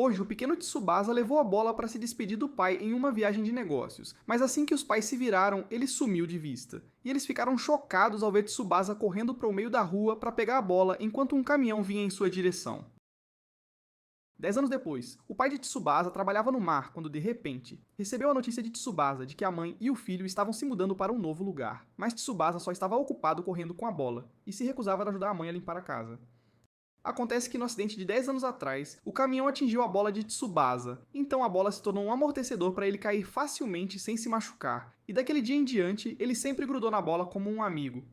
Hoje, o pequeno Tsubasa levou a bola para se despedir do pai em uma viagem de negócios, mas assim que os pais se viraram, ele sumiu de vista. E eles ficaram chocados ao ver Tsubasa correndo para o meio da rua para pegar a bola enquanto um caminhão vinha em sua direção. 10 anos depois, o pai de Tsubasa trabalhava no mar quando, de repente, recebeu a notícia de Tsubasa de que a mãe e o filho estavam se mudando para um novo lugar. Mas Tsubasa só estava ocupado correndo com a bola e se recusava a ajudar a mãe a limpar a casa. Acontece que no acidente de 10 anos atrás, o caminhão atingiu a bola de Tsubasa, então a bola se tornou um amortecedor para ele cair facilmente sem se machucar, e daquele dia em diante ele sempre grudou na bola como um amigo.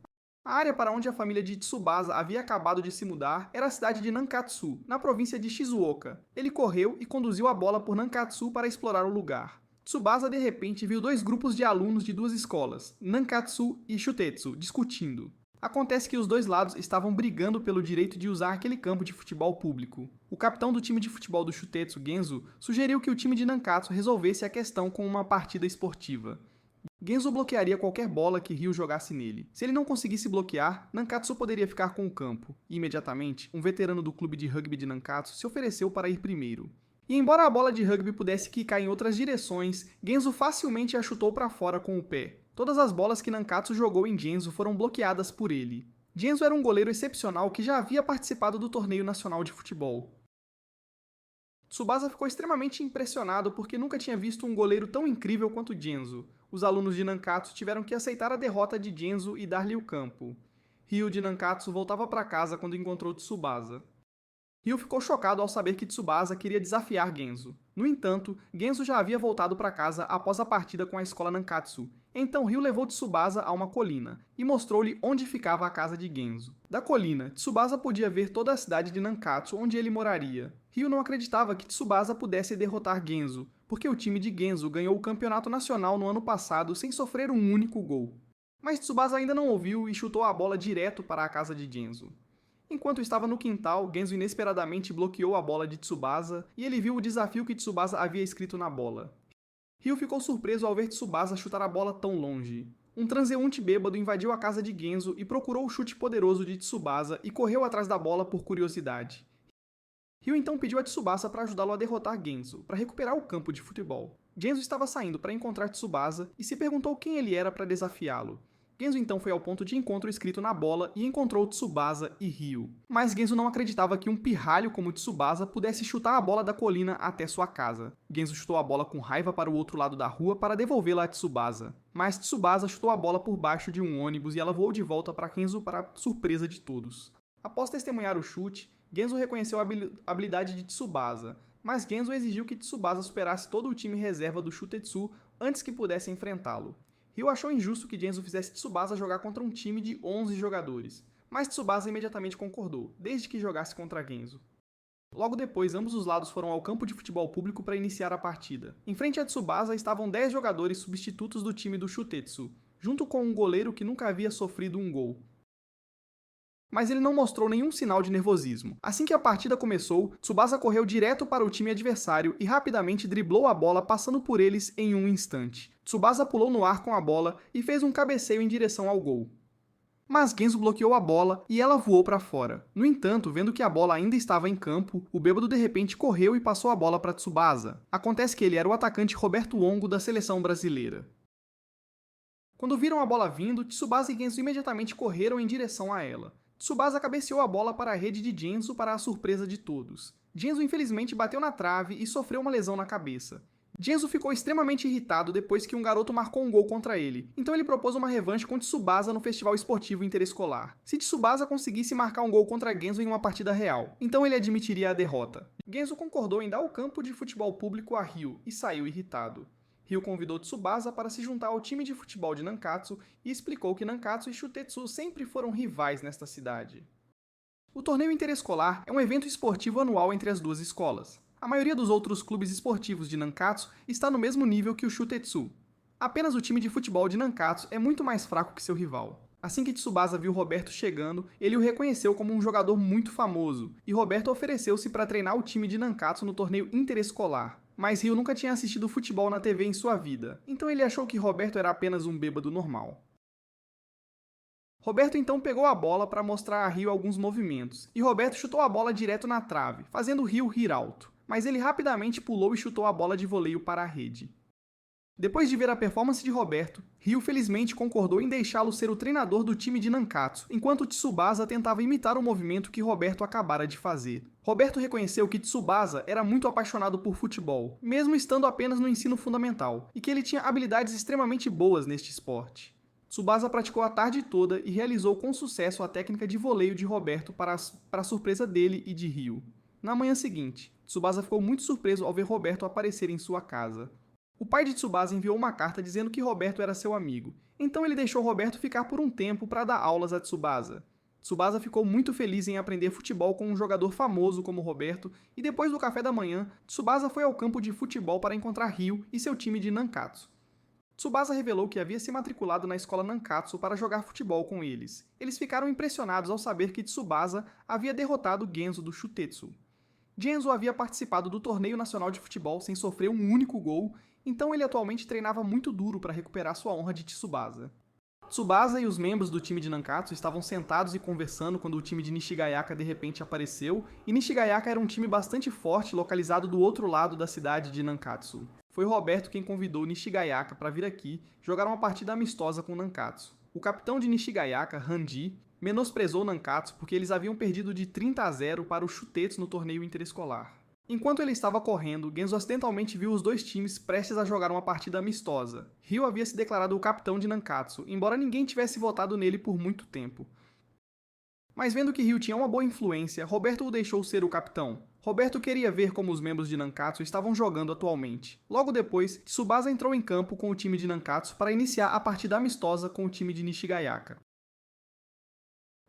A área para onde a família de Tsubasa havia acabado de se mudar era a cidade de Nankatsu, na província de Shizuoka. Ele correu e conduziu a bola por Nankatsu para explorar o lugar. Tsubasa de repente viu dois grupos de alunos de duas escolas, Nankatsu e Shutetsu, discutindo. Acontece que os dois lados estavam brigando pelo direito de usar aquele campo de futebol público. O capitão do time de futebol do Shutetsu, Genzo, sugeriu que o time de Nankatsu resolvesse a questão com uma partida esportiva. Genzo bloquearia qualquer bola que Ryu jogasse nele. Se ele não conseguisse bloquear, Nankatsu poderia ficar com o campo. E, imediatamente, um veterano do clube de rugby de Nankatsu se ofereceu para ir primeiro. E embora a bola de rugby pudesse quicar em outras direções, Genzo facilmente a chutou para fora com o pé. Todas as bolas que Nankatsu jogou em Genzo foram bloqueadas por ele. Genzo era um goleiro excepcional que já havia participado do torneio nacional de futebol. Tsubasa ficou extremamente impressionado porque nunca tinha visto um goleiro tão incrível quanto Genzo. Os alunos de Nankatsu tiveram que aceitar a derrota de Genzo e dar-lhe o campo. Ryu de Nankatsu voltava para casa quando encontrou Tsubasa. Ryu ficou chocado ao saber que Tsubasa queria desafiar Genzo. No entanto, Genzo já havia voltado para casa após a partida com a escola Nankatsu. Então Ryu levou Tsubasa a uma colina e mostrou-lhe onde ficava a casa de Genzo. Da colina, Tsubasa podia ver toda a cidade de Nankatsu onde ele moraria. Ryu não acreditava que Tsubasa pudesse derrotar Genzo, porque o time de Genzo ganhou o campeonato nacional no ano passado sem sofrer um único gol. Mas Tsubasa ainda não ouviu e chutou a bola direto para a casa de Genzo. Enquanto estava no quintal, Genzo inesperadamente bloqueou a bola de Tsubasa e ele viu o desafio que Tsubasa havia escrito na bola. Ryu ficou surpreso ao ver Tsubasa chutar a bola tão longe. Um transeunte bêbado invadiu a casa de Genzo e procurou o chute poderoso de Tsubasa e correu atrás da bola por curiosidade. Ryu então pediu a Tsubasa para ajudá-lo a derrotar Genzo, para recuperar o campo de futebol. Genzo estava saindo para encontrar Tsubasa e se perguntou quem ele era para desafiá-lo. Genzo então foi ao ponto de encontro escrito na bola e encontrou Tsubasa e Ryu. Mas Genzo não acreditava que um pirralho como Tsubasa pudesse chutar a bola da colina até sua casa. Genzo chutou a bola com raiva para o outro lado da rua para devolvê-la a Tsubasa. Mas Tsubasa chutou a bola por baixo de um ônibus e ela voou de volta para Genzo para surpresa de todos. Após testemunhar o chute, Genzo reconheceu a habilidade de Tsubasa, mas Genzo exigiu que Tsubasa superasse todo o time reserva do Shutetsu antes que pudesse enfrentá-lo. Ryu achou injusto que Genzo fizesse Tsubasa jogar contra um time de 11 jogadores, mas Tsubasa imediatamente concordou, desde que jogasse contra Genzo. Logo depois, ambos os lados foram ao campo de futebol público para iniciar a partida. Em frente a Tsubasa estavam 10 jogadores substitutos do time do Shutetsu, junto com um goleiro que nunca havia sofrido um gol. Mas ele não mostrou nenhum sinal de nervosismo. Assim que a partida começou, Tsubasa correu direto para o time adversário e rapidamente driblou a bola passando por eles em um instante. Tsubasa pulou no ar com a bola e fez um cabeceio em direção ao gol. Mas Genzo bloqueou a bola e ela voou para fora. No entanto, vendo que a bola ainda estava em campo, o bêbado de repente correu e passou a bola para Tsubasa. Acontece que ele era o atacante Roberto Longo da seleção brasileira. Quando viram a bola vindo, Tsubasa e Genzo imediatamente correram em direção a ela. Tsubasa cabeceou a bola para a rede de Genzo para a surpresa de todos. Genzo infelizmente bateu na trave e sofreu uma lesão na cabeça. Genzo ficou extremamente irritado depois que um garoto marcou um gol contra ele, então ele propôs uma revanche com Tsubasa no festival esportivo interescolar. Se Tsubasa conseguisse marcar um gol contra Genzo em uma partida real, então ele admitiria a derrota. Genzo concordou em dar o campo de futebol público a Ryu e saiu irritado. Ryu convidou Tsubasa para se juntar ao time de futebol de Nankatsu e explicou que Nankatsu e Shutetsu sempre foram rivais nesta cidade. O torneio interescolar é um evento esportivo anual entre as duas escolas. A maioria dos outros clubes esportivos de Nankatsu está no mesmo nível que o Shutetsu. Apenas o time de futebol de Nankatsu é muito mais fraco que seu rival. Assim que Tsubasa viu Roberto chegando, ele o reconheceu como um jogador muito famoso, e Roberto ofereceu-se para treinar o time de Nankatsu no torneio interescolar. Mas Ryu nunca tinha assistido futebol na TV em sua vida, então ele achou que Roberto era apenas um bêbado normal. Roberto então pegou a bola para mostrar a Ryu alguns movimentos, e Roberto chutou a bola direto na trave, fazendo Ryu rir alto. mas ele rapidamente pulou e chutou a bola de voleio para a rede. Depois de ver a performance de Roberto, Ryu felizmente concordou em deixá-lo ser o treinador do time de Nankatsu, enquanto Tsubasa tentava imitar o movimento que Roberto acabara de fazer. Roberto reconheceu que Tsubasa era muito apaixonado por futebol, mesmo estando apenas no ensino fundamental, e que ele tinha habilidades extremamente boas neste esporte. Tsubasa praticou a tarde toda e realizou com sucesso a técnica de voleio de Roberto para a surpresa dele e de Ryu. Na manhã seguinte, Tsubasa ficou muito surpreso ao ver Roberto aparecer em sua casa. O pai de Tsubasa enviou uma carta dizendo que Roberto era seu amigo, então ele deixou Roberto ficar por um tempo para dar aulas a Tsubasa. Tsubasa ficou muito feliz em aprender futebol com um jogador famoso como Roberto, e depois do café da manhã, Tsubasa foi ao campo de futebol para encontrar Ryu e seu time de Nankatsu. Tsubasa revelou que havia se matriculado na escola Nankatsu para jogar futebol com eles. Eles ficaram impressionados ao saber que Tsubasa havia derrotado Genzo do Shutetsu. Genzo havia participado do torneio nacional de futebol sem sofrer um único gol, então ele atualmente treinava muito duro para recuperar sua honra de Tsubasa. Tsubasa e os membros do time de Nankatsu estavam sentados e conversando quando o time de Nishigayaka de repente apareceu, e Nishigayaka era um time bastante forte localizado do outro lado da cidade de Nankatsu. Foi Roberto quem convidou Nishigayaka para vir aqui jogar uma partida amistosa com Nankatsu. O capitão de Nishigayaka, Ranji, menosprezou Nankatsu porque eles haviam perdido de 30-0 para o Shutetsu no torneio interescolar. Enquanto ele estava correndo, Genzo acidentalmente viu os dois times prestes a jogar uma partida amistosa. Ryu havia se declarado o capitão de Nankatsu, embora ninguém tivesse votado nele por muito tempo. Mas vendo que Ryu tinha uma boa influência, Roberto o deixou ser o capitão. Roberto queria ver como os membros de Nankatsu estavam jogando atualmente. Logo depois, Tsubasa entrou em campo com o time de Nankatsu para iniciar a partida amistosa com o time de Nishigayaka.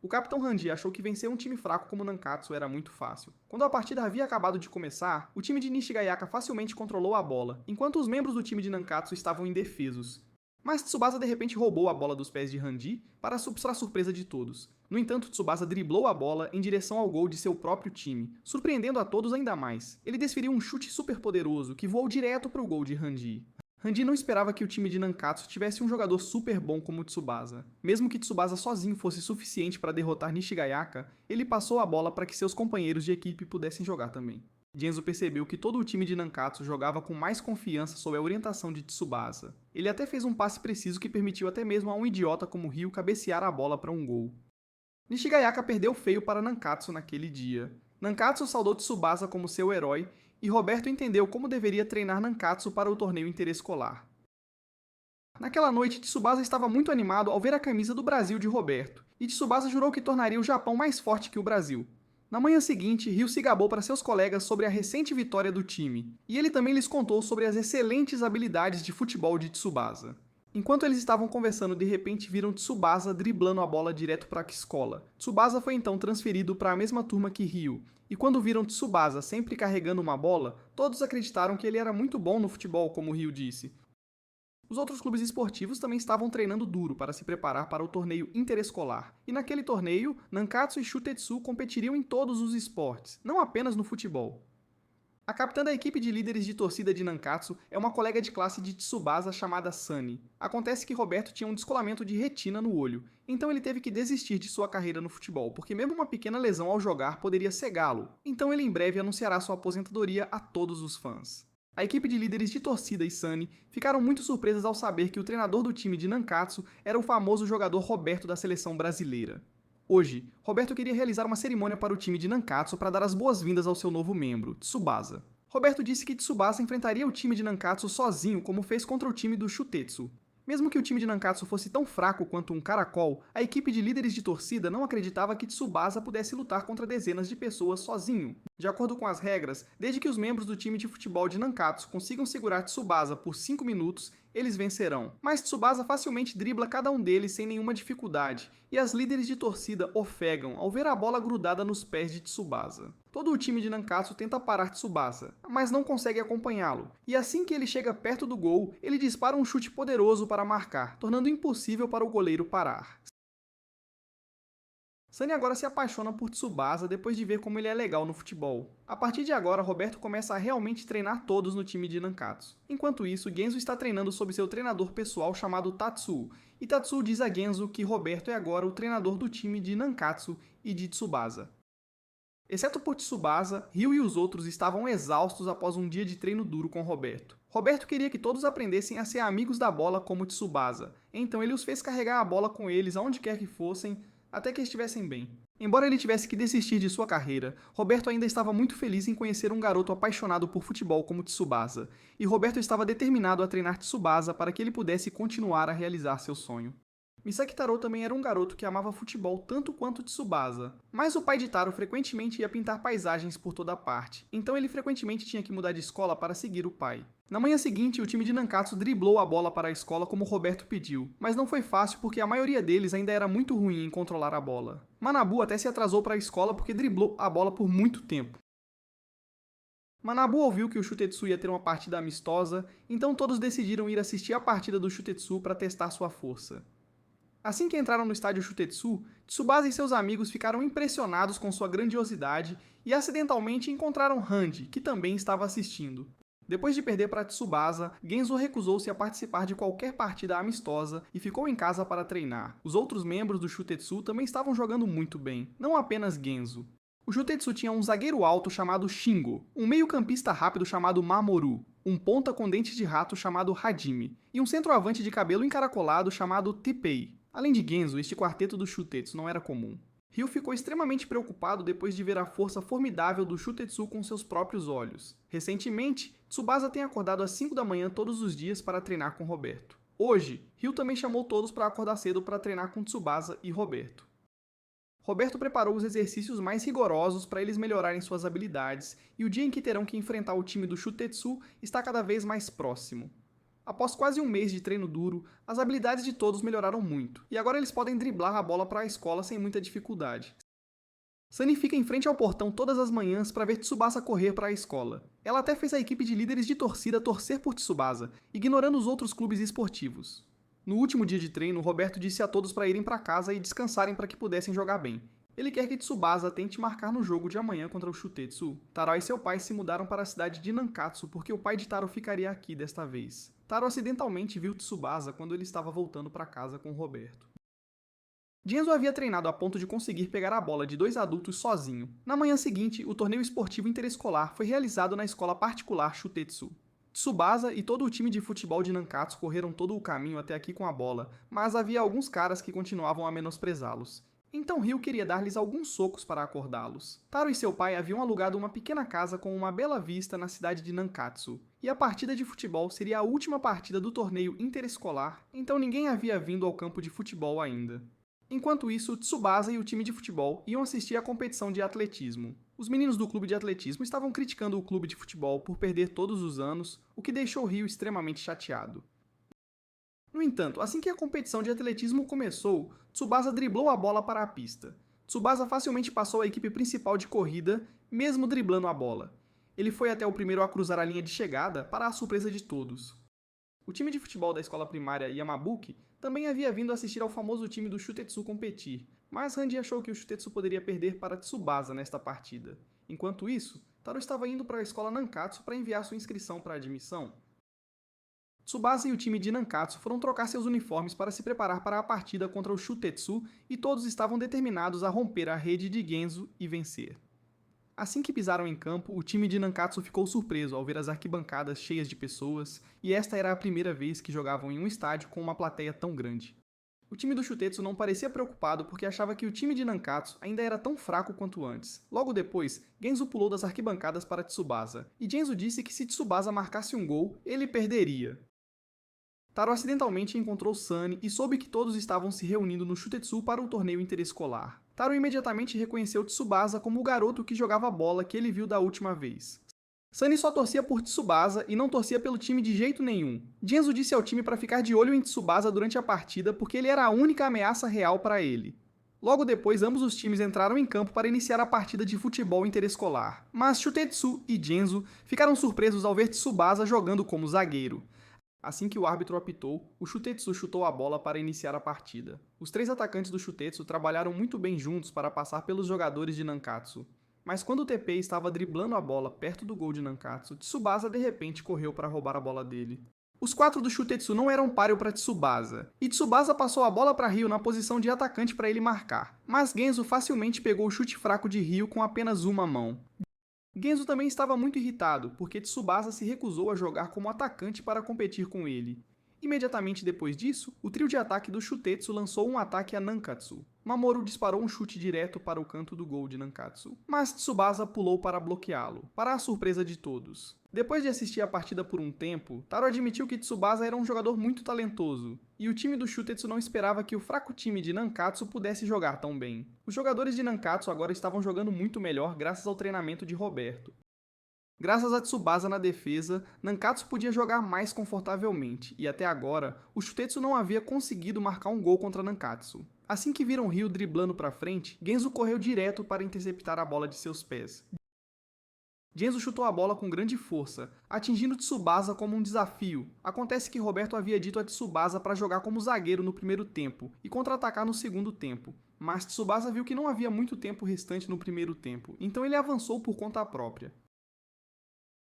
O capitão Ranji achou que vencer um time fraco como Nankatsu era muito fácil. Quando a partida havia acabado de começar, o time de Nishigayaka facilmente controlou a bola, enquanto os membros do time de Nankatsu estavam indefesos. Mas Tsubasa de repente roubou a bola dos pés de Ranji para a surpresa de todos. No entanto, Tsubasa driblou a bola em direção ao gol de seu próprio time, surpreendendo a todos ainda mais. Ele desferiu um chute super poderoso que voou direto para o gol de Ranji. Ranji não esperava que o time de Nankatsu tivesse um jogador super bom como Tsubasa. Mesmo que Tsubasa sozinho fosse suficiente para derrotar Nishigayaka, ele passou a bola para que seus companheiros de equipe pudessem jogar também. Genzo percebeu que todo o time de Nankatsu jogava com mais confiança sob a orientação de Tsubasa. Ele até fez um passe preciso que permitiu até mesmo a um idiota como Ryu cabecear a bola para um gol. Nishigayaka perdeu feio para Nankatsu naquele dia. Nankatsu saudou Tsubasa como seu herói, e Roberto entendeu como deveria treinar Nankatsu para o torneio interescolar. Naquela noite, Tsubasa estava muito animado ao ver a camisa do Brasil de Roberto, e Tsubasa jurou que tornaria o Japão mais forte que o Brasil. Na manhã seguinte, Ryu se gabou para seus colegas sobre a recente vitória do time, e ele também lhes contou sobre as excelentes habilidades de futebol de Tsubasa. Enquanto eles estavam conversando, de repente viram Tsubasa driblando a bola direto para a escola. Tsubasa foi então transferido para a mesma turma que Ryu, e quando viram Tsubasa sempre carregando uma bola, todos acreditaram que ele era muito bom no futebol, como Ryu disse. Os outros clubes esportivos também estavam treinando duro para se preparar para o torneio interescolar, e naquele torneio, Nankatsu e Shutetsu competiriam em todos os esportes, não apenas no futebol. A capitã da equipe de líderes de torcida de Nankatsu é uma colega de classe de Tsubasa chamada Sunny. Acontece que Roberto tinha um descolamento de retina no olho, então ele teve que desistir de sua carreira no futebol, porque mesmo uma pequena lesão ao jogar poderia cegá-lo, então ele em breve anunciará sua aposentadoria a todos os fãs. A equipe de líderes de torcida e Sunny ficaram muito surpresas ao saber que o treinador do time de Nankatsu era o famoso jogador Roberto da seleção brasileira. Hoje, Roberto queria realizar uma cerimônia para o time de Nankatsu para dar as boas-vindas ao seu novo membro, Tsubasa. Roberto disse que Tsubasa enfrentaria o time de Nankatsu sozinho como fez contra o time do Shutetsu. Mesmo que o time de Nankatsu fosse tão fraco quanto um caracol, a equipe de líderes de torcida não acreditava que Tsubasa pudesse lutar contra dezenas de pessoas sozinho. De acordo com as regras, desde que os membros do time de futebol de Nankatsu consigam segurar Tsubasa por 5 minutos, eles vencerão. Mas Tsubasa facilmente dribla cada um deles sem nenhuma dificuldade, e as líderes de torcida ofegam ao ver a bola grudada nos pés de Tsubasa. Todo o time de Nankatsu tenta parar Tsubasa, mas não consegue acompanhá-lo, e assim que ele chega perto do gol, ele dispara um chute poderoso para marcar, tornando impossível para o goleiro parar. Sunny agora se apaixona por Tsubasa depois de ver como ele é legal no futebol. A partir de agora, Roberto começa a realmente treinar todos no time de Nankatsu. Enquanto isso, Genzo está treinando sob seu treinador pessoal chamado Tatsuo, e Tatsuo diz a Genzo que Roberto é agora o treinador do time de Nankatsu e de Tsubasa. Exceto por Tsubasa, Ryu e os outros estavam exaustos após um dia de treino duro com Roberto. Roberto queria que todos aprendessem a ser amigos da bola como Tsubasa, então ele os fez carregar a bola com eles aonde quer que fossem, até que estivessem bem. Embora ele tivesse que desistir de sua carreira, Roberto ainda estava muito feliz em conhecer um garoto apaixonado por futebol como Tsubasa, e Roberto estava determinado a treinar Tsubasa para que ele pudesse continuar a realizar seu sonho. Misaki Taro também era um garoto que amava futebol tanto quanto Tsubasa, mas o pai de Taro frequentemente ia pintar paisagens por toda parte, então ele frequentemente tinha que mudar de escola para seguir o pai. Na manhã seguinte, o time de Nankatsu driblou a bola para a escola como Roberto pediu, mas não foi fácil porque a maioria deles ainda era muito ruim em controlar a bola. Manabu até se atrasou para a escola porque driblou a bola por muito tempo. Manabu ouviu que o Shutetsu ia ter uma partida amistosa, então todos decidiram ir assistir a partida do Shutetsu para testar sua força. Assim que entraram no estádio Shutetsu, Tsubasa e seus amigos ficaram impressionados com sua grandiosidade e acidentalmente encontraram Randy, que também estava assistindo. Depois de perder para Tsubasa, Genzo recusou-se a participar de qualquer partida amistosa e ficou em casa para treinar. Os outros membros do Shutetsu também estavam jogando muito bem, não apenas Genzo. O Shutetsu tinha um zagueiro alto chamado Shingo, um meio-campista rápido chamado Mamoru, um ponta com dentes de rato chamado Hajime, e um centroavante de cabelo encaracolado chamado Teppei. Além de Genzo, este quarteto do Shutetsu não era comum. Ryu ficou extremamente preocupado depois de ver a força formidável do Shutetsu com seus próprios olhos. Recentemente, Tsubasa tem acordado às 5 da manhã todos os dias para treinar com Roberto. Hoje, Ryu também chamou todos para acordar cedo para treinar com Tsubasa e Roberto. Roberto preparou os exercícios mais rigorosos para eles melhorarem suas habilidades, e o dia em que terão que enfrentar o time do Shutetsu está cada vez mais próximo. Após quase um mês de treino duro, as habilidades de todos melhoraram muito, e agora eles podem driblar a bola para a escola sem muita dificuldade. Sunny fica em frente ao portão todas as manhãs para ver Tsubasa correr para a escola. Ela até fez a equipe de líderes de torcida torcer por Tsubasa, ignorando os outros clubes esportivos. No último dia de treino, Roberto disse a todos para irem para casa e descansarem para que pudessem jogar bem. Ele quer que Tsubasa tente marcar no jogo de amanhã contra o Shutetsu. Taro e seu pai se mudaram para a cidade de Nankatsu porque o pai de Taro ficaria aqui desta vez. Taro acidentalmente viu Tsubasa quando ele estava voltando para casa com Roberto. Genzo havia treinado a ponto de conseguir pegar a bola de 2 adultos sozinho. Na manhã seguinte, o torneio esportivo interescolar foi realizado na escola particular Shutetsu. Tsubasa e todo o time de futebol de Nankatsu correram todo o caminho até aqui com a bola, mas havia alguns caras que continuavam a menosprezá-los. Então Ryu queria dar-lhes alguns socos para acordá-los. Taro e seu pai haviam alugado uma pequena casa com uma bela vista na cidade de Nankatsu, e a partida de futebol seria a última partida do torneio interescolar, então ninguém havia vindo ao campo de futebol ainda. Enquanto isso, Tsubasa e o time de futebol iam assistir à competição de atletismo. Os meninos do clube de atletismo estavam criticando o clube de futebol por perder todos os anos, o que deixou Ryu extremamente chateado. No entanto, assim que a competição de atletismo começou, Tsubasa driblou a bola para a pista. Tsubasa facilmente passou a equipe principal de corrida, mesmo driblando a bola. Ele foi até o primeiro a cruzar a linha de chegada, para a surpresa de todos. O time de futebol da escola primária Yamabuki também havia vindo assistir ao famoso time do Shutetsu competir, mas Randy achou que o Shutetsu poderia perder para Tsubasa nesta partida. Enquanto isso, Taro estava indo para a escola Nankatsu para enviar sua inscrição para a admissão. Tsubasa e o time de Nankatsu foram trocar seus uniformes para se preparar para a partida contra o Shutetsu e todos estavam determinados a romper a rede de Genzo e vencer. Assim que pisaram em campo, o time de Nankatsu ficou surpreso ao ver as arquibancadas cheias de pessoas, e esta era a primeira vez que jogavam em um estádio com uma plateia tão grande. O time do Shutetsu não parecia preocupado porque achava que o time de Nankatsu ainda era tão fraco quanto antes. Logo depois, Genzo pulou das arquibancadas para Tsubasa, e Genzo disse que se Tsubasa marcasse um gol, ele perderia. Taro acidentalmente encontrou Sunny e soube que todos estavam se reunindo no Shutetsu para o torneio interescolar. Taro imediatamente reconheceu Tsubasa como o garoto que jogava bola que ele viu da última vez. Sunny só torcia por Tsubasa e não torcia pelo time de jeito nenhum. Genzo disse ao time para ficar de olho em Tsubasa durante a partida porque ele era a única ameaça real para ele. Logo depois, ambos os times entraram em campo para iniciar a partida de futebol interescolar, mas Shutetsu e Genzo ficaram surpresos ao ver Tsubasa jogando como zagueiro. Assim que o árbitro apitou, o Shutetsu chutou a bola para iniciar a partida. Os 3 atacantes do Shutetsu trabalharam muito bem juntos para passar pelos jogadores de Nankatsu. Mas quando o Teppei estava driblando a bola perto do gol de Nankatsu, Tsubasa de repente correu para roubar a bola dele. Os 4 do Shutetsu não eram páreo para Tsubasa, e Tsubasa passou a bola para Ryu na posição de atacante para ele marcar, mas Genzo facilmente pegou o chute fraco de Ryu com apenas uma mão. Genzo também estava muito irritado, porque Tsubasa se recusou a jogar como atacante para competir com ele. Imediatamente depois disso, o trio de ataque do Shutetsu lançou um ataque a Nankatsu. Mamoru disparou um chute direto para o canto do gol de Nankatsu, mas Tsubasa pulou para bloqueá-lo, para a surpresa de todos. Depois de assistir a partida por um tempo, Taro admitiu que Tsubasa era um jogador muito talentoso, e o time do Shutetsu não esperava que o fraco time de Nankatsu pudesse jogar tão bem. Os jogadores de Nankatsu agora estavam jogando muito melhor graças ao treinamento de Roberto. Graças a Tsubasa na defesa, Nankatsu podia jogar mais confortavelmente, e até agora, o Shutetsu não havia conseguido marcar um gol contra Nankatsu. Assim que viram Ryu driblando para frente, Genzo correu direto para interceptar a bola de seus pés. Genzo chutou a bola com grande força, atingindo Tsubasa como um desafio. Acontece que Roberto havia dito a Tsubasa para jogar como zagueiro no primeiro tempo e contra-atacar no segundo tempo, mas Tsubasa viu que não havia muito tempo restante no primeiro tempo, então ele avançou por conta própria.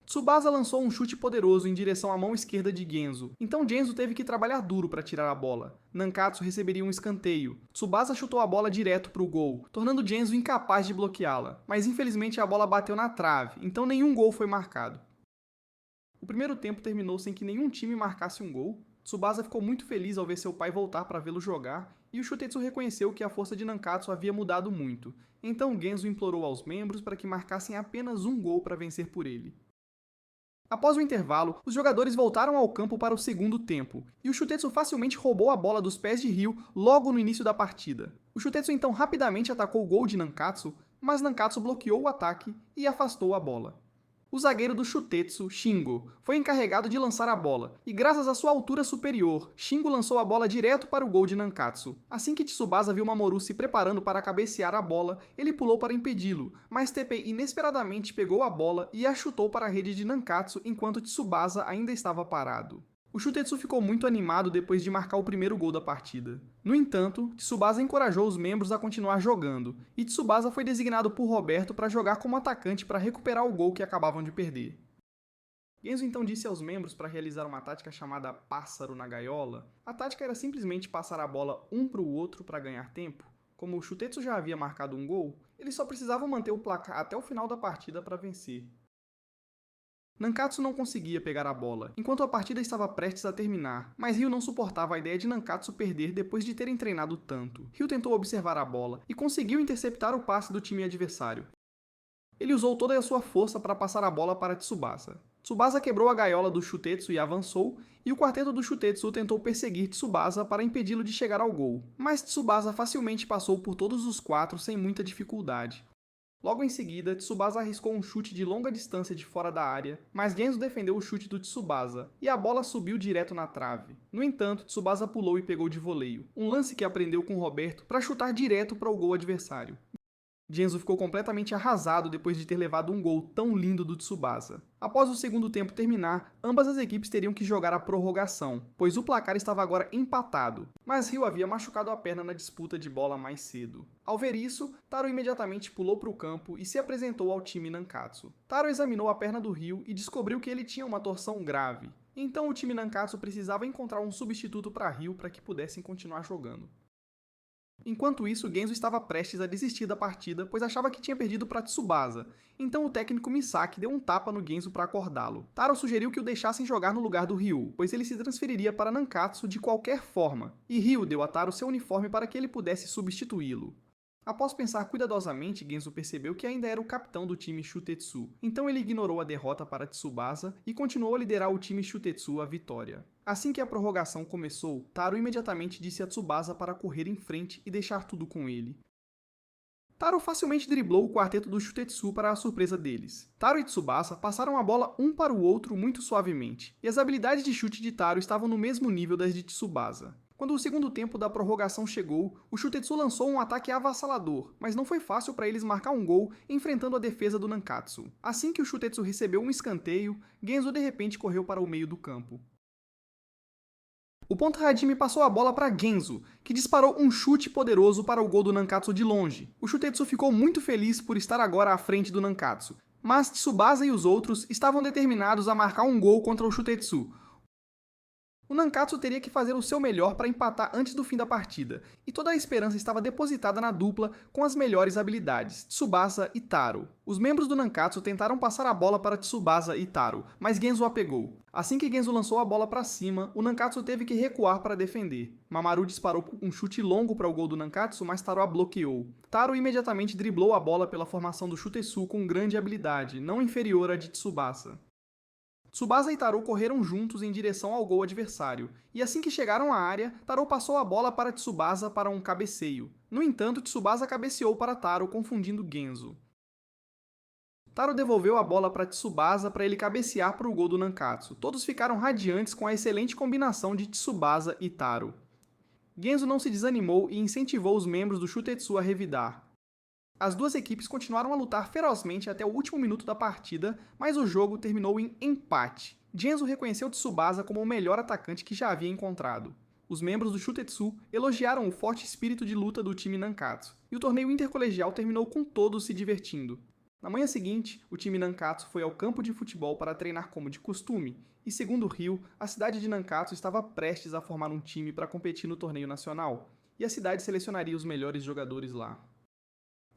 Tsubasa lançou um chute poderoso em direção à mão esquerda de Genzo, então Genzo teve que trabalhar duro para tirar a bola. Nankatsu receberia um escanteio. Tsubasa chutou a bola direto para o gol, tornando Genzo incapaz de bloqueá-la, mas infelizmente a bola bateu na trave, então nenhum gol foi marcado. O primeiro tempo terminou sem que nenhum time marcasse um gol. Tsubasa ficou muito feliz ao ver seu pai voltar para vê-lo jogar, e o Shutetsu reconheceu que a força de Nankatsu havia mudado muito, então Genzo implorou aos membros para que marcassem apenas um gol para vencer por ele. Após o intervalo, os jogadores voltaram ao campo para o segundo tempo, e o Shutetsu facilmente roubou a bola dos pés de Ryu logo no início da partida. O Shutetsu então rapidamente atacou o gol de Nankatsu, mas Nankatsu bloqueou o ataque e afastou a bola. O zagueiro do Shutetsu, Shingo, foi encarregado de lançar a bola, e graças à sua altura superior, Shingo lançou a bola direto para o gol de Nankatsu. Assim que Tsubasa viu Mamoru se preparando para cabecear a bola, ele pulou para impedi-lo, mas Teppei inesperadamente pegou a bola e a chutou para a rede de Nankatsu enquanto Tsubasa ainda estava parado. O Shutetsu ficou muito animado depois de marcar o primeiro gol da partida. No entanto, Tsubasa encorajou os membros a continuar jogando, e Tsubasa foi designado por Roberto para jogar como atacante para recuperar o gol que acabavam de perder. Genzo então disse aos membros para realizar uma tática chamada Pássaro na Gaiola. A tática era simplesmente passar a bola um para o outro para ganhar tempo. Como o Shutetsu já havia marcado um gol, eles só precisavam manter o placar até o final da partida para vencer. Nankatsu não conseguia pegar a bola, enquanto a partida estava prestes a terminar, mas Ryu não suportava a ideia de Nankatsu perder depois de terem treinado tanto. Ryu tentou observar a bola e conseguiu interceptar o passe do time adversário. Ele usou toda a sua força para passar a bola para Tsubasa. Tsubasa quebrou a gaiola do Shutetsu e avançou, e o quarteto do Shutetsu tentou perseguir Tsubasa para impedi-lo de chegar ao gol, mas Tsubasa facilmente passou por todos os 4 sem muita dificuldade. Logo em seguida, Tsubasa arriscou um chute de longa distância de fora da área, mas Genzo defendeu o chute do Tsubasa, e a bola subiu direto na trave. No entanto, Tsubasa pulou e pegou de voleio, um lance que aprendeu com Roberto para chutar direto para o gol adversário. Genzo ficou completamente arrasado depois de ter levado um gol tão lindo do Tsubasa. Após o segundo tempo terminar, ambas as equipes teriam que jogar a prorrogação, pois o placar estava agora empatado, mas Ryu havia machucado a perna na disputa de bola mais cedo. Ao ver isso, Taro imediatamente pulou para o campo e se apresentou ao time Nankatsu. Taro examinou a perna do Ryu e descobriu que ele tinha uma torção grave, então o time Nankatsu precisava encontrar um substituto para Ryu para que pudessem continuar jogando. Enquanto isso, Genzo estava prestes a desistir da partida, pois achava que tinha perdido para Tsubasa. Então o técnico Misaki deu um tapa no Genzo para acordá-lo. Taro sugeriu que o deixassem jogar no lugar do Ryu, pois ele se transferiria para Nankatsu de qualquer forma, e Ryu deu a Taro seu uniforme para que ele pudesse substituí-lo. Após pensar cuidadosamente, Genzo percebeu que ainda era o capitão do time Shutetsu, então ele ignorou a derrota para Tsubasa e continuou a liderar o time Shutetsu à vitória. Assim que a prorrogação começou, Taro imediatamente disse a Tsubasa para correr em frente e deixar tudo com ele. Taro facilmente driblou o quarteto do Shutetsu para a surpresa deles. Taro e Tsubasa passaram a bola um para o outro muito suavemente, e as habilidades de chute de Taro estavam no mesmo nível das de Tsubasa. Quando o segundo tempo da prorrogação chegou, o Shutetsu lançou um ataque avassalador, mas não foi fácil para eles marcar um gol enfrentando a defesa do Nankatsu. Assim que o Shutetsu recebeu um escanteio, Genzo de repente correu para o meio do campo. O ponta Hajime passou a bola para Genzo, que disparou um chute poderoso para o gol do Nankatsu de longe. O Shutetsu ficou muito feliz por estar agora à frente do Nankatsu, mas Tsubasa e os outros estavam determinados a marcar um gol contra o Shutetsu. O Nankatsu teria que fazer o seu melhor para empatar antes do fim da partida, e toda a esperança estava depositada na dupla com as melhores habilidades, Tsubasa e Taro. Os membros do Nankatsu tentaram passar a bola para Tsubasa e Taro, mas Genzo a pegou. Assim que Genzo lançou a bola para cima, o Nankatsu teve que recuar para defender. Mamoru disparou um chute longo para o gol do Nankatsu, mas Taro a bloqueou. Taro imediatamente driblou a bola pela formação do Shutetsu com grande habilidade, não inferior à de Tsubasa. Tsubasa e Taro correram juntos em direção ao gol adversário, e assim que chegaram à área, Taro passou a bola para Tsubasa para um cabeceio. No entanto, Tsubasa cabeceou para Taro, confundindo Genzo. Taro devolveu a bola para Tsubasa para ele cabecear para o gol do Nankatsu. Todos ficaram radiantes com a excelente combinação de Tsubasa e Taro. Genzo não se desanimou e incentivou os membros do Shutetsu a revidar. As duas equipes continuaram a lutar ferozmente até o último minuto da partida, mas o jogo terminou em empate. Genzo reconheceu Tsubasa como o melhor atacante que já havia encontrado. Os membros do Shutetsu elogiaram o forte espírito de luta do time Nankatsu, e o torneio intercolegial terminou com todos se divertindo. Na manhã seguinte, o time Nankatsu foi ao campo de futebol para treinar como de costume, e segundo Ryo, a cidade de Nankatsu estava prestes a formar um time para competir no torneio nacional, e a cidade selecionaria os melhores jogadores lá.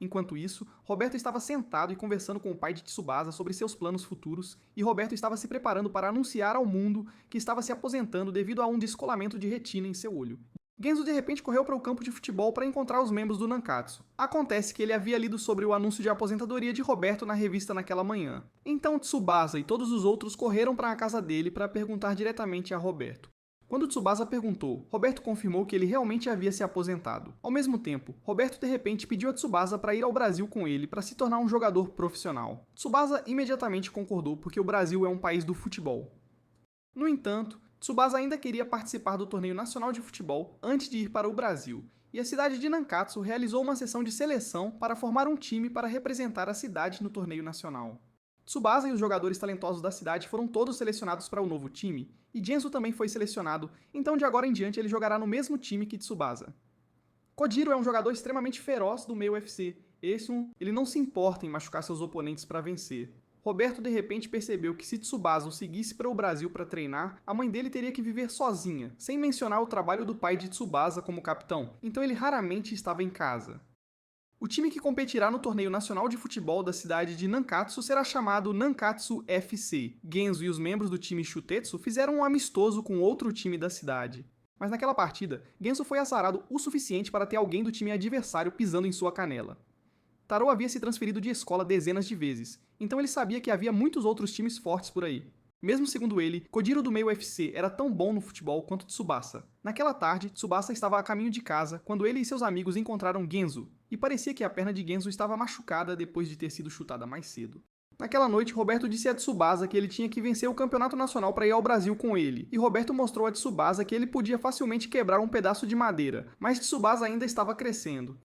Enquanto isso, Roberto estava sentado e conversando com o pai de Tsubasa sobre seus planos futuros, e Roberto estava se preparando para anunciar ao mundo que estava se aposentando devido a um descolamento de retina em seu olho. Genzo de repente correu para o campo de futebol para encontrar os membros do Nankatsu. Acontece que ele havia lido sobre o anúncio de aposentadoria de Roberto na revista naquela manhã. Então Tsubasa e todos os outros correram para a casa dele para perguntar diretamente a Roberto. Quando Tsubasa perguntou, Roberto confirmou que ele realmente havia se aposentado. Ao mesmo tempo, Roberto de repente pediu a Tsubasa para ir ao Brasil com ele para se tornar um jogador profissional. Tsubasa imediatamente concordou porque o Brasil é um país do futebol. No entanto, Tsubasa ainda queria participar do torneio nacional de futebol antes de ir para o Brasil, e a cidade de Nankatsu realizou uma sessão de seleção para formar um time para representar a cidade no torneio nacional. Tsubasa e os jogadores talentosos da cidade foram todos selecionados para o novo time, e Genzo também foi selecionado, então de agora em diante ele jogará no mesmo time que Tsubasa. Kojiro é um jogador extremamente feroz do meio UFC. Ele não se importa em machucar seus oponentes para vencer. Roberto de repente percebeu que se Tsubasa o seguisse para o Brasil para treinar, a mãe dele teria que viver sozinha, sem mencionar o trabalho do pai de Tsubasa como capitão, então ele raramente estava em casa. O time que competirá no torneio nacional de futebol da cidade de Nankatsu será chamado Nankatsu FC. Genzo e os membros do time Shutetsu fizeram um amistoso com outro time da cidade. Mas naquela partida, Genzo foi azarado o suficiente para ter alguém do time adversário pisando em sua canela. Taro havia se transferido de escola dezenas de vezes, então ele sabia que havia muitos outros times fortes por aí. Mesmo segundo ele, Kojiro do meio UFC era tão bom no futebol quanto Tsubasa. Naquela tarde, Tsubasa estava a caminho de casa quando ele e seus amigos encontraram Genzo, e parecia que a perna de Genzo estava machucada depois de ter sido chutada mais cedo. Naquela noite, Roberto disse a Tsubasa que ele tinha que vencer o campeonato nacional para ir ao Brasil com ele, e Roberto mostrou a Tsubasa que ele podia facilmente quebrar um pedaço de madeira, mas Tsubasa ainda estava crescendo.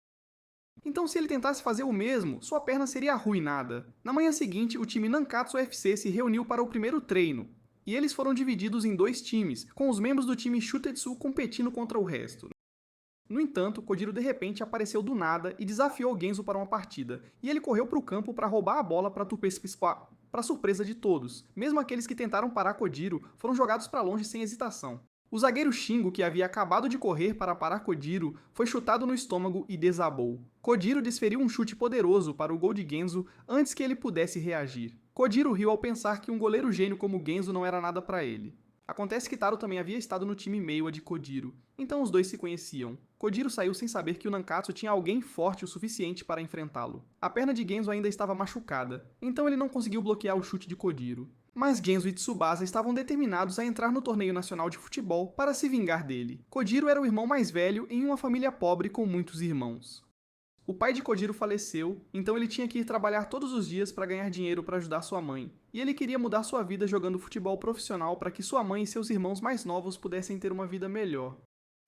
Então, se ele tentasse fazer o mesmo, sua perna seria arruinada. Na manhã seguinte, o time Nankatsu FC se reuniu para o primeiro treino, e eles foram divididos em dois times, com os membros do time Shutetsu competindo contra o resto. No entanto, Kojiro de repente apareceu do nada e desafiou Genzo para uma partida, e ele correu para o campo para roubar a bola para surpresa de todos. Mesmo aqueles que tentaram parar Kojiro foram jogados para longe sem hesitação. O zagueiro Shingo, que havia acabado de correr para parar Kojiro, foi chutado no estômago e desabou. Kojiro desferiu um chute poderoso para o gol de Genzo antes que ele pudesse reagir. Kojiro riu ao pensar que um goleiro gênio como Genzo não era nada para ele. Acontece que Taro também havia estado no time Meiwa de Kojiro, então os dois se conheciam. Kojiro saiu sem saber que o Nankatsu tinha alguém forte o suficiente para enfrentá-lo. A perna de Genzo ainda estava machucada, então ele não conseguiu bloquear o chute de Kojiro. Mas Genzo e Tsubasa estavam determinados a entrar no torneio nacional de futebol para se vingar dele. Kojiro era o irmão mais velho em uma família pobre com muitos irmãos. O pai de Kojiro faleceu, então ele tinha que ir trabalhar todos os dias para ganhar dinheiro para ajudar sua mãe. E ele queria mudar sua vida jogando futebol profissional para que sua mãe e seus irmãos mais novos pudessem ter uma vida melhor.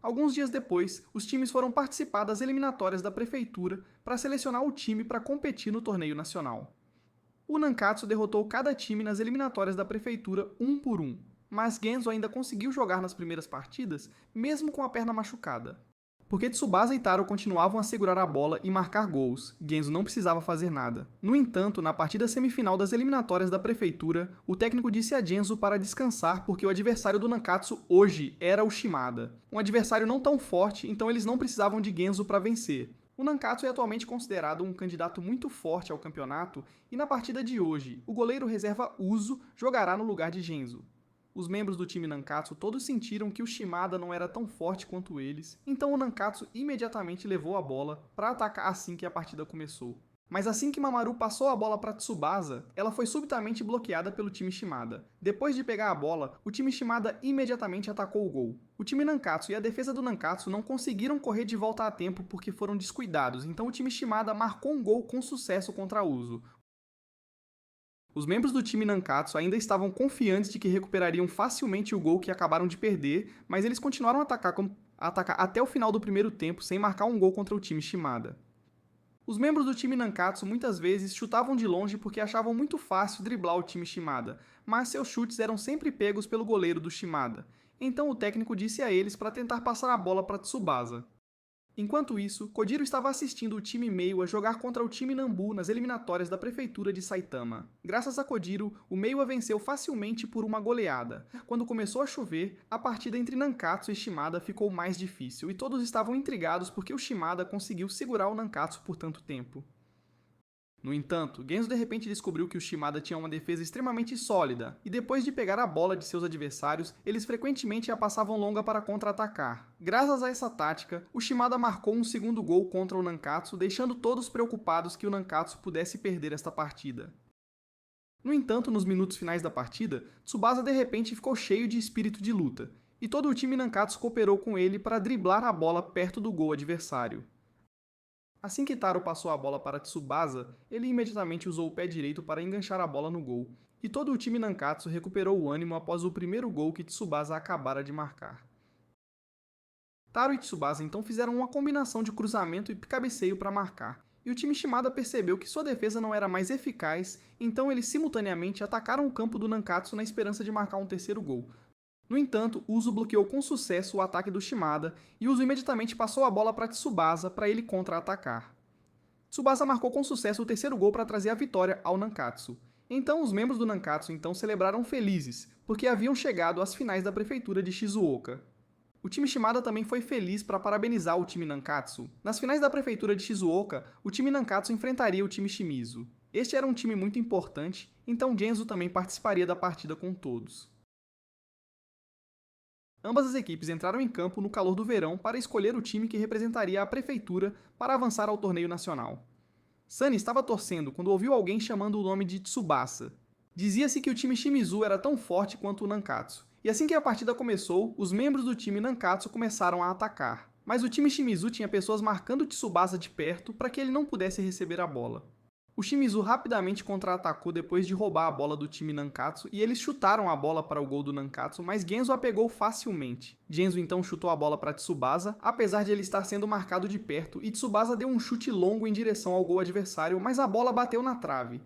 Alguns dias depois, os times foram participar das eliminatórias da prefeitura para selecionar o time para competir no torneio nacional. O Nankatsu derrotou cada time nas eliminatórias da prefeitura um por um, mas Genzo ainda conseguiu jogar nas primeiras partidas, mesmo com a perna machucada. porque Tsubasa e Taro continuavam a segurar a bola e marcar gols, Genzo não precisava fazer nada. No entanto, na partida semifinal das eliminatórias da prefeitura, o técnico disse a Genzo para descansar porque o adversário do Nankatsu hoje era o Shimada. Um adversário não tão forte, então eles não precisavam de Genzo para vencer. O Nankatsu é atualmente considerado um candidato muito forte ao campeonato e na partida de hoje, o goleiro reserva Uso jogará no lugar de Genzo. Os membros do time Nankatsu todos sentiram que o Shimada não era tão forte quanto eles, então o Nankatsu imediatamente levou a bola para atacar assim que a partida começou. Mas assim que Mamoru passou a bola para Tsubasa, ela foi subitamente bloqueada pelo time Shimada. Depois de pegar a bola, o time Shimada imediatamente atacou o gol. O time Nankatsu e a defesa do Nankatsu não conseguiram correr de volta a tempo porque foram descuidados, então o time Shimada marcou um gol com sucesso contra a Uso. Os membros do time Nankatsu ainda estavam confiantes de que recuperariam facilmente o gol que acabaram de perder, mas eles continuaram a atacar até o final do primeiro tempo sem marcar um gol contra o time Shimada. Os membros do time Nankatsu muitas vezes chutavam de longe porque achavam muito fácil driblar o time Shimada, mas seus chutes eram sempre pegos pelo goleiro do Shimada. Então o técnico disse a eles para tentar passar a bola para Tsubasa. Enquanto isso, Kojiro estava assistindo o time Meiwa jogar contra o time Nambu nas eliminatórias da prefeitura de Saitama. Graças a Kojiro, o Meiwa venceu facilmente por uma goleada. Quando começou a chover, a partida entre Nankatsu e Shimada ficou mais difícil e todos estavam intrigados porque o Shimada conseguiu segurar o Nankatsu por tanto tempo. No entanto, Genzo de repente descobriu que o Shimada tinha uma defesa extremamente sólida, e depois de pegar a bola de seus adversários, eles frequentemente a passavam longa para contra-atacar. Graças a essa tática, o Shimada marcou um segundo gol contra o Nankatsu, deixando todos preocupados que o Nankatsu pudesse perder esta partida. No entanto, nos minutos finais da partida, Tsubasa de repente ficou cheio de espírito de luta, e todo o time Nankatsu cooperou com ele para driblar a bola perto do gol adversário. Assim que Taro passou a bola para Tsubasa, ele imediatamente usou o pé direito para enganchar a bola no gol, e todo o time Nankatsu recuperou o ânimo após o primeiro gol que Tsubasa acabara de marcar. Taro e Tsubasa então fizeram uma combinação de cruzamento e cabeceio para marcar, e o time Shimada percebeu que sua defesa não era mais eficaz, então eles simultaneamente atacaram o campo do Nankatsu na esperança de marcar um terceiro gol. No entanto, Uso bloqueou com sucesso o ataque do Shimada e Uso imediatamente passou a bola para Tsubasa para ele contra-atacar. Tsubasa marcou com sucesso o terceiro gol para trazer a vitória ao Nankatsu. Então os membros do Nankatsu celebraram felizes, porque haviam chegado às finais da prefeitura de Shizuoka. O time Shimada também foi feliz para parabenizar o time Nankatsu. Nas finais da prefeitura de Shizuoka, o time Nankatsu enfrentaria o time Shimizu. Este era um time muito importante, então Genzo também participaria da partida com todos. Ambas as equipes entraram em campo no calor do verão para escolher o time que representaria a prefeitura para avançar ao torneio nacional. Sunny estava torcendo quando ouviu alguém chamando o nome de Tsubasa. Dizia-se que o time Shimizu era tão forte quanto o Nankatsu, e assim que a partida começou, os membros do time Nankatsu começaram a atacar. Mas o time Shimizu tinha pessoas marcando Tsubasa de perto para que ele não pudesse receber a bola. O Shimizu rapidamente contra-atacou depois de roubar a bola do time Nankatsu e eles chutaram a bola para o gol do Nankatsu, mas Genzo a pegou facilmente. Genzo então chutou a bola para Tsubasa, apesar de ele estar sendo marcado de perto, e Tsubasa deu um chute longo em direção ao gol adversário, mas a bola bateu na trave.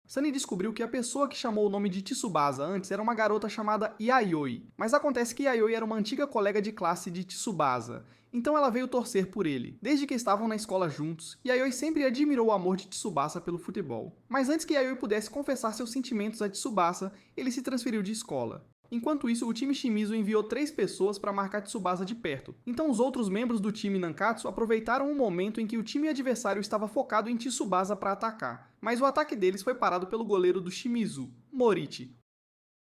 Sunny descobriu que a pessoa que chamou o nome de Tsubasa antes era uma garota chamada Yayoi, mas acontece que Yayoi era uma antiga colega de classe de Tsubasa, então ela veio torcer por ele. Desde que estavam na escola juntos, Yayoi sempre admirou o amor de Tsubasa pelo futebol. Mas antes que Yayoi pudesse confessar seus sentimentos a Tsubasa, ele se transferiu de escola. Enquanto isso, o time Shimizu enviou 3 pessoas para marcar Tsubasa de perto. Então os outros membros do time Nankatsu aproveitaram o momento em que o time adversário estava focado em Tsubasa para atacar. Mas o ataque deles foi parado pelo goleiro do Shimizu, Morichi.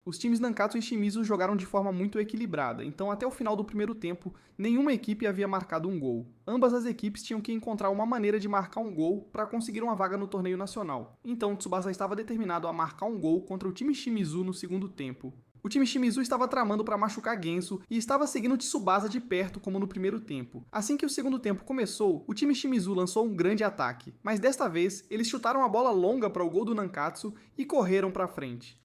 Os times Nankatsu e Shimizu jogaram de forma muito equilibrada, então até o final do primeiro tempo, nenhuma equipe havia marcado um gol. Ambas as equipes tinham que encontrar uma maneira de marcar um gol para conseguir uma vaga no torneio nacional. Então Tsubasa estava determinado a marcar um gol contra o time Shimizu no segundo tempo. O time Shimizu estava tramando para machucar Genzo e estava seguindo Tsubasa de perto como no primeiro tempo. Assim que o segundo tempo começou, o time Shimizu lançou um grande ataque, mas desta vez eles chutaram a bola longa para o gol do Nankatsu e correram para frente.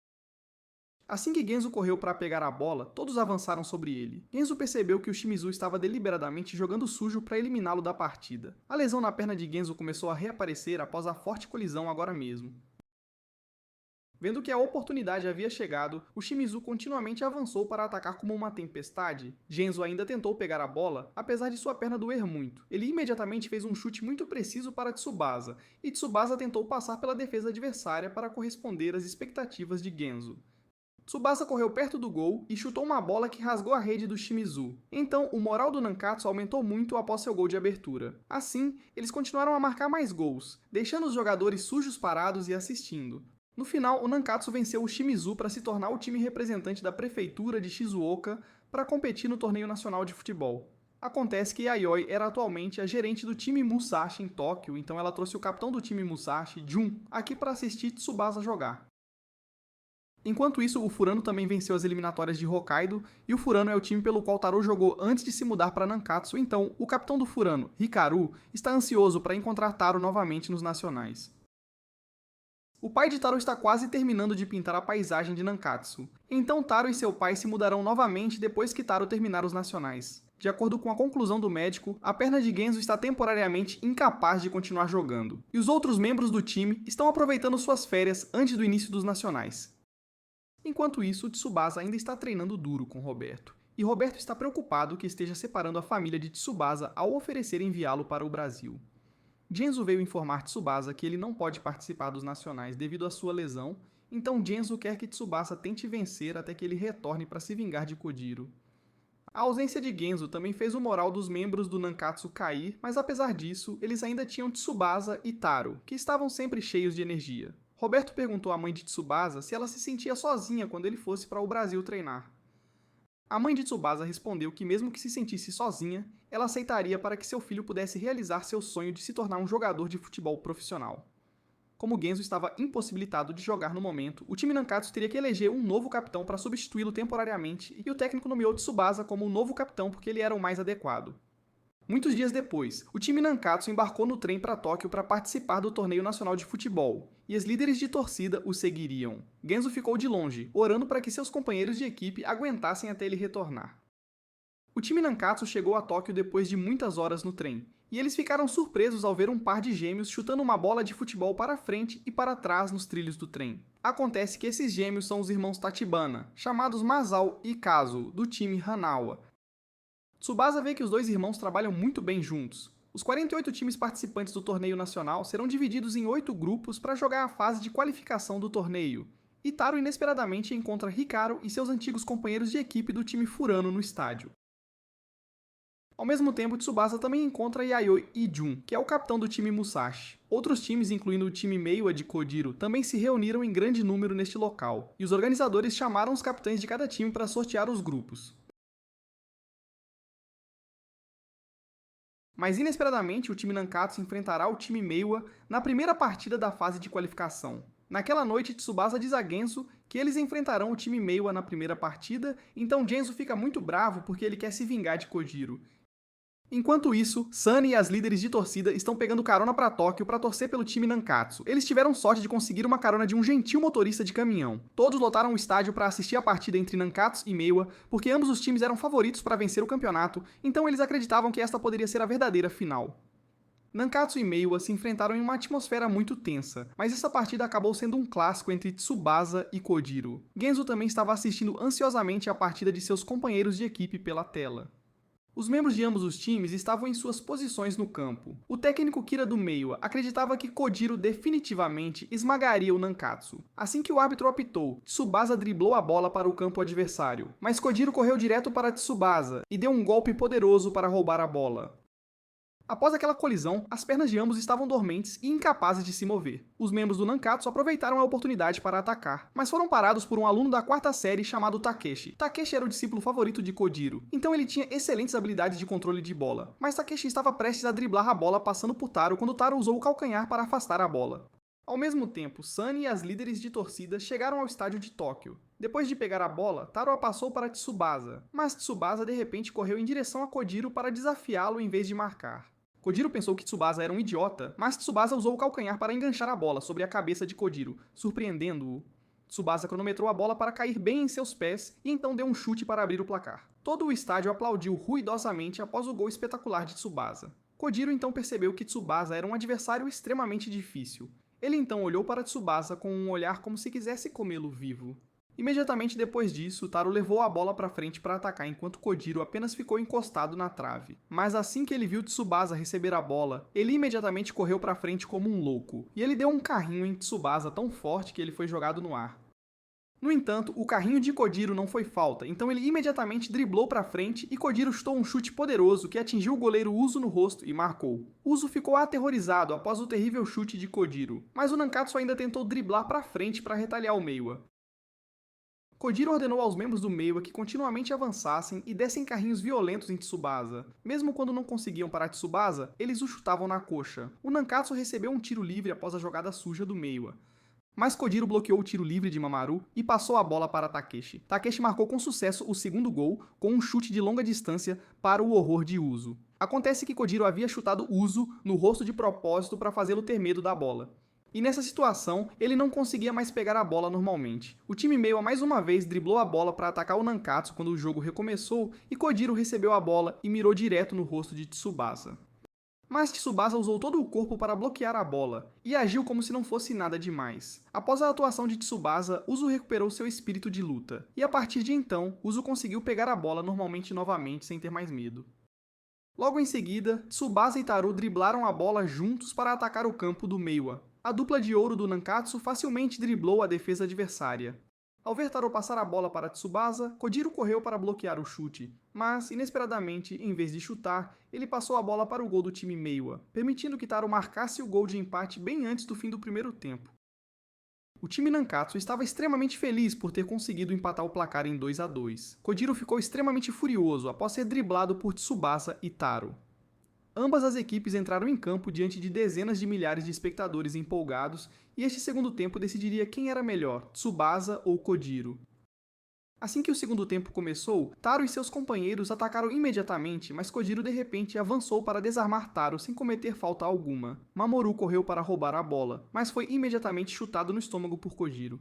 Assim que Genzo correu para pegar a bola, todos avançaram sobre ele. Genzo percebeu que o Shimizu estava deliberadamente jogando sujo para eliminá-lo da partida. A lesão na perna de Genzo começou a reaparecer após a forte colisão agora mesmo. Vendo que a oportunidade havia chegado, o Shimizu continuamente avançou para atacar como uma tempestade. Genzo ainda tentou pegar a bola, apesar de sua perna doer muito. Ele imediatamente fez um chute muito preciso para Tsubasa, e Tsubasa tentou passar pela defesa adversária para corresponder às expectativas de Genzo. Tsubasa correu perto do gol e chutou uma bola que rasgou a rede do Shimizu. Então, o moral do Nankatsu aumentou muito após seu gol de abertura. Assim, eles continuaram a marcar mais gols, deixando os jogadores sujos parados e assistindo. No final, o Nankatsu venceu o Shimizu para se tornar o time representante da prefeitura de Shizuoka para competir no torneio nacional de futebol. Acontece que Yayoi era atualmente a gerente do time Musashi em Tóquio, então ela trouxe o capitão do time Musashi, Jun, aqui para assistir Tsubasa jogar. Enquanto isso, o Furano também venceu as eliminatórias de Hokkaido, e o Furano é o time pelo qual Taro jogou antes de se mudar para Nankatsu, então o capitão do Furano, Hikaru, está ansioso para encontrar Taro novamente nos nacionais. O pai de Taro está quase terminando de pintar a paisagem de Nankatsu, então Taro e seu pai se mudarão novamente depois que Taro terminar os nacionais. De acordo com a conclusão do médico, a perna de Genzo está temporariamente incapaz de continuar jogando, e os outros membros do time estão aproveitando suas férias antes do início dos nacionais. Enquanto isso, Tsubasa ainda está treinando duro com Roberto, e Roberto está preocupado que esteja separando a família de Tsubasa ao oferecer enviá-lo para o Brasil. Genzo veio informar Tsubasa que ele não pode participar dos nacionais devido à sua lesão, então Genzo quer que Tsubasa tente vencer até que ele retorne para se vingar de Kojiro. A ausência de Genzo também fez o moral dos membros do Nankatsu cair, mas apesar disso, eles ainda tinham Tsubasa e Taro, que estavam sempre cheios de energia. Roberto perguntou à mãe de Tsubasa se ela se sentia sozinha quando ele fosse para o Brasil treinar. A mãe de Tsubasa respondeu que mesmo que se sentisse sozinha, ela aceitaria para que seu filho pudesse realizar seu sonho de se tornar um jogador de futebol profissional. Como Genzo estava impossibilitado de jogar no momento, o time Nankatsu teria que eleger um novo capitão para substituí-lo temporariamente, e o técnico nomeou Tsubasa como o novo capitão porque ele era o mais adequado. Muitos dias depois, o time Nankatsu embarcou no trem para Tóquio para participar do torneio nacional de futebol, e as líderes de torcida o seguiriam. Genzo ficou de longe, orando para que seus companheiros de equipe aguentassem até ele retornar. O time Nankatsu chegou a Tóquio depois de muitas horas no trem, e eles ficaram surpresos ao ver um par de gêmeos chutando uma bola de futebol para frente e para trás nos trilhos do trem. Acontece que esses gêmeos são os irmãos Tachibana, chamados Masao e Kazuo, do time Hanawa. Tsubasa vê que os dois irmãos trabalham muito bem juntos. Os 48 times participantes do torneio nacional serão divididos em 8 grupos para jogar a fase de qualificação do torneio. E Taro inesperadamente encontra Hikaru e seus antigos companheiros de equipe do time Furano no estádio. Ao mesmo tempo, Tsubasa também encontra Yayoi e Jun, que é o capitão do time Musashi. Outros times, incluindo o time Meiwa de Kojiro, também se reuniram em grande número neste local, e os organizadores chamaram os capitães de cada time para sortear os grupos. Mas inesperadamente o time Nankatsu enfrentará o time Meiwa na primeira partida da fase de qualificação. Naquela noite, Tsubasa diz a Genzo que eles enfrentarão o time Meiwa na primeira partida, então Genzo fica muito bravo porque ele quer se vingar de Kojiro. Enquanto isso, Sunny e as líderes de torcida estão pegando carona para Tóquio para torcer pelo time Nankatsu. Eles tiveram sorte de conseguir uma carona de um gentil motorista de caminhão. Todos lotaram o estádio para assistir a partida entre Nankatsu e Meiwa, porque ambos os times eram favoritos para vencer o campeonato, então eles acreditavam que esta poderia ser a verdadeira final. Nankatsu e Meiwa se enfrentaram em uma atmosfera muito tensa, mas essa partida acabou sendo um clássico entre Tsubasa e Kojiro. Genzo também estava assistindo ansiosamente a partida de seus companheiros de equipe pela tela. Os membros de ambos os times estavam em suas posições no campo. O técnico Kira do Meiwa acreditava que Kojiro definitivamente esmagaria o Nankatsu. Assim que o árbitro apitou, Tsubasa driblou a bola para o campo adversário, mas Kojiro correu direto para Tsubasa e deu um golpe poderoso para roubar a bola. Após aquela colisão, as pernas de ambos estavam dormentes e incapazes de se mover. Os membros do Nankatsu aproveitaram a oportunidade para atacar, mas foram parados por um aluno da quarta série chamado Takeshi. Takeshi era o discípulo favorito de Kojiro, então ele tinha excelentes habilidades de controle de bola. Mas Takeshi estava prestes a driblar a bola passando por Taro quando Taro usou o calcanhar para afastar a bola. Ao mesmo tempo, Sunny e as líderes de torcida chegaram ao estádio de Tóquio. Depois de pegar a bola, Taro a passou para Tsubasa, mas Tsubasa de repente correu em direção a Kojiro para desafiá-lo em vez de marcar. Kojiro pensou que Tsubasa era um idiota, mas Tsubasa usou o calcanhar para enganchar a bola sobre a cabeça de Kojiro, surpreendendo-o. Tsubasa cronometrou a bola para cair bem em seus pés e então deu um chute para abrir o placar. Todo o estádio aplaudiu ruidosamente após o gol espetacular de Tsubasa. Kojiro então percebeu que Tsubasa era um adversário extremamente difícil. Ele então olhou para Tsubasa com um olhar como se quisesse comê-lo vivo. Imediatamente depois disso, Taro levou a bola para frente para atacar enquanto Kojiro apenas ficou encostado na trave. Mas assim que ele viu Tsubasa receber a bola, ele imediatamente correu para frente como um louco, e ele deu um carrinho em Tsubasa tão forte que ele foi jogado no ar. No entanto, o carrinho de Kojiro não foi falta, então ele imediatamente driblou para frente e Kojiro chutou um chute poderoso que atingiu o goleiro Uso no rosto e marcou. Uso ficou aterrorizado após o terrível chute de Kojiro, mas o Nankatsu ainda tentou driblar para frente para retaliar o Meiwa. Kojiro ordenou aos membros do Meiwa que continuamente avançassem e dessem carrinhos violentos em Tsubasa. Mesmo quando não conseguiam parar Tsubasa, eles o chutavam na coxa. O Nankatsu recebeu um tiro livre após a jogada suja do Meiwa. Mas Kojiro bloqueou o tiro livre de Mamaru e passou a bola para Takeshi. Takeshi marcou com sucesso o segundo gol com um chute de longa distância para o horror de Uso. Acontece que Kojiro havia chutado Uso no rosto de propósito para fazê-lo ter medo da bola. E nessa situação, ele não conseguia mais pegar a bola normalmente. O time Meiwa mais uma vez driblou a bola para atacar o Nankatsu quando o jogo recomeçou e Kojiro recebeu a bola e mirou direto no rosto de Tsubasa. Mas Tsubasa usou todo o corpo para bloquear a bola, e agiu como se não fosse nada demais. Após a atuação de Tsubasa, Uso recuperou seu espírito de luta, e a partir de então, Uso conseguiu pegar a bola normalmente novamente sem ter mais medo. Logo em seguida, Tsubasa e Taro driblaram a bola juntos para atacar o campo do Meiwa. A dupla de ouro do Nankatsu facilmente driblou a defesa adversária. Ao ver Taro passar a bola para Tsubasa, Kojiro correu para bloquear o chute, mas, inesperadamente, em vez de chutar, ele passou a bola para o gol do time Meiwa, permitindo que Taro marcasse o gol de empate bem antes do fim do primeiro tempo. O time Nankatsu estava extremamente feliz por ter conseguido empatar o placar em 2-2. Kojiro ficou extremamente furioso após ser driblado por Tsubasa e Taro. Ambas as equipes entraram em campo diante de dezenas de milhares de espectadores empolgados e este segundo tempo decidiria quem era melhor, Tsubasa ou Kojiro. Assim que o segundo tempo começou, Taro e seus companheiros atacaram imediatamente, mas Kojiro de repente avançou para desarmar Taro sem cometer falta alguma. Mamoru correu para roubar a bola, mas foi imediatamente chutado no estômago por Kojiro.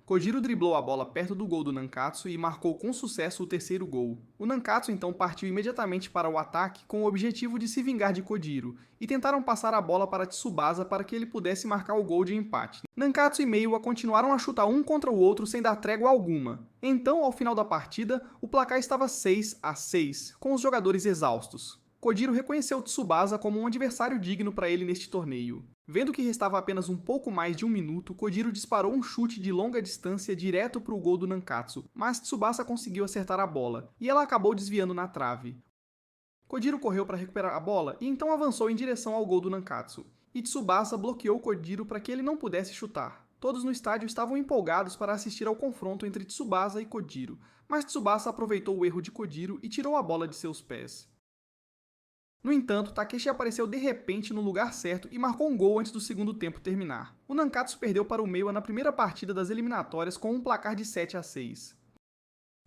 Kojiro driblou a bola perto do gol do Nankatsu e marcou com sucesso o terceiro gol. O Nankatsu então partiu imediatamente para o ataque com o objetivo de se vingar de Kojiro, e tentaram passar a bola para Tsubasa para que ele pudesse marcar o gol de empate. Nankatsu e Meiwa continuaram a chutar um contra o outro sem dar trégua alguma. Então, ao final da partida, o placar estava 6-6, com os jogadores exaustos. Kojiro reconheceu Tsubasa como um adversário digno para ele neste torneio. Vendo que restava apenas um pouco mais de um minuto, Kojiro disparou um chute de longa distância direto para o gol do Nankatsu, mas Tsubasa conseguiu acertar a bola, e ela acabou desviando na trave. Kojiro correu para recuperar a bola e então avançou em direção ao gol do Nankatsu, e Tsubasa bloqueou Kojiro para que ele não pudesse chutar. Todos no estádio estavam empolgados para assistir ao confronto entre Tsubasa e Kojiro, mas Tsubasa aproveitou o erro de Kojiro e tirou a bola de seus pés. No entanto, Takeshi apareceu de repente no lugar certo e marcou um gol antes do segundo tempo terminar. O Nankatsu perdeu para o Meiwa na primeira partida das eliminatórias com um placar de 7-6.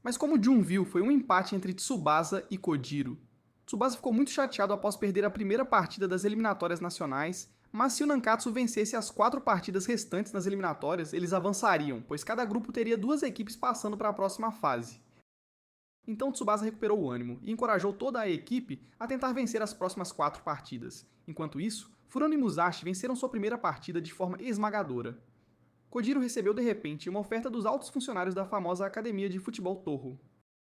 Mas como Jun viu, foi um empate entre Tsubasa e Kojiro. Tsubasa ficou muito chateado após perder a primeira partida das eliminatórias nacionais, mas se o Nankatsu vencesse as 4 partidas restantes nas eliminatórias, eles avançariam, pois cada grupo teria 2 equipes passando para a próxima fase. Então Tsubasa recuperou o ânimo e encorajou toda a equipe a tentar vencer as próximas 4 partidas. Enquanto isso, Furano e Musashi venceram sua primeira partida de forma esmagadora. Kojiro recebeu de repente uma oferta dos altos funcionários da famosa Academia de Futebol Torro.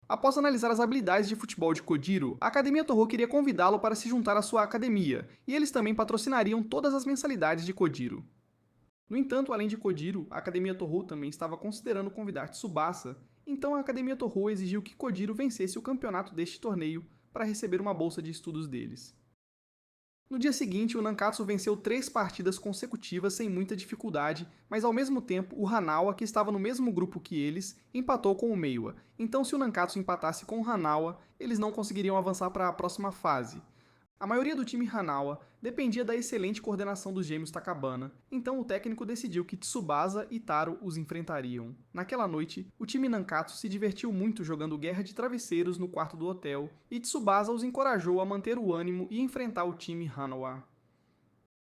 Após analisar as habilidades de futebol de Kojiro, a Academia Torro queria convidá-lo para se juntar à sua academia, e eles também patrocinariam todas as mensalidades de Kojiro. No entanto, além de Kojiro, a Academia Torro também estava considerando convidar Tsubasa, então a Academia Torro exigiu que Kojiro vencesse o campeonato deste torneio para receber uma bolsa de estudos deles. No dia seguinte, o Nankatsu venceu 3 partidas consecutivas sem muita dificuldade, mas ao mesmo tempo o Hanawa, que estava no mesmo grupo que eles, empatou com o Meiwa. Então se o Nankatsu empatasse com o Hanawa, eles não conseguiriam avançar para a próxima fase. A maioria do time Hanawa dependia da excelente coordenação dos gêmeos Takabana, então o técnico decidiu que Tsubasa e Taro os enfrentariam. Naquela noite, o time Nankatsu se divertiu muito jogando guerra de travesseiros no quarto do hotel, e Tsubasa os encorajou a manter o ânimo e enfrentar o time Hanawa.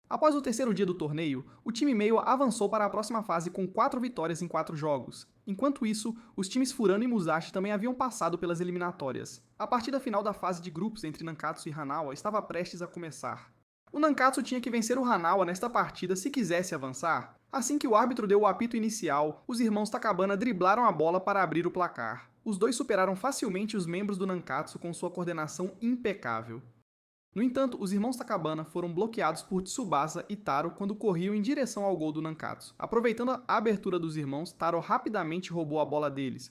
Após o terceiro dia do torneio, o time Meiwa avançou para a próxima fase com 4 vitórias em 4 jogos. Enquanto isso, os times Furano e Musashi também haviam passado pelas eliminatórias. A partida final da fase de grupos entre Nankatsu e Hanawa estava prestes a começar. O Nankatsu tinha que vencer o Hanawa nesta partida se quisesse avançar. Assim que o árbitro deu o apito inicial, os irmãos Takabana driblaram a bola para abrir o placar. Os dois superaram facilmente os membros do Nankatsu com sua coordenação impecável. No entanto, os irmãos Takabana foram bloqueados por Tsubasa e Taro quando corriam em direção ao gol do Nankatsu. Aproveitando a abertura dos irmãos, Taro rapidamente roubou a bola deles.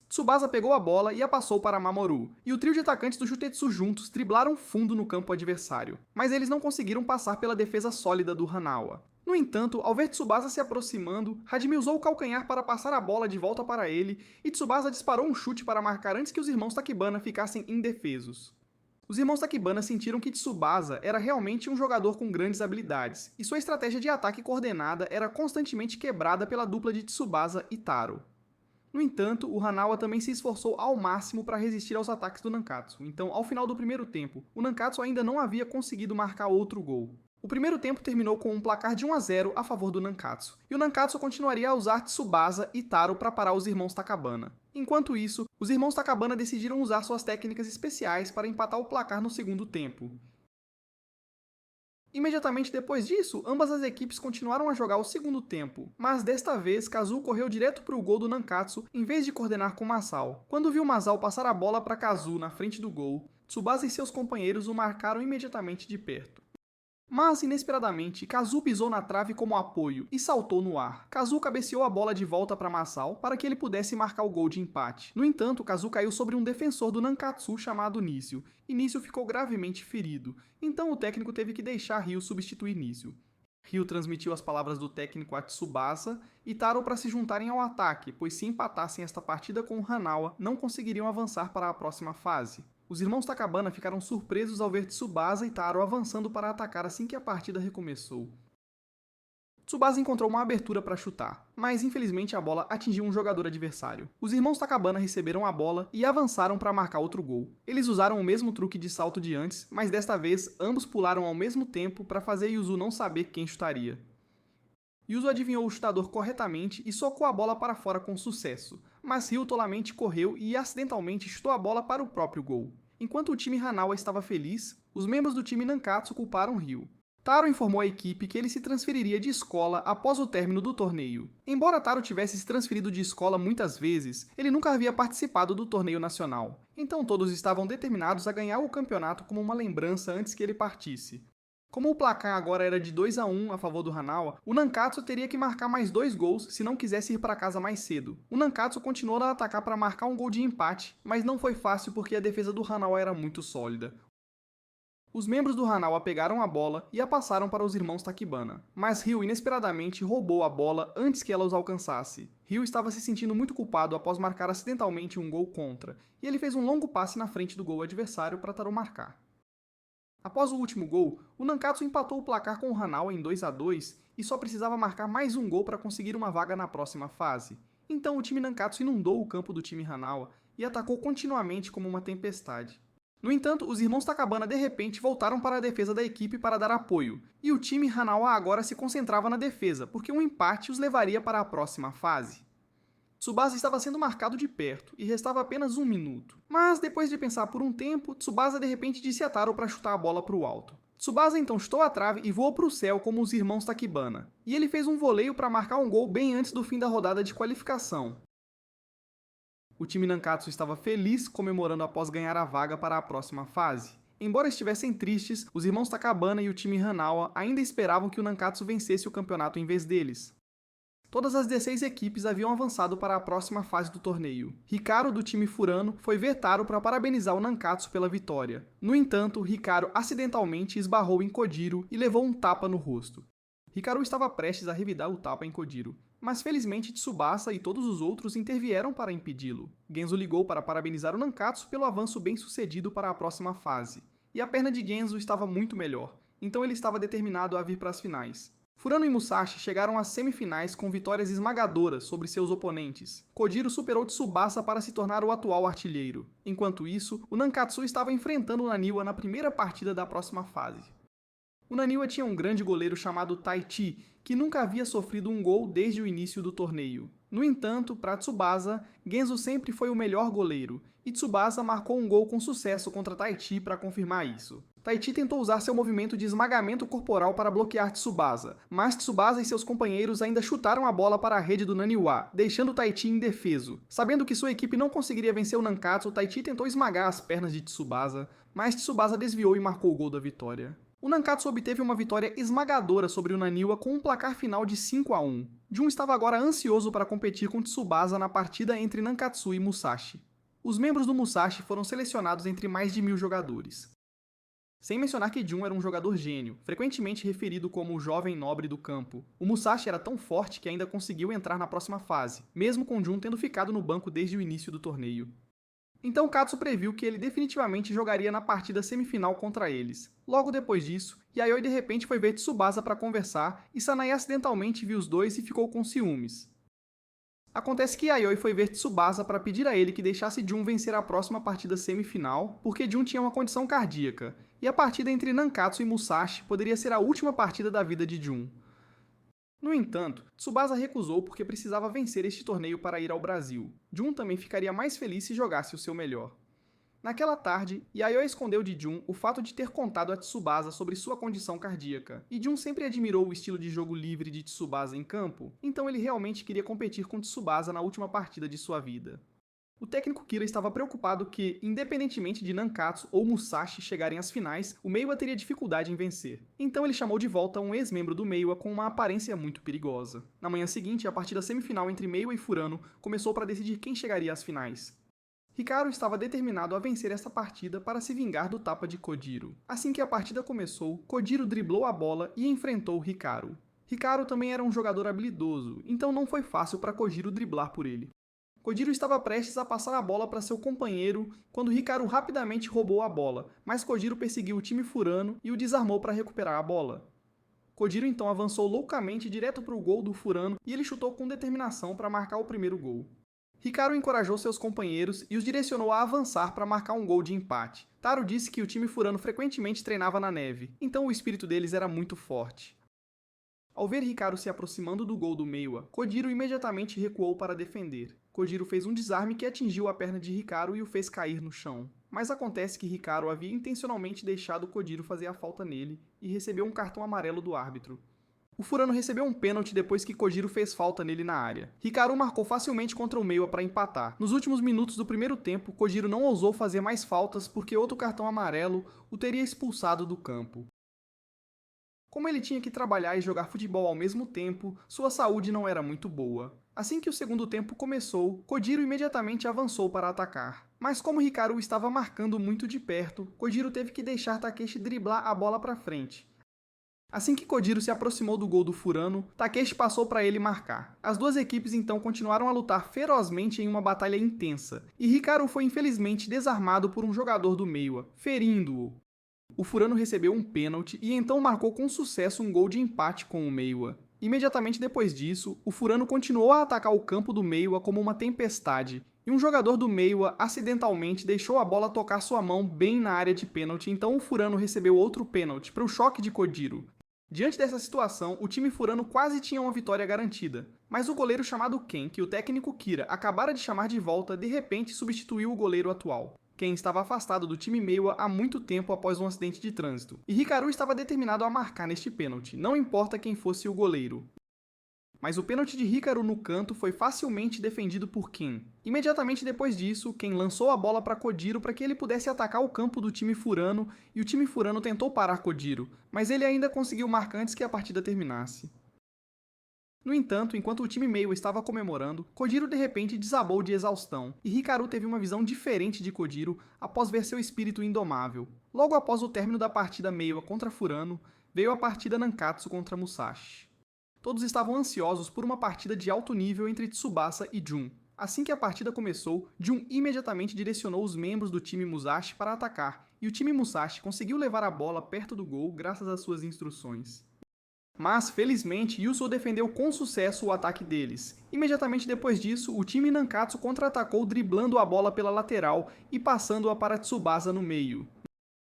Tsubasa pegou a bola e a passou para Mamoru, e o trio de atacantes do Jutetsu juntos driblaram fundo no campo adversário, mas eles não conseguiram passar pela defesa sólida do Hanawa. No entanto, ao ver Tsubasa se aproximando, Hajime usou o calcanhar para passar a bola de volta para ele, e Tsubasa disparou um chute para marcar antes que os irmãos Takibana ficassem indefesos. Os irmãos Takibana sentiram que Tsubasa era realmente um jogador com grandes habilidades, e sua estratégia de ataque coordenada era constantemente quebrada pela dupla de Tsubasa e Taro. No entanto, o Hanawa também se esforçou ao máximo para resistir aos ataques do Nankatsu, então, ao final do primeiro tempo, o Nankatsu ainda não havia conseguido marcar outro gol. O primeiro tempo terminou com um placar de 1-0 a favor do Nankatsu, e o Nankatsu continuaria a usar Tsubasa e Taro para parar os irmãos Takabana. Enquanto isso, os irmãos Takabana decidiram usar suas técnicas especiais para empatar o placar no segundo tempo. Imediatamente depois disso, ambas as equipes continuaram a jogar o segundo tempo, mas desta vez Kazuo correu direto para o gol do Nankatsu em vez de coordenar com Masao. Quando viu Masao passar a bola para Kazuo na frente do gol, Tsubasa e seus companheiros o marcaram imediatamente de perto. Mas, inesperadamente, Kazuo pisou na trave como apoio e saltou no ar. Kazuo cabeceou a bola de volta para Masao para que ele pudesse marcar o gol de empate. No entanto, Kazuo caiu sobre um defensor do Nankatsu chamado Nisio, e Nisio ficou gravemente ferido, então o técnico teve que deixar Ryu substituir Nisio. Ryu transmitiu as palavras do técnico a Tsubasa e Taro para se juntarem ao ataque, pois se empatassem esta partida com o Hanawa, não conseguiriam avançar para a próxima fase. Os irmãos Takabana ficaram surpresos ao ver Tsubasa e Taro avançando para atacar assim que a partida recomeçou. Tsubasa encontrou uma abertura para chutar, mas infelizmente a bola atingiu um jogador adversário. Os irmãos Takabana receberam a bola e avançaram para marcar outro gol. Eles usaram o mesmo truque de salto de antes, mas desta vez ambos pularam ao mesmo tempo para fazer Yuzu não saber quem chutaria. Yuzu adivinhou o chutador corretamente e socou a bola para fora com sucesso, mas Ryu tolamente correu e acidentalmente chutou a bola para o próprio gol. Enquanto o time Hanawa estava feliz, os membros do time Nankatsu culparam Ryu. Taro informou a equipe que ele se transferiria de escola após o término do torneio. Embora Taro tivesse se transferido de escola muitas vezes, ele nunca havia participado do torneio nacional. Então todos estavam determinados a ganhar o campeonato como uma lembrança antes que ele partisse. Como o placar agora era de 2-1 a favor do Hanawa, o Nankatsu teria que marcar mais 2 gols se não quisesse ir para casa mais cedo. O Nankatsu continuou a atacar para marcar um gol de empate, mas não foi fácil porque a defesa do Hanawa era muito sólida. Os membros do Hanawa pegaram a bola e a passaram para os irmãos Takibana, mas Ryu inesperadamente roubou a bola antes que ela os alcançasse. Ryu estava se sentindo muito culpado após marcar acidentalmente um gol contra, e ele fez um longo passe na frente do gol adversário para Taro marcar. Após o último gol, o Nankatsu empatou o placar com o Hanawa em 2-2 e só precisava marcar mais um gol para conseguir uma vaga na próxima fase. Então o time Nankatsu inundou o campo do time Hanawa e atacou continuamente como uma tempestade. No entanto, os irmãos Takabana de repente voltaram para a defesa da equipe para dar apoio, e o time Hanawa agora se concentrava na defesa, porque um empate os levaria para a próxima fase. Tsubasa estava sendo marcado de perto, e restava apenas 1 minuto. Mas, depois de pensar por um tempo, Tsubasa de repente disse a Taro para chutar a bola para o alto. Tsubasa então chutou a trave e voou para o céu como os irmãos Takibana. E ele fez um voleio para marcar um gol bem antes do fim da rodada de qualificação. O time Nankatsu estava feliz comemorando após ganhar a vaga para a próxima fase. Embora estivessem tristes, os irmãos Takabana e o time Hanawa ainda esperavam que o Nankatsu vencesse o campeonato em vez deles. Todas as 16 equipes haviam avançado para a próxima fase do torneio. Hikaru, do time Furano, foi ver Taro para parabenizar o Nankatsu pela vitória. No entanto, Hikaru acidentalmente esbarrou em Kojiro e levou um tapa no rosto. Hikaru estava prestes a revidar o tapa em Kojiro, mas felizmente Tsubasa e todos os outros intervieram para impedi-lo. Genzo ligou para parabenizar o Nankatsu pelo avanço bem sucedido para a próxima fase. E a perna de Genzo estava muito melhor, então ele estava determinado a vir para as finais. Furano e Musashi chegaram às semifinais com vitórias esmagadoras sobre seus oponentes. Kojiro superou Tsubasa para se tornar o atual artilheiro. Enquanto isso, o Nankatsu estava enfrentando o Naniwa na primeira partida da próxima fase. O Naniwa tinha um grande goleiro chamado Taichi, que nunca havia sofrido um gol desde o início do torneio. No entanto, para Tsubasa, Genzo sempre foi o melhor goleiro, e Tsubasa marcou um gol com sucesso contra Taichi para confirmar isso. Taichi tentou usar seu movimento de esmagamento corporal para bloquear Tsubasa, mas Tsubasa e seus companheiros ainda chutaram a bola para a rede do Naniwa, deixando Taichi indefeso. Sabendo que sua equipe não conseguiria vencer o Nankatsu, Taichi tentou esmagar as pernas de Tsubasa, mas Tsubasa desviou e marcou o gol da vitória. O Nankatsu obteve uma vitória esmagadora sobre o Naniwa com um placar final de 5-1. Jun estava agora ansioso para competir com Tsubasa na partida entre Nankatsu e Musashi. Os membros do Musashi foram selecionados entre mais de 1000 jogadores. Sem mencionar que Jun era um jogador gênio, frequentemente referido como o jovem nobre do campo. O Musashi era tão forte que ainda conseguiu entrar na próxima fase, mesmo com Jun tendo ficado no banco desde o início do torneio. Então Katsu previu que ele definitivamente jogaria na partida semifinal contra eles. Logo depois disso, Yayoi de repente foi ver Tsubasa para conversar e Sanae acidentalmente viu os dois e ficou com ciúmes. Acontece que Yayoi foi ver Tsubasa para pedir a ele que deixasse Jun vencer a próxima partida semifinal, porque Jun tinha uma condição cardíaca, e a partida entre Nankatsu e Musashi poderia ser a última partida da vida de Jun. No entanto, Tsubasa recusou porque precisava vencer este torneio para ir ao Brasil. Jun também ficaria mais feliz se jogasse o seu melhor. Naquela tarde, Yayoi escondeu de Jun o fato de ter contado a Tsubasa sobre sua condição cardíaca, e Jun sempre admirou o estilo de jogo livre de Tsubasa em campo, então ele realmente queria competir com Tsubasa na última partida de sua vida. O técnico Kira estava preocupado que, independentemente de Nankatsu ou Musashi chegarem às finais, o Meiwa teria dificuldade em vencer. Então ele chamou de volta um ex-membro do Meiwa com uma aparência muito perigosa. Na manhã seguinte, a partida semifinal entre Meiwa e Furano começou para decidir quem chegaria às finais. Hikaru estava determinado a vencer esta partida para se vingar do tapa de Kojiro. Assim que a partida começou, Kojiro driblou a bola e enfrentou Hikaru. Hikaru também era um jogador habilidoso, então não foi fácil para Kojiro driblar por ele. Kojiro estava prestes a passar a bola para seu companheiro quando Hikaru rapidamente roubou a bola, mas Kojiro perseguiu o time Furano e o desarmou para recuperar a bola. Kojiro então avançou loucamente direto para o gol do Furano e ele chutou com determinação para marcar o primeiro gol. Hikaru encorajou seus companheiros e os direcionou a avançar para marcar um gol de empate. Taro disse que o time Furano frequentemente treinava na neve, então o espírito deles era muito forte. Ao ver Hikaru se aproximando do gol do Meiwa, Kojiro imediatamente recuou para defender. Kojiro fez um desarme que atingiu a perna de Hikaru e o fez cair no chão. Mas acontece que Hikaru havia intencionalmente deixado Kojiro fazer a falta nele e recebeu um cartão amarelo do árbitro. O Furano recebeu um pênalti depois que Kojiro fez falta nele na área. Hikaru marcou facilmente contra o Meiwa para empatar. Nos últimos minutos do primeiro tempo, Kojiro não ousou fazer mais faltas porque outro cartão amarelo o teria expulsado do campo. Como ele tinha que trabalhar e jogar futebol ao mesmo tempo, sua saúde não era muito boa. Assim que o segundo tempo começou, Kojiro imediatamente avançou para atacar. Mas como Hikaru estava marcando muito de perto, Kojiro teve que deixar Takeshi driblar a bola para frente. Assim que Kojiro se aproximou do gol do Furano, Takeshi passou para ele marcar. As duas equipes então continuaram a lutar ferozmente em uma batalha intensa, e Hikaru foi infelizmente desarmado por um jogador do Meiwa, ferindo-o. O Furano recebeu um pênalti e então marcou com sucesso um gol de empate com o Meiwa. Imediatamente depois disso, o Furano continuou a atacar o campo do Meiwa como uma tempestade, e um jogador do Meiwa acidentalmente deixou a bola tocar sua mão bem na área de pênalti, então o Furano recebeu outro pênalti para o choque de Kojiro. Diante dessa situação, o time Furano quase tinha uma vitória garantida, mas o goleiro chamado Ken, que o técnico Kira acabara de chamar de volta, de repente substituiu o goleiro atual. Ken estava afastado do time Meiwa há muito tempo após um acidente de trânsito, e Hikaru estava determinado a marcar neste pênalti, não importa quem fosse o goleiro. Mas o pênalti de Hikaru no canto foi facilmente defendido por Ken. Imediatamente depois disso, Ken lançou a bola para Kojiro para que ele pudesse atacar o campo do time Furano, e o time Furano tentou parar Kojiro, mas ele ainda conseguiu marcar antes que a partida terminasse. No entanto, enquanto o time Meiwa estava comemorando, Kojiro de repente desabou de exaustão, e Hikaru teve uma visão diferente de Kojiro após ver seu espírito indomável. Logo após o término da partida Meiwa contra Furano, veio a partida Nankatsu contra Musashi. Todos estavam ansiosos por uma partida de alto nível entre Tsubasa e Jun. Assim que a partida começou, Jun imediatamente direcionou os membros do time Musashi para atacar, e o time Musashi conseguiu levar a bola perto do gol graças às suas instruções. Mas, felizmente, Yusuo defendeu com sucesso o ataque deles. Imediatamente depois disso, o time Nankatsu contra-atacou driblando a bola pela lateral e passando-a para Tsubasa no meio.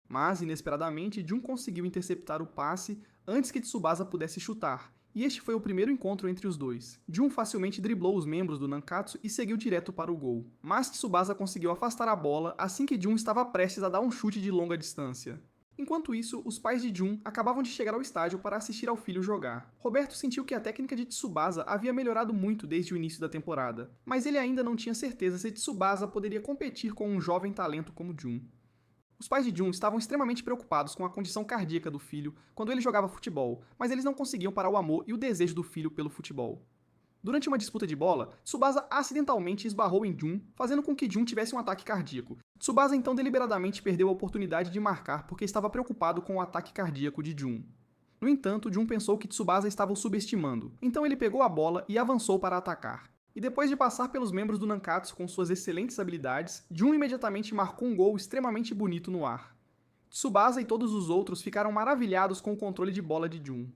Mas, inesperadamente, Jun conseguiu interceptar o passe antes que Tsubasa pudesse chutar, e este foi o primeiro encontro entre os dois. Jun facilmente driblou os membros do Nankatsu e seguiu direto para o gol. Mas Tsubasa conseguiu afastar a bola assim que Jun estava prestes a dar um chute de longa distância. Enquanto isso, os pais de Jun acabavam de chegar ao estádio para assistir ao filho jogar. Roberto sentiu que a técnica de Tsubasa havia melhorado muito desde o início da temporada, mas ele ainda não tinha certeza se Tsubasa poderia competir com um jovem talento como Jun. Os pais de Jun estavam extremamente preocupados com a condição cardíaca do filho quando ele jogava futebol, mas eles não conseguiam parar o amor e o desejo do filho pelo futebol. Durante uma disputa de bola, Tsubasa acidentalmente esbarrou em Jun, fazendo com que Jun tivesse um ataque cardíaco. Tsubasa então deliberadamente perdeu a oportunidade de marcar porque estava preocupado com o ataque cardíaco de Jun. No entanto, Jun pensou que Tsubasa estava o subestimando, então ele pegou a bola e avançou para atacar. E depois de passar pelos membros do Nankatsu com suas excelentes habilidades, Jun imediatamente marcou um gol extremamente bonito no ar. Tsubasa e todos os outros ficaram maravilhados com o controle de bola de Jun.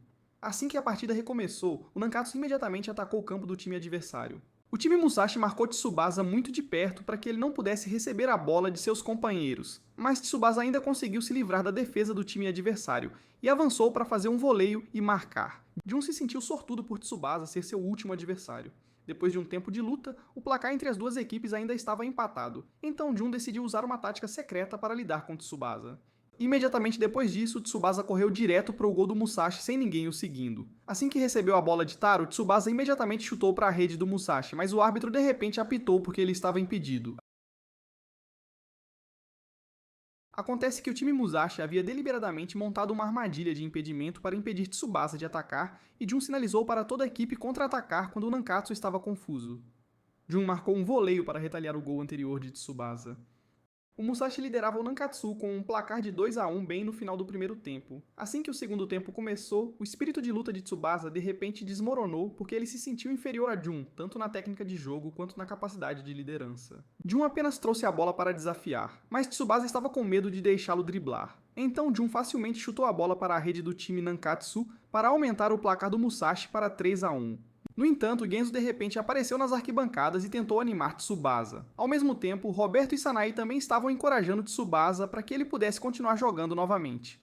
Assim que a partida recomeçou, o Nankatsu imediatamente atacou o campo do time adversário. O time Musashi marcou Tsubasa muito de perto para que ele não pudesse receber a bola de seus companheiros, mas Tsubasa ainda conseguiu se livrar da defesa do time adversário e avançou para fazer um voleio e marcar. Jun se sentiu sortudo por Tsubasa ser seu último adversário. Depois de um tempo de luta, o placar entre as duas equipes ainda estava empatado, então Jun decidiu usar uma tática secreta para lidar com Tsubasa. Imediatamente depois disso, Tsubasa correu direto para o gol do Musashi sem ninguém o seguindo. Assim que recebeu a bola de Taro, Tsubasa imediatamente chutou para a rede do Musashi, mas o árbitro de repente apitou porque ele estava impedido. Acontece que o time Musashi havia deliberadamente montado uma armadilha de impedimento para impedir Tsubasa de atacar, e Jun sinalizou para toda a equipe contra-atacar quando o Nankatsu estava confuso. Jun marcou um voleio para retaliar o gol anterior de Tsubasa. O Musashi liderava o Nankatsu com um placar de 2-1 bem no final do primeiro tempo. Assim que o segundo tempo começou, o espírito de luta de Tsubasa de repente desmoronou porque ele se sentiu inferior a Jun, tanto na técnica de jogo quanto na capacidade de liderança. Jun apenas trouxe a bola para desafiar, mas Tsubasa estava com medo de deixá-lo driblar. Então Jun facilmente chutou a bola para a rede do time Nankatsu para aumentar o placar do Musashi para 3-1. No entanto, Genzo de repente apareceu nas arquibancadas e tentou animar Tsubasa. Ao mesmo tempo, Roberto e Sanae também estavam encorajando Tsubasa para que ele pudesse continuar jogando novamente.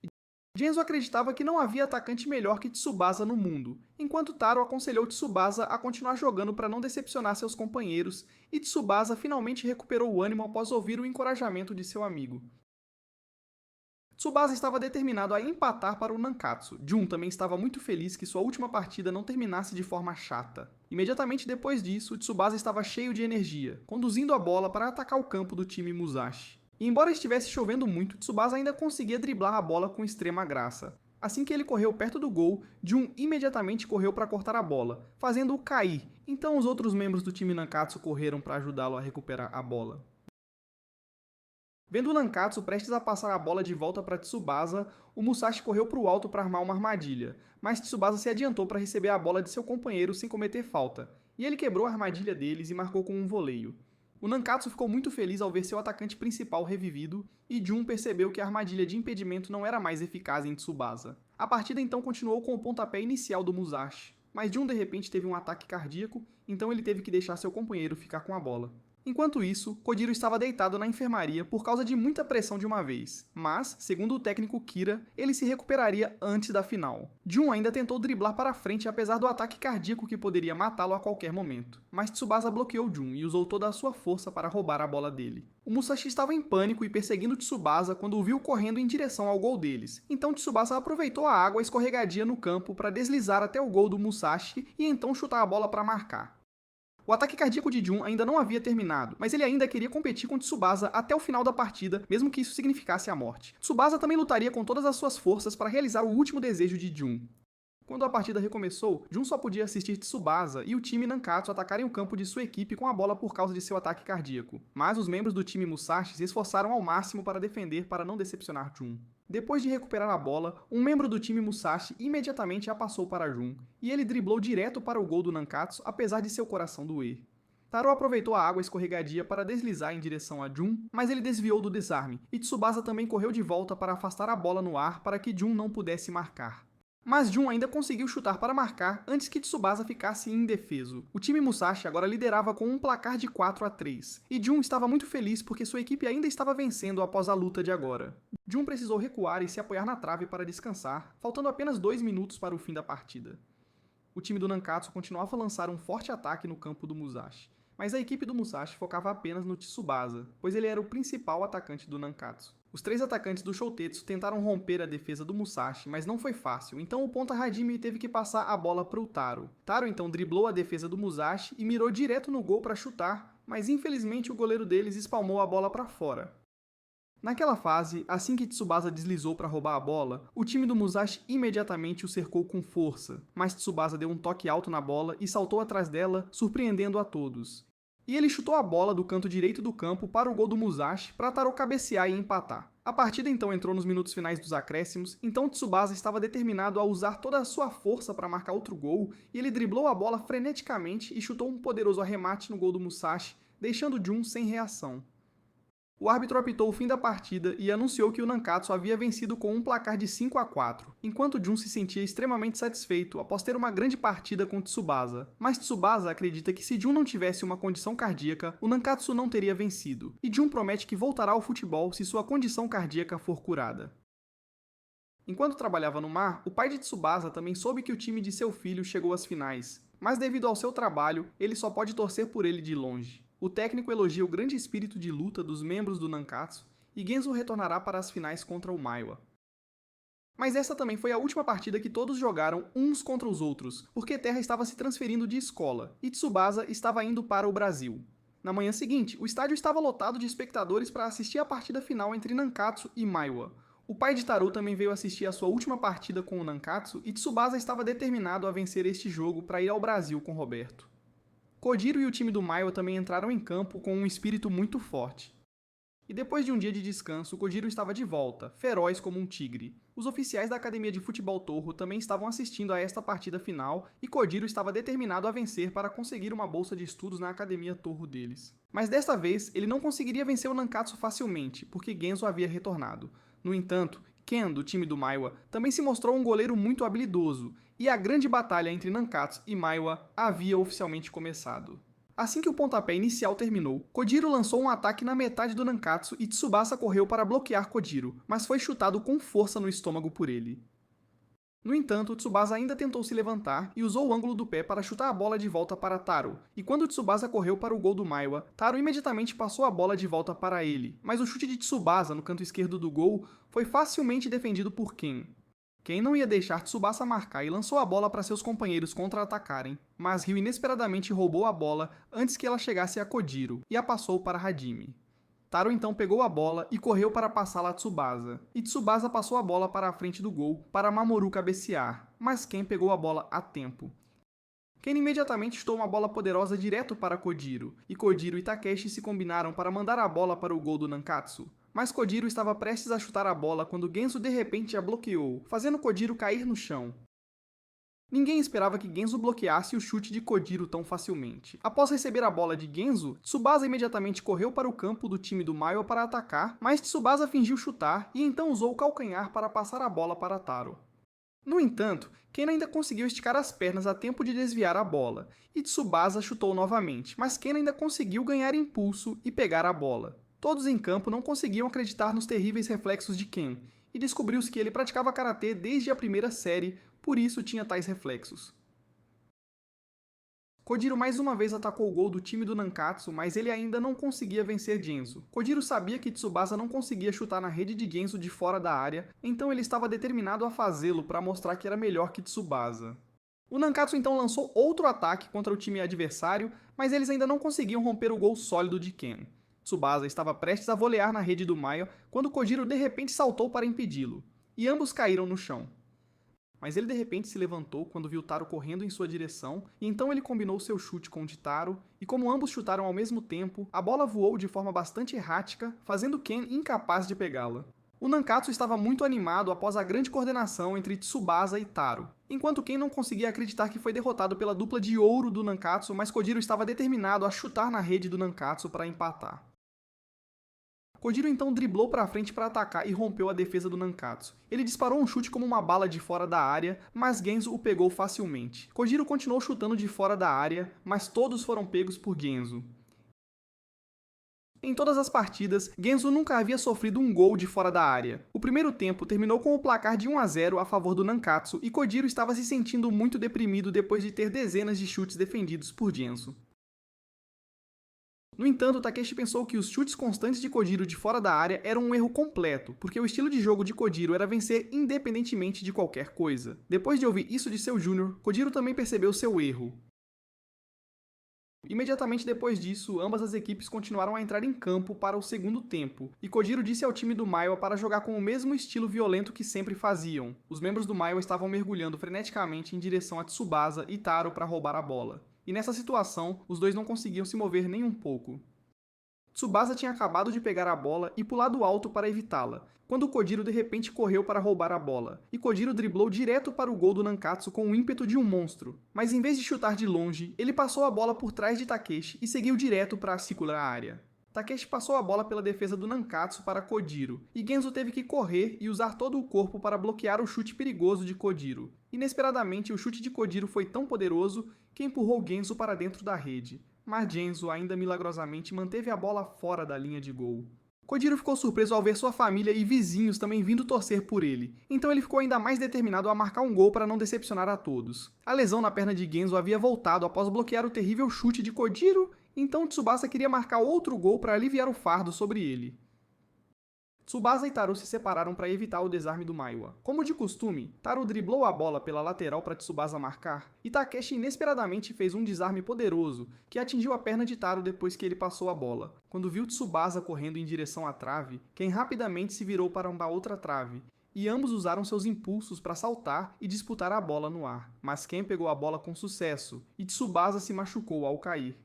Genzo acreditava que não havia atacante melhor que Tsubasa no mundo, enquanto Taro aconselhou Tsubasa a continuar jogando para não decepcionar seus companheiros, e Tsubasa finalmente recuperou o ânimo após ouvir o encorajamento de seu amigo. Tsubasa estava determinado a empatar para o Nankatsu. Jun também estava muito feliz que sua última partida não terminasse de forma chata. Imediatamente depois disso, Tsubasa estava cheio de energia, conduzindo a bola para atacar o campo do time Musashi. E embora estivesse chovendo muito, Tsubasa ainda conseguia driblar a bola com extrema graça. Assim que ele correu perto do gol, Jun imediatamente correu para cortar a bola, fazendo-o cair. Então os outros membros do time Nankatsu correram para ajudá-lo a recuperar a bola. Vendo o Nankatsu prestes a passar a bola de volta para Tsubasa, o Musashi correu para o alto para armar uma armadilha, mas Tsubasa se adiantou para receber a bola de seu companheiro sem cometer falta, e ele quebrou a armadilha deles e marcou com um voleio. O Nankatsu ficou muito feliz ao ver seu atacante principal revivido, e Jun percebeu que a armadilha de impedimento não era mais eficaz em Tsubasa. A partida então continuou com o pontapé inicial do Musashi, mas Jun de repente teve um ataque cardíaco, então ele teve que deixar seu companheiro ficar com a bola. Enquanto isso, Kojiro estava deitado na enfermaria por causa de muita pressão de uma vez, mas, segundo o técnico Kira, ele se recuperaria antes da final. Jun ainda tentou driblar para frente apesar do ataque cardíaco que poderia matá-lo a qualquer momento, mas Tsubasa bloqueou Jun e usou toda a sua força para roubar a bola dele. O Musashi estava em pânico e perseguindo Tsubasa quando o viu correndo em direção ao gol deles, então Tsubasa aproveitou a água escorregadia no campo para deslizar até o gol do Musashi e então chutar a bola para marcar. O ataque cardíaco de Jun ainda não havia terminado, mas ele ainda queria competir com Tsubasa até o final da partida, mesmo que isso significasse a morte. Tsubasa também lutaria com todas as suas forças para realizar o último desejo de Jun. Quando a partida recomeçou, Jun só podia assistir Tsubasa e o time Nankatsu atacarem o campo de sua equipe com a bola por causa de seu ataque cardíaco, mas os membros do time Musashi se esforçaram ao máximo para defender para não decepcionar Jun. Depois de recuperar a bola, um membro do time Musashi imediatamente a passou para Jun, e ele driblou direto para o gol do Nankatsu apesar de seu coração doer. Taro aproveitou a água escorregadia para deslizar em direção a Jun, mas ele desviou do desarme, e Tsubasa também correu de volta para afastar a bola no ar para que Jun não pudesse marcar. Mas Jun ainda conseguiu chutar para marcar antes que Tsubasa ficasse indefeso. O time Musashi agora liderava com um placar de 4-3, e Jun estava muito feliz porque sua equipe ainda estava vencendo após a luta de agora. Jun precisou recuar e se apoiar na trave para descansar, faltando apenas 2 minutos para o fim da partida. O time do Nankatsu continuava a lançar um forte ataque no campo do Musashi, Mas a equipe do Musashi focava apenas no Tsubasa, pois ele era o principal atacante do Nankatsu. Os 3 atacantes do Shoutetsu tentaram romper a defesa do Musashi, mas não foi fácil, então o ponta Hajime teve que passar a bola para o Taro. Taro então driblou a defesa do Musashi e mirou direto no gol para chutar, mas infelizmente o goleiro deles espalmou a bola para fora. Naquela fase, assim que Tsubasa deslizou para roubar a bola, o time do Musashi imediatamente o cercou com força, mas Tsubasa deu um toque alto na bola e saltou atrás dela, surpreendendo a todos. E ele chutou a bola do canto direito do campo para o gol do Musashi para Taro cabecear e empatar. A partida então entrou nos minutos finais dos acréscimos, então Tsubasa estava determinado a usar toda a sua força para marcar outro gol, e ele driblou a bola freneticamente e chutou um poderoso arremate no gol do Musashi, deixando Jun sem reação. O árbitro apitou o fim da partida e anunciou que o Nankatsu havia vencido com um placar de 5-4, enquanto Jun se sentia extremamente satisfeito após ter uma grande partida com Tsubasa. Mas Tsubasa acredita que se Jun não tivesse uma condição cardíaca, o Nankatsu não teria vencido, e Jun promete que voltará ao futebol se sua condição cardíaca for curada. Enquanto trabalhava no mar, o pai de Tsubasa também soube que o time de seu filho chegou às finais, mas devido ao seu trabalho, ele só pode torcer por ele de longe. O técnico elogia o grande espírito de luta dos membros do Nankatsu e Genzo retornará para as finais contra o Maiwa. Mas essa também foi a última partida que todos jogaram uns contra os outros, porque Terra estava se transferindo de escola e Tsubasa estava indo para o Brasil. Na manhã seguinte, o estádio estava lotado de espectadores para assistir a partida final entre Nankatsu e Maiwa. O pai de Taro também veio assistir a sua última partida com o Nankatsu e Tsubasa estava determinado a vencer este jogo para ir ao Brasil com Roberto. Kojiro e o time do Maiwa também entraram em campo com um espírito muito forte. E depois de um dia de descanso, Kojiro estava de volta, feroz como um tigre. Os oficiais da Academia de Futebol Torro também estavam assistindo a esta partida final e Kojiro estava determinado a vencer para conseguir uma bolsa de estudos na Academia Torro deles. Mas desta vez, ele não conseguiria vencer o Nankatsu facilmente, porque Genzo havia retornado. No entanto, Ken, do time do Maiwa, também se mostrou um goleiro muito habilidoso, e a grande batalha entre Nankatsu e Maiwa havia oficialmente começado. Assim que o pontapé inicial terminou, Kojiro lançou um ataque na metade do Nankatsu e Tsubasa correu para bloquear Kojiro, mas foi chutado com força no estômago por ele. No entanto, Tsubasa ainda tentou se levantar e usou o ângulo do pé para chutar a bola de volta para Taro, e quando Tsubasa correu para o gol do Maiwa, Taro imediatamente passou a bola de volta para ele, mas o chute de Tsubasa no canto esquerdo do gol foi facilmente defendido por Ken. Ken não ia deixar Tsubasa marcar e lançou a bola para seus companheiros contra-atacarem, mas Ryu inesperadamente roubou a bola antes que ela chegasse a Kojiro e a passou para Hajime. Taro então pegou a bola e correu para passá-la a Tsubasa, e Tsubasa passou a bola para a frente do gol para Mamoru cabecear, mas Ken pegou a bola a tempo. Ken imediatamente chutou uma bola poderosa direto para Kojiro, e Kojiro e Takeshi se combinaram para mandar a bola para o gol do Nankatsu. Mas Kojiro estava prestes a chutar a bola quando Genzo de repente a bloqueou, fazendo Kojiro cair no chão. Ninguém esperava que Genzo bloqueasse o chute de Kojiro tão facilmente. Após receber a bola de Genzo, Tsubasa imediatamente correu para o campo do time do Maiwa para atacar, mas Tsubasa fingiu chutar e então usou o calcanhar para passar a bola para Taro. No entanto, Ken ainda conseguiu esticar as pernas a tempo de desviar a bola, e Tsubasa chutou novamente, mas Ken ainda conseguiu ganhar impulso e pegar a bola. Todos em campo não conseguiam acreditar nos terríveis reflexos de Ken, e descobriu-se que ele praticava karatê desde a primeira série, por isso tinha tais reflexos. Kojiro mais uma vez atacou o gol do time do Nankatsu, mas ele ainda não conseguia vencer Genzo. Kojiro sabia que Tsubasa não conseguia chutar na rede de Genzo de fora da área, então ele estava determinado a fazê-lo para mostrar que era melhor que Tsubasa. O Nankatsu então lançou outro ataque contra o time adversário, mas eles ainda não conseguiam romper o gol sólido de Ken. Tsubasa estava prestes a volear na rede do Maiwa quando Kojiro de repente saltou para impedi-lo, e ambos caíram no chão. Mas ele de repente se levantou quando viu Taro correndo em sua direção, e então ele combinou seu chute com o de Taro, e como ambos chutaram ao mesmo tempo, a bola voou de forma bastante errática, fazendo Ken incapaz de pegá-la. O Nankatsu estava muito animado após a grande coordenação entre Tsubasa e Taro, enquanto Ken não conseguia acreditar que foi derrotado pela dupla de ouro do Nankatsu, mas Kojiro estava determinado a chutar na rede do Nankatsu para empatar. Kojiro então driblou para frente para atacar e rompeu a defesa do Nankatsu. Ele disparou um chute como uma bala de fora da área, mas Genzo o pegou facilmente. Kojiro continuou chutando de fora da área, mas todos foram pegos por Genzo. Em todas as partidas, Genzo nunca havia sofrido um gol de fora da área. O primeiro tempo terminou com o placar de 1-0 a favor do Nankatsu e Kojiro estava se sentindo muito deprimido depois de ter dezenas de chutes defendidos por Genzo. No entanto, Takeshi pensou que os chutes constantes de Kojiro de fora da área eram um erro completo, porque o estilo de jogo de Kojiro era vencer independentemente de qualquer coisa. Depois de ouvir isso de seu Júnior, Kojiro também percebeu seu erro. Imediatamente depois disso, ambas as equipes continuaram a entrar em campo para o segundo tempo, e Kojiro disse ao time do Maiwa para jogar com o mesmo estilo violento que sempre faziam. Os membros do Maiwa estavam mergulhando freneticamente em direção a Tsubasa e Taro para roubar a bola. E nessa situação, os dois não conseguiam se mover nem um pouco. Tsubasa tinha acabado de pegar a bola e pulado alto para evitá-la, quando Kojiro de repente correu para roubar a bola, e Kojiro driblou direto para o gol do Nankatsu com o ímpeto de um monstro. Mas em vez de chutar de longe, ele passou a bola por trás de Takeshi e seguiu direto para a circular área. Takeshi passou a bola pela defesa do Nankatsu para Kojiro, e Genzo teve que correr e usar todo o corpo para bloquear o chute perigoso de Kojiro. Inesperadamente, o chute de Kojiro foi tão poderoso que empurrou Genzo para dentro da rede, mas Genzo ainda milagrosamente manteve a bola fora da linha de gol. Kojiro ficou surpreso ao ver sua família e vizinhos também vindo torcer por ele, então ele ficou ainda mais determinado a marcar um gol para não decepcionar a todos. A lesão na perna de Genzo havia voltado após bloquear o terrível chute de Kojiro, então Tsubasa queria marcar outro gol para aliviar o fardo sobre ele. Tsubasa e Taro se separaram para evitar o desarme do Maiwa. Como de costume, Taro driblou a bola pela lateral para Tsubasa marcar, e Takeshi inesperadamente fez um desarme poderoso, que atingiu a perna de Taro depois que ele passou a bola. Quando viu Tsubasa correndo em direção à trave, Ken rapidamente se virou para uma outra trave, e ambos usaram seus impulsos para saltar e disputar a bola no ar. Mas Ken pegou a bola com sucesso, e Tsubasa se machucou ao cair.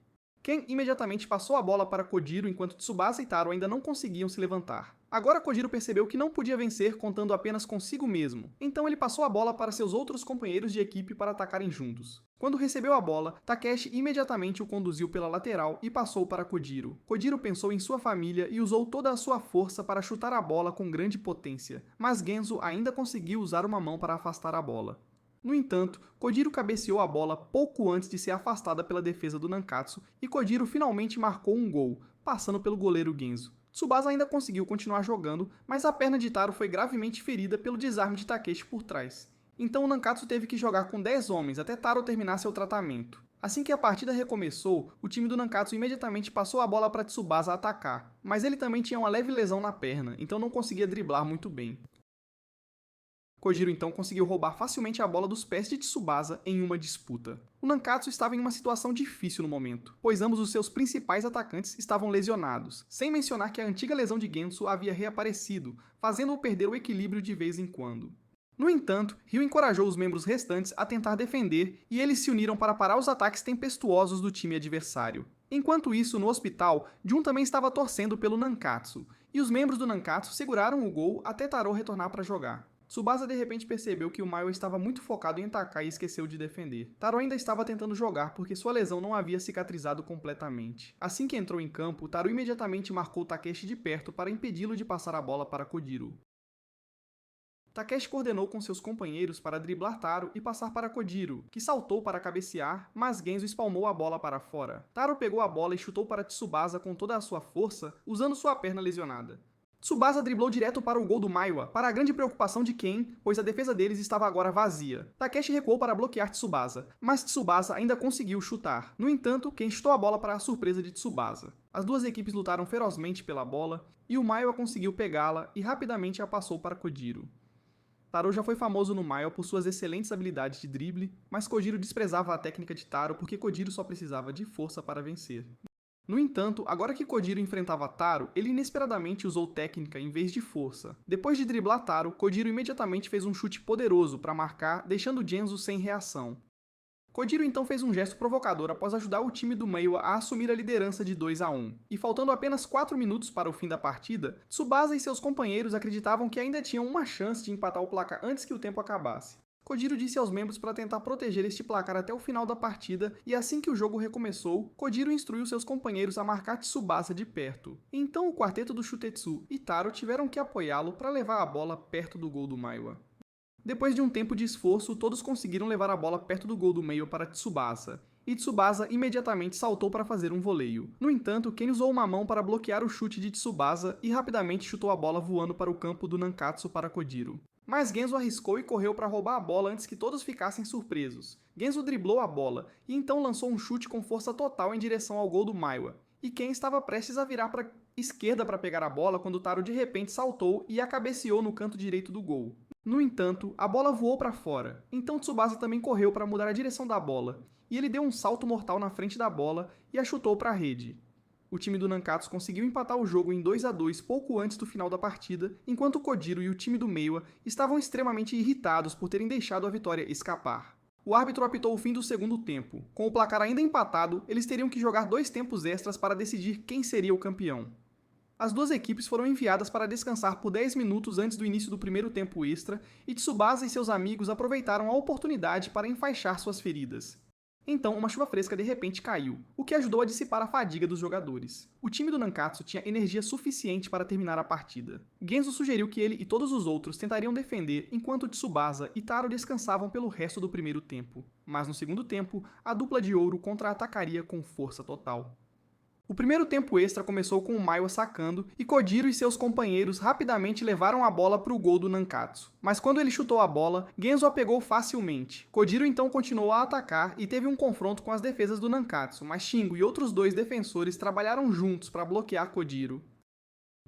Ken imediatamente passou a bola para Kojiro enquanto Tsubasa e Taro ainda não conseguiam se levantar. Agora Kojiro percebeu que não podia vencer contando apenas consigo mesmo, então ele passou a bola para seus outros companheiros de equipe para atacarem juntos. Quando recebeu a bola, Takeshi imediatamente o conduziu pela lateral e passou para Kojiro. Kojiro pensou em sua família e usou toda a sua força para chutar a bola com grande potência, mas Genzo ainda conseguiu usar uma mão para afastar a bola. No entanto, Kojiro cabeceou a bola pouco antes de ser afastada pela defesa do Nankatsu e Kojiro finalmente marcou um gol, passando pelo goleiro Genzo. Tsubasa ainda conseguiu continuar jogando, mas a perna de Taro foi gravemente ferida pelo desarme de Takeshi por trás. Então o Nankatsu teve que jogar com 10 homens até Taro terminar seu tratamento. Assim que a partida recomeçou, o time do Nankatsu imediatamente passou a bola para Tsubasa atacar, mas ele também tinha uma leve lesão na perna, então não conseguia driblar muito bem. Kojiro então conseguiu roubar facilmente a bola dos pés de Tsubasa em uma disputa. O Nankatsu estava em uma situação difícil no momento, pois ambos os seus principais atacantes estavam lesionados, sem mencionar que a antiga lesão de Genso havia reaparecido, fazendo-o perder o equilíbrio de vez em quando. No entanto, Ryu encorajou os membros restantes a tentar defender e eles se uniram para parar os ataques tempestuosos do time adversário. Enquanto isso, no hospital, Jun também estava torcendo pelo Nankatsu, e os membros do Nankatsu seguraram o gol até Taro retornar para jogar. Tsubasa de repente percebeu que o Maiwa estava muito focado em atacar e esqueceu de defender. Taro ainda estava tentando jogar porque sua lesão não havia cicatrizado completamente. Assim que entrou em campo, Taro imediatamente marcou Takeshi de perto para impedi-lo de passar a bola para Kojiro. Takeshi coordenou com seus companheiros para driblar Taro e passar para Kojiro, que saltou para cabecear, mas Genzo espalmou a bola para fora. Taro pegou a bola e chutou para Tsubasa com toda a sua força, usando sua perna lesionada. Tsubasa driblou direto para o gol do Maiwa, para a grande preocupação de Ken, pois a defesa deles estava agora vazia. Takeshi recuou para bloquear Tsubasa, mas Tsubasa ainda conseguiu chutar. No entanto, Ken chutou a bola para a surpresa de Tsubasa. As duas equipes lutaram ferozmente pela bola, e o Maiwa conseguiu pegá-la e rapidamente a passou para Kojiro. Taro já foi famoso no Maiwa por suas excelentes habilidades de drible, mas Kojiro desprezava a técnica de Taro porque Kojiro só precisava de força para vencer. No entanto, agora que Kojiro enfrentava Taro, ele inesperadamente usou técnica em vez de força. Depois de driblar Taro, Kojiro imediatamente fez um chute poderoso para marcar, deixando Genzo sem reação. Kojiro então fez um gesto provocador após ajudar o time do Maiwa a assumir a liderança de 2-1. E faltando apenas 4 minutos para o fim da partida, Tsubasa e seus companheiros acreditavam que ainda tinham uma chance de empatar o placar antes que o tempo acabasse. Kojiro disse aos membros para tentar proteger este placar até o final da partida, e assim que o jogo recomeçou, Kojiro instruiu seus companheiros a marcar Tsubasa de perto. Então o quarteto do Shutetsu e Taro tiveram que apoiá-lo para levar a bola perto do gol do Maiwa. Depois de um tempo de esforço, todos conseguiram levar a bola perto do gol do Maiwa para Tsubasa, e Tsubasa imediatamente saltou para fazer um voleio. No entanto, Ken usou uma mão para bloquear o chute de Tsubasa e rapidamente chutou a bola voando para o campo do Nankatsu para Kojiro. Mas Genzo arriscou e correu para roubar a bola antes que todos ficassem surpresos. Genzo driblou a bola e então lançou um chute com força total em direção ao gol do Maiwa. e Ken estava prestes a virar para a esquerda para pegar a bola quando Taro de repente saltou e a cabeceou no canto direito do gol. No entanto, a bola voou para fora, então Tsubasa também correu para mudar a direção da bola, e ele deu um salto mortal na frente da bola e a chutou para a rede. O time do Nankatsu conseguiu empatar o jogo em 2-2 pouco antes do final da partida, enquanto Kojiro e o time do Meiwa estavam extremamente irritados por terem deixado a vitória escapar. O árbitro apitou o fim do segundo tempo. Com o placar ainda empatado, eles teriam que jogar 2 tempos extras para decidir quem seria o campeão. As duas equipes foram enviadas para descansar por 10 minutos antes do início do primeiro tempo extra, e Tsubasa e seus amigos aproveitaram a oportunidade para enfaixar suas feridas. Então, uma chuva fresca de repente caiu, o que ajudou a dissipar a fadiga dos jogadores. O time do Nankatsu tinha energia suficiente para terminar a partida. Genzo sugeriu que ele e todos os outros tentariam defender enquanto Tsubasa e Taro descansavam pelo resto do primeiro tempo. Mas no segundo tempo, a dupla de ouro contra-atacaria com força total. O primeiro tempo extra começou com o Maiwa sacando e Kojiro e seus companheiros rapidamente levaram a bola para o gol do Nankatsu. Mas quando ele chutou a bola, Genzo a pegou facilmente. Kojiro então continuou a atacar e teve um confronto com as defesas do Nankatsu, mas Shingo e outros 2 defensores trabalharam juntos para bloquear Kojiro.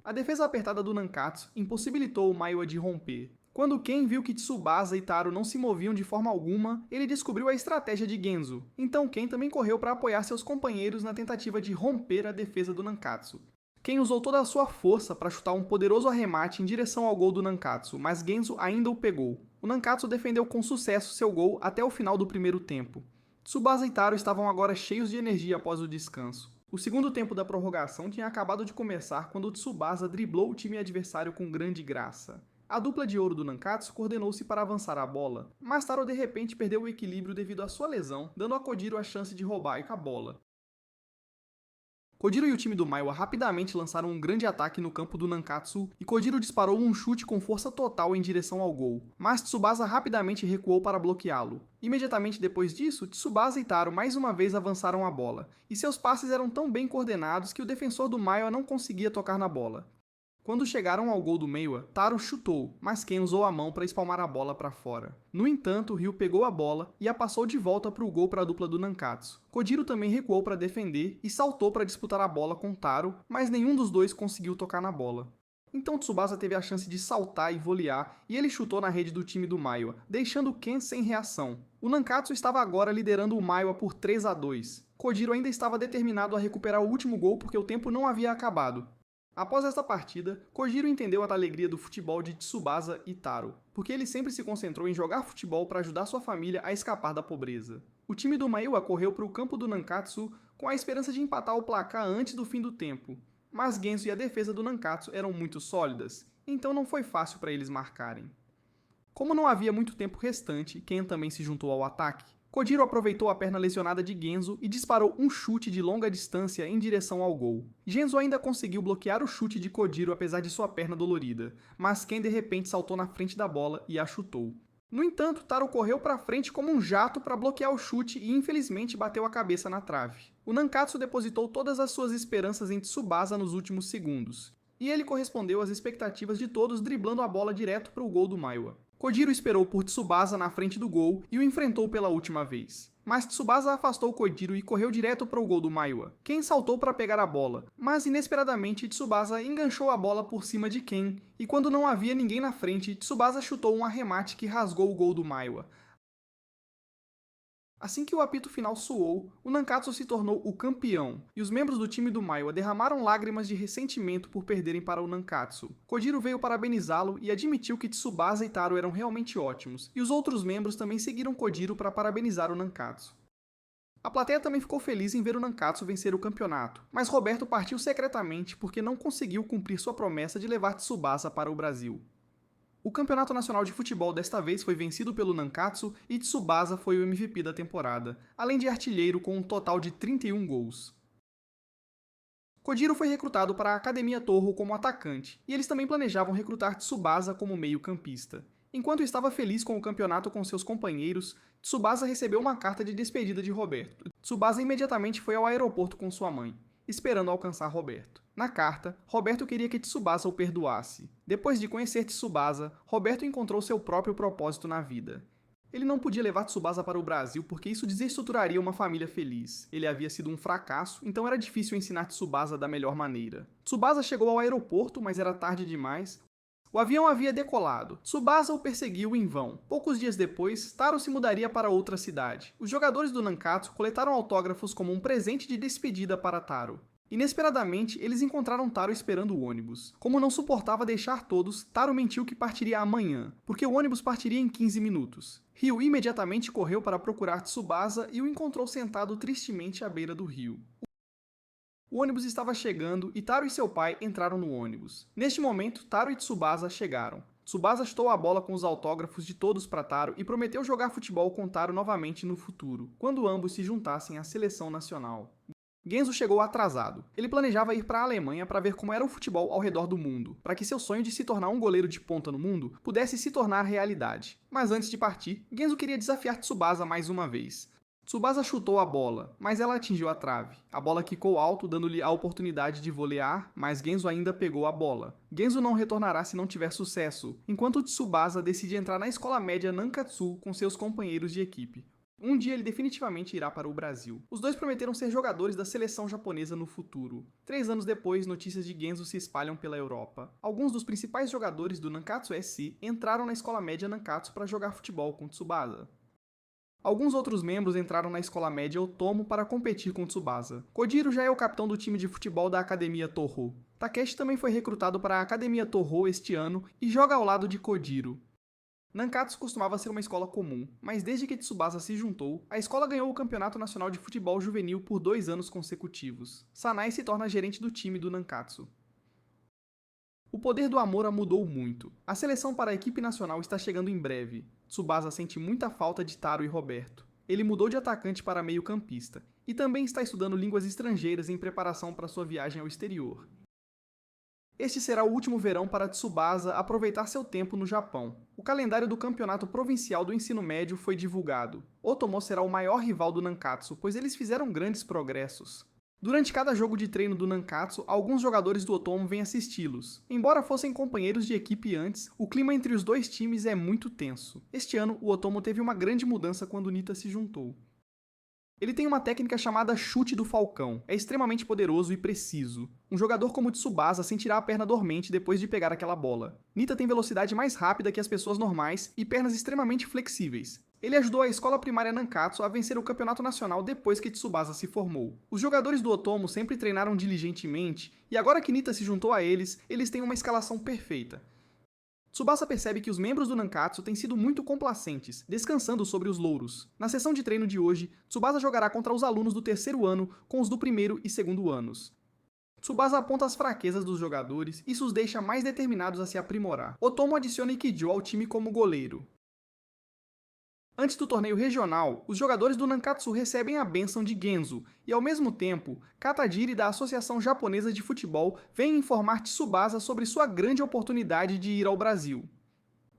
A defesa apertada do Nankatsu impossibilitou o Maiwa de romper. Quando Ken viu que Tsubasa e Taro não se moviam de forma alguma, ele descobriu a estratégia de Genzo. Então Ken também correu para apoiar seus companheiros na tentativa de romper a defesa do Nankatsu. Ken usou toda a sua força para chutar um poderoso arremate em direção ao gol do Nankatsu, mas Genzo ainda o pegou. O Nankatsu defendeu com sucesso seu gol até o final do primeiro tempo. Tsubasa e Taro estavam agora cheios de energia após o descanso. O segundo tempo da prorrogação tinha acabado de começar quando Tsubasa driblou o time adversário com grande graça. A dupla de ouro do Nankatsu coordenou-se para avançar a bola, mas Taro de repente perdeu o equilíbrio devido à sua lesão, dando a Kojiro a chance de roubar a bola. Kojiro e o time do Maiwa rapidamente lançaram um grande ataque no campo do Nankatsu e Kojiro disparou um chute com força total em direção ao gol, mas Tsubasa rapidamente recuou para bloqueá-lo. Imediatamente depois disso, Tsubasa e Taro mais uma vez avançaram a bola, e seus passes eram tão bem coordenados que o defensor do Maiwa não conseguia tocar na bola. Quando chegaram ao gol do Meiwa, Taro chutou, mas Ken usou a mão para espalmar a bola para fora. No entanto, Ryu pegou a bola e a passou de volta para o gol para a dupla do Nankatsu. Kojiro também recuou para defender e saltou para disputar a bola com Taro, mas nenhum dos dois conseguiu tocar na bola. Então Tsubasa teve a chance de saltar e volear, e ele chutou na rede do time do Maiwa, deixando Ken sem reação. O Nankatsu estava agora liderando o Maiwa por 3-2. Kojiro ainda estava determinado a recuperar o último gol porque o tempo não havia acabado. Após esta partida, Kojiro entendeu a alegria do futebol de Tsubasa e Taro, porque ele sempre se concentrou em jogar futebol para ajudar sua família a escapar da pobreza. O time do Maiwa correu para o campo do Nankatsu com a esperança de empatar o placar antes do fim do tempo, mas Genzo e a defesa do Nankatsu eram muito sólidas, então não foi fácil para eles marcarem. Como não havia muito tempo restante, Ken também se juntou ao ataque. Kojiro aproveitou a perna lesionada de Genzo e disparou um chute de longa distância em direção ao gol. Genzo ainda conseguiu bloquear o chute de Kojiro apesar de sua perna dolorida, mas Ken de repente saltou na frente da bola e a chutou. No entanto, Taro correu para frente como um jato para bloquear o chute e infelizmente bateu a cabeça na trave. O Nankatsu depositou todas as suas esperanças em Tsubasa nos últimos segundos, e ele correspondeu às expectativas de todos driblando a bola direto para o gol do Maiwa. Kojiro esperou por Tsubasa na frente do gol e o enfrentou pela última vez. Mas Tsubasa afastou Kojiro e correu direto para o gol do Maiwa. Ken saltou para pegar a bola, mas inesperadamente Tsubasa enganchou a bola por cima de Ken, e quando não havia ninguém na frente, Tsubasa chutou um arremate que rasgou o gol do Maiwa. Assim que o apito final soou, o Nankatsu se tornou o campeão, e os membros do time do Maiwa derramaram lágrimas de ressentimento por perderem para o Nankatsu. Kojiro veio parabenizá-lo e admitiu que Tsubasa e Taro eram realmente ótimos, e os outros membros também seguiram Kojiro para parabenizar o Nankatsu. A plateia também ficou feliz em ver o Nankatsu vencer o campeonato, mas Roberto partiu secretamente porque não conseguiu cumprir sua promessa de levar Tsubasa para o Brasil. O Campeonato Nacional de Futebol desta vez foi vencido pelo Nankatsu e Tsubasa foi o MVP da temporada, além de artilheiro com um total de 31 gols. Kojiro foi recrutado para a Academia Torro como atacante, e eles também planejavam recrutar Tsubasa como meio-campista. Enquanto estava feliz com o campeonato com seus companheiros, Tsubasa recebeu uma carta de despedida de Roberto. Tsubasa imediatamente foi ao aeroporto com sua mãe, esperando alcançar Roberto. Na carta, Roberto queria que Tsubasa o perdoasse. Depois de conhecer Tsubasa, Roberto encontrou seu próprio propósito na vida. Ele não podia levar Tsubasa para o Brasil porque isso desestruturaria uma família feliz. Ele havia sido um fracasso, então era difícil ensinar Tsubasa da melhor maneira. Tsubasa chegou ao aeroporto, mas era tarde demais. O avião havia decolado. Tsubasa o perseguiu em vão. Poucos dias depois, Taro se mudaria para outra cidade. Os jogadores do Nankatsu coletaram autógrafos como um presente de despedida para Taro. Inesperadamente, eles encontraram Taro esperando o ônibus. Como não suportava deixar todos, Taro mentiu que partiria amanhã, porque o ônibus partiria em 15 minutos. Ryu imediatamente correu para procurar Tsubasa e o encontrou sentado tristemente à beira do rio. O ônibus estava chegando e Taro e seu pai entraram no ônibus. Neste momento, Taro e Tsubasa chegaram. Tsubasa chutou a bola com os autógrafos de todos para Taro e prometeu jogar futebol com Taro novamente no futuro, quando ambos se juntassem à seleção nacional. Genzo chegou atrasado. Ele planejava ir para a Alemanha para ver como era o futebol ao redor do mundo, para que seu sonho de se tornar um goleiro de ponta no mundo pudesse se tornar realidade. Mas antes de partir, Genzo queria desafiar Tsubasa mais uma vez. Tsubasa chutou a bola, mas ela atingiu a trave. A bola quicou alto, dando-lhe a oportunidade de volear, mas Genzo ainda pegou a bola. Genzo não retornará se não tiver sucesso, enquanto Tsubasa decide entrar na escola média Nankatsu com seus companheiros de equipe. Um dia ele definitivamente irá para o Brasil. Os dois prometeram ser jogadores da seleção japonesa no futuro. 3 anos depois, notícias de Genzo se espalham pela Europa. Alguns dos principais jogadores do Nankatsu SC entraram na escola média Nankatsu para jogar futebol com Tsubasa. Alguns outros membros entraram na escola média Otomo para competir com Tsubasa. Kojiro já é o capitão do time de futebol da Academia Toho. Takeshi também foi recrutado para a Academia Toho este ano e joga ao lado de Kojiro. Nankatsu costumava ser uma escola comum, mas desde que Tsubasa se juntou, a escola ganhou o Campeonato Nacional de Futebol Juvenil por 2 anos consecutivos. Sanai se torna gerente do time do Nankatsu. O poder do Amora mudou muito. A seleção para a equipe nacional está chegando em breve. Tsubasa sente muita falta de Taro e Roberto. Ele mudou de atacante para meio-campista, e também está estudando línguas estrangeiras em preparação para sua viagem ao exterior. Este será o último verão para Tsubasa aproveitar seu tempo no Japão. O calendário do Campeonato Provincial do Ensino Médio foi divulgado. Otomo será o maior rival do Nankatsu, pois eles fizeram grandes progressos. Durante cada jogo de treino do Nankatsu, alguns jogadores do Otomo vêm assisti-los. Embora fossem companheiros de equipe antes, o clima entre os dois times é muito tenso. Este ano, o Otomo teve uma grande mudança quando Nita se juntou. Ele tem uma técnica chamada chute do falcão. É extremamente poderoso e preciso. Um jogador como Tsubasa sentirá a perna dormente depois de pegar aquela bola. Nita tem velocidade mais rápida que as pessoas normais e pernas extremamente flexíveis. Ele ajudou a escola primária Nankatsu a vencer o campeonato nacional depois que Tsubasa se formou. Os jogadores do Otomo sempre treinaram diligentemente e agora que Nita se juntou a eles, eles têm uma escalação perfeita. Tsubasa percebe que os membros do Nankatsu têm sido muito complacentes, descansando sobre os louros. Na sessão de treino de hoje, Tsubasa jogará contra os alunos do 3º ano com os do 1º e 2º anos. Tsubasa aponta as fraquezas dos jogadores e isso os deixa mais determinados a se aprimorar. Otomo adiciona Ikijo ao time como goleiro. Antes do torneio regional, os jogadores do Nankatsu recebem a bênção de Genzo, e ao mesmo tempo, Katajiri da Associação Japonesa de Futebol vem informar Tsubasa sobre sua grande oportunidade de ir ao Brasil.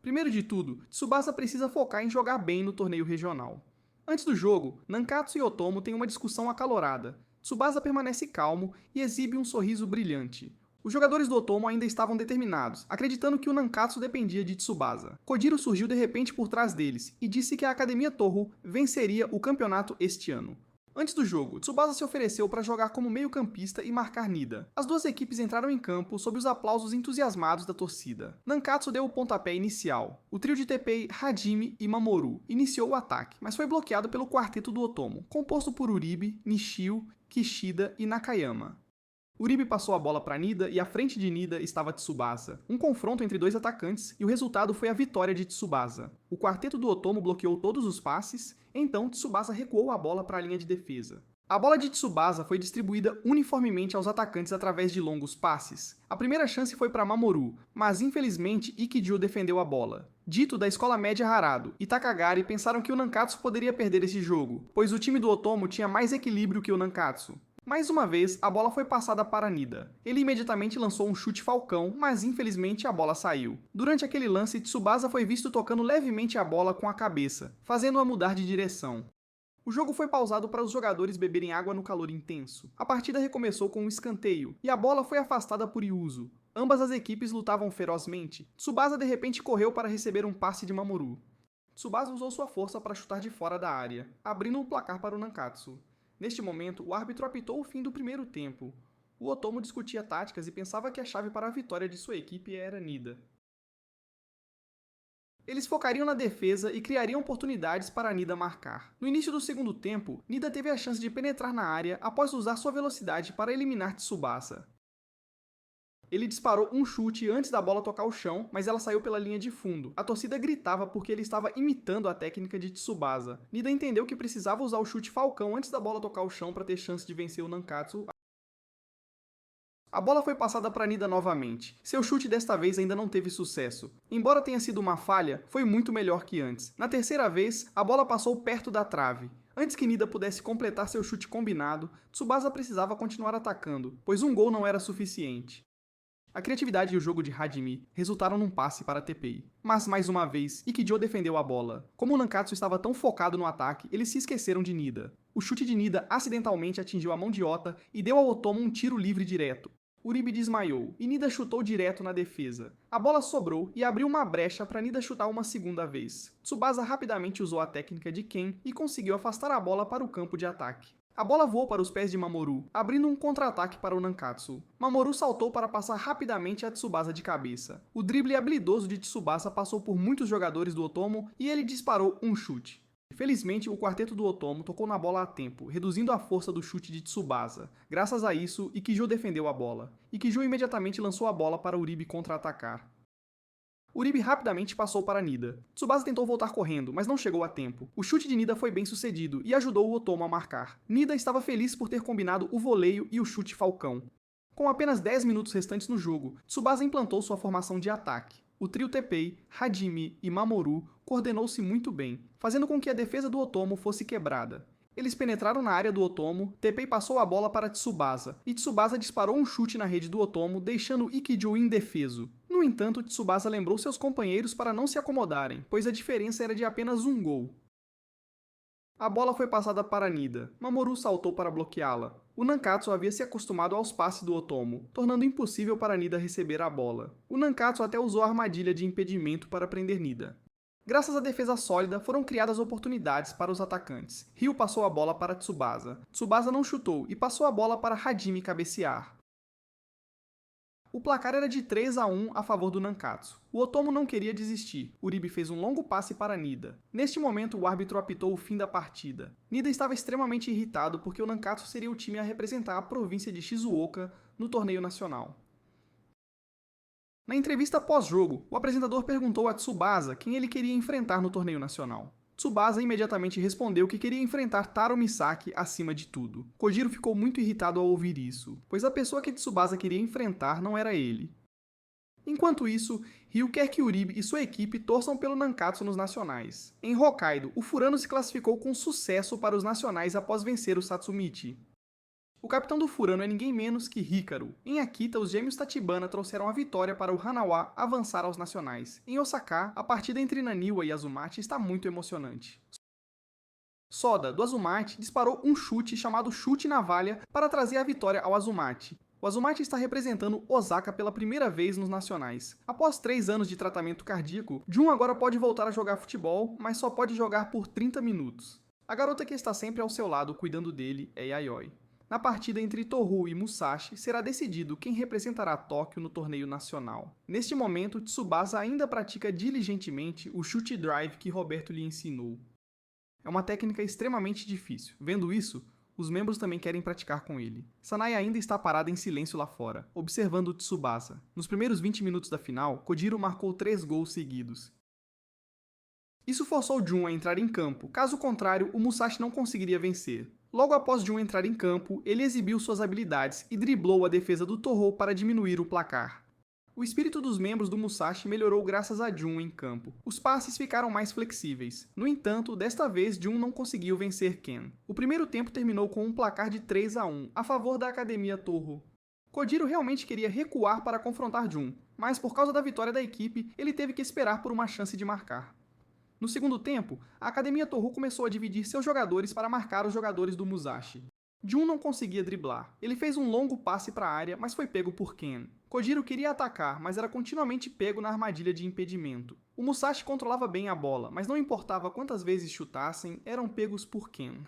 Primeiro de tudo, Tsubasa precisa focar em jogar bem no torneio regional. Antes do jogo, Nankatsu e Otomo têm uma discussão acalorada. Tsubasa permanece calmo e exibe um sorriso brilhante. Os jogadores do Otomo ainda estavam determinados, acreditando que o Nankatsu dependia de Tsubasa. Kojiro surgiu de repente por trás deles e disse que a Academia Toho venceria o campeonato este ano. Antes do jogo, Tsubasa se ofereceu para jogar como meio-campista e marcar Nida. As duas equipes entraram em campo sob os aplausos entusiasmados da torcida. Nankatsu deu o pontapé inicial. O trio de Teppei, Hajime e Mamoru iniciou o ataque, mas foi bloqueado pelo quarteto do Otomo, composto por Uribe, Nishio, Kishida e Nakayama. Uribe passou a bola para Nida e à frente de Nida estava Tsubasa. Um confronto entre dois atacantes e o resultado foi a vitória de Tsubasa. O quarteto do Otomo bloqueou todos os passes, então Tsubasa recuou a bola para a linha de defesa. A bola de Tsubasa foi distribuída uniformemente aos atacantes através de longos passes. A primeira chance foi para Mamoru, mas infelizmente Ikijo defendeu a bola. Dito da escola média Harado e Takagari pensaram que o Nankatsu poderia perder esse jogo, pois o time do Otomo tinha mais equilíbrio que o Nankatsu. Mais uma vez, a bola foi passada para Nida. Ele imediatamente lançou um chute falcão, mas infelizmente a bola saiu. Durante aquele lance, Tsubasa foi visto tocando levemente a bola com a cabeça, fazendo-a mudar de direção. O jogo foi pausado para os jogadores beberem água no calor intenso. A partida recomeçou com um escanteio, e a bola foi afastada por Yuzo. Ambas as equipes lutavam ferozmente. Tsubasa de repente correu para receber um passe de Mamoru. Tsubasa usou sua força para chutar de fora da área, abrindo o placar para o Nankatsu. Neste momento, o árbitro apitou o fim do primeiro tempo. O Otomo discutia táticas e pensava que a chave para a vitória de sua equipe era Nida. Eles focariam na defesa e criariam oportunidades para Nida marcar. No início do segundo tempo, Nida teve a chance de penetrar na área após usar sua velocidade para eliminar Tsubasa. Ele disparou um chute antes da bola tocar o chão, mas ela saiu pela linha de fundo. A torcida gritava porque ele estava imitando a técnica de Tsubasa. Nida entendeu que precisava usar o chute falcão antes da bola tocar o chão para ter chance de vencer o Nankatsu. A bola foi passada para Nida novamente. Seu chute desta vez ainda não teve sucesso. Embora tenha sido uma falha, foi muito melhor que antes. Na terceira vez, a bola passou perto da trave. Antes que Nida pudesse completar seu chute combinado, Tsubasa precisava continuar atacando, pois um gol não era suficiente. A criatividade e o jogo de Hajime resultaram num passe para Teppei. Mas, mais uma vez, Ikijo defendeu a bola. Como o Nankatsu estava tão focado no ataque, eles se esqueceram de Nida. O chute de Nida acidentalmente atingiu a mão de Ota e deu ao Otomo um tiro livre direto. Uribe desmaiou e Nida chutou direto na defesa. A bola sobrou e abriu uma brecha para Nida chutar uma segunda vez. Tsubasa rapidamente usou a técnica de Ken e conseguiu afastar a bola para o campo de ataque. A bola voou para os pés de Mamoru, abrindo um contra-ataque para o Nankatsu. Mamoru saltou para passar rapidamente a Tsubasa de cabeça. O drible habilidoso de Tsubasa passou por muitos jogadores do Otomo e ele disparou um chute. Felizmente, o quarteto do Otomo tocou na bola a tempo, reduzindo a força do chute de Tsubasa. Graças a isso, Ikijo defendeu a bola. Ikijo imediatamente lançou a bola para Uribe contra-atacar. Uribe rapidamente passou para Nida. Tsubasa tentou voltar correndo, mas não chegou a tempo. O chute de Nida foi bem sucedido e ajudou o Otomo a marcar. Nida estava feliz por ter combinado o voleio e o chute falcão. Com apenas 10 minutos restantes no jogo, Tsubasa implantou sua formação de ataque. O trio Teppei, Hajime e Mamoru coordenou-se muito bem, fazendo com que a defesa do Otomo fosse quebrada. Eles penetraram na área do Otomo, Teppei passou a bola para Tsubasa, e Tsubasa disparou um chute na rede do Otomo, deixando Ikijo indefeso. No entanto, Tsubasa lembrou seus companheiros para não se acomodarem, pois a diferença era de apenas um gol. A bola foi passada para Nida. Mamoru saltou para bloqueá-la. O Nankatsu havia se acostumado aos passes do Otomo, tornando impossível para Nida receber a bola. O Nankatsu até usou a armadilha de impedimento para prender Nida. Graças à defesa sólida, foram criadas oportunidades para os atacantes. Ryu passou a bola para Tsubasa. Tsubasa não chutou e passou a bola para Hajime cabecear. O placar era de 3-1 a favor do Nankatsu. O Otomo não queria desistir. Uribe fez um longo passe para Nida. Neste momento, o árbitro apitou o fim da partida. Nida estava extremamente irritado porque o Nankatsu seria o time a representar a província de Shizuoka no torneio nacional. Na entrevista pós-jogo, o apresentador perguntou a Tsubasa quem ele queria enfrentar no torneio nacional. Tsubasa imediatamente respondeu que queria enfrentar Taro Misaki acima de tudo. Kojiro ficou muito irritado ao ouvir isso, pois a pessoa que Tsubasa queria enfrentar não era ele. Enquanto isso, Ryu quer que Uribe e sua equipe torçam pelo Nankatsu nos nacionais. Em Hokkaido, o Furano se classificou com sucesso para os nacionais após vencer o Satsumichi. O capitão do Furano é ninguém menos que Hikaru. Em Akita, os gêmeos Tachibana trouxeram a vitória para o Hanawa avançar aos nacionais. Em Osaka, a partida entre Naniwa e Azumati está muito emocionante. Soda, do Azumati, disparou um chute chamado chute navalha para trazer a vitória ao Azumati. O Azumati está representando Osaka pela primeira vez nos nacionais. Após 3 anos de tratamento cardíaco, Jun agora pode voltar a jogar futebol, mas só pode jogar por 30 minutos. A garota que está sempre ao seu lado cuidando dele é Yayoi. Na partida entre Toru e Musashi, será decidido quem representará Tóquio no torneio nacional. Neste momento, Tsubasa ainda pratica diligentemente o chute drive que Roberto lhe ensinou. É uma técnica extremamente difícil. Vendo isso, os membros também querem praticar com ele. Sanae ainda está parada em silêncio lá fora, observando Tsubasa. Nos primeiros 20 minutos da final, Kojiro marcou 3 gols seguidos. Isso forçou Jun a entrar em campo, caso contrário, o Musashi não conseguiria vencer. Logo após Jun entrar em campo, ele exibiu suas habilidades e driblou a defesa do Toho para diminuir o placar. O espírito dos membros do Musashi melhorou graças a Jun em campo. Os passes ficaram mais flexíveis. No entanto, desta vez Jun não conseguiu vencer Ken. O primeiro tempo terminou com um placar de 3-1 a favor da Academia Toho. Kojiro realmente queria recuar para confrontar Jun, mas por causa da vitória da equipe, ele teve que esperar por uma chance de marcar. No segundo tempo, a Academia Toho começou a dividir seus jogadores para marcar os jogadores do Musashi. Jun não conseguia driblar. Ele fez um longo passe para a área, mas foi pego por Ken. Kojiro queria atacar, mas era continuamente pego na armadilha de impedimento. O Musashi controlava bem a bola, mas não importava quantas vezes chutassem, eram pegos por Ken.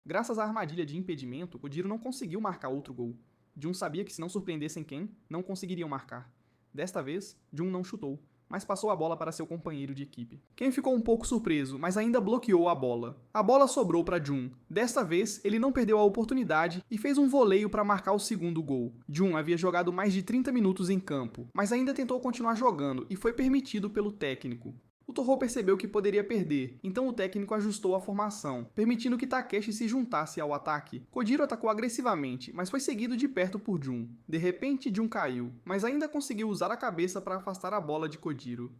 Graças à armadilha de impedimento, Kojiro não conseguiu marcar outro gol. Jun sabia que se não surpreendessem Ken, não conseguiriam marcar. Desta vez, Jun não chutou, mas passou a bola para seu companheiro de equipe. Ken ficou um pouco surpreso, mas ainda bloqueou a bola. A bola sobrou para Jun. Desta vez, ele não perdeu a oportunidade e fez um voleio para marcar o segundo gol. Jun havia jogado mais de 30 minutos em campo, mas ainda tentou continuar jogando e foi permitido pelo técnico. O Torro percebeu que poderia perder, então o técnico ajustou a formação, permitindo que Takeshi se juntasse ao ataque. Kojiro atacou agressivamente, mas foi seguido de perto por Jun. De repente, Jun caiu, mas ainda conseguiu usar a cabeça para afastar a bola de Kojiro.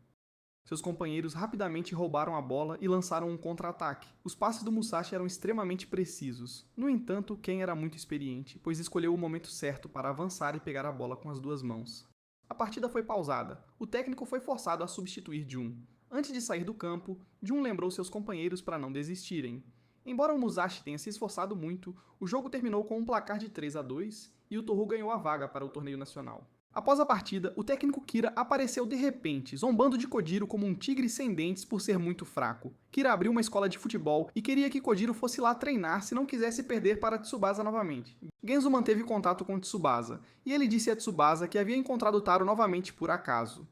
Seus companheiros rapidamente roubaram a bola e lançaram um contra-ataque. Os passes do Musashi eram extremamente precisos. No entanto, Ken era muito experiente, pois escolheu o momento certo para avançar e pegar a bola com as duas mãos. A partida foi pausada. O técnico foi forçado a substituir Jun. Antes de sair do campo, Jun lembrou seus companheiros para não desistirem. Embora o Musashi tenha se esforçado muito, o jogo terminou com um placar de 3-2 e o Toru ganhou a vaga para o torneio nacional. Após a partida, o técnico Kira apareceu de repente, zombando de Kojiro como um tigre sem dentes por ser muito fraco. Kira abriu uma escola de futebol e queria que Kojiro fosse lá treinar se não quisesse perder para Tsubasa novamente. Genzo manteve contato com Tsubasa, e ele disse a Tsubasa que havia encontrado Taro novamente por acaso.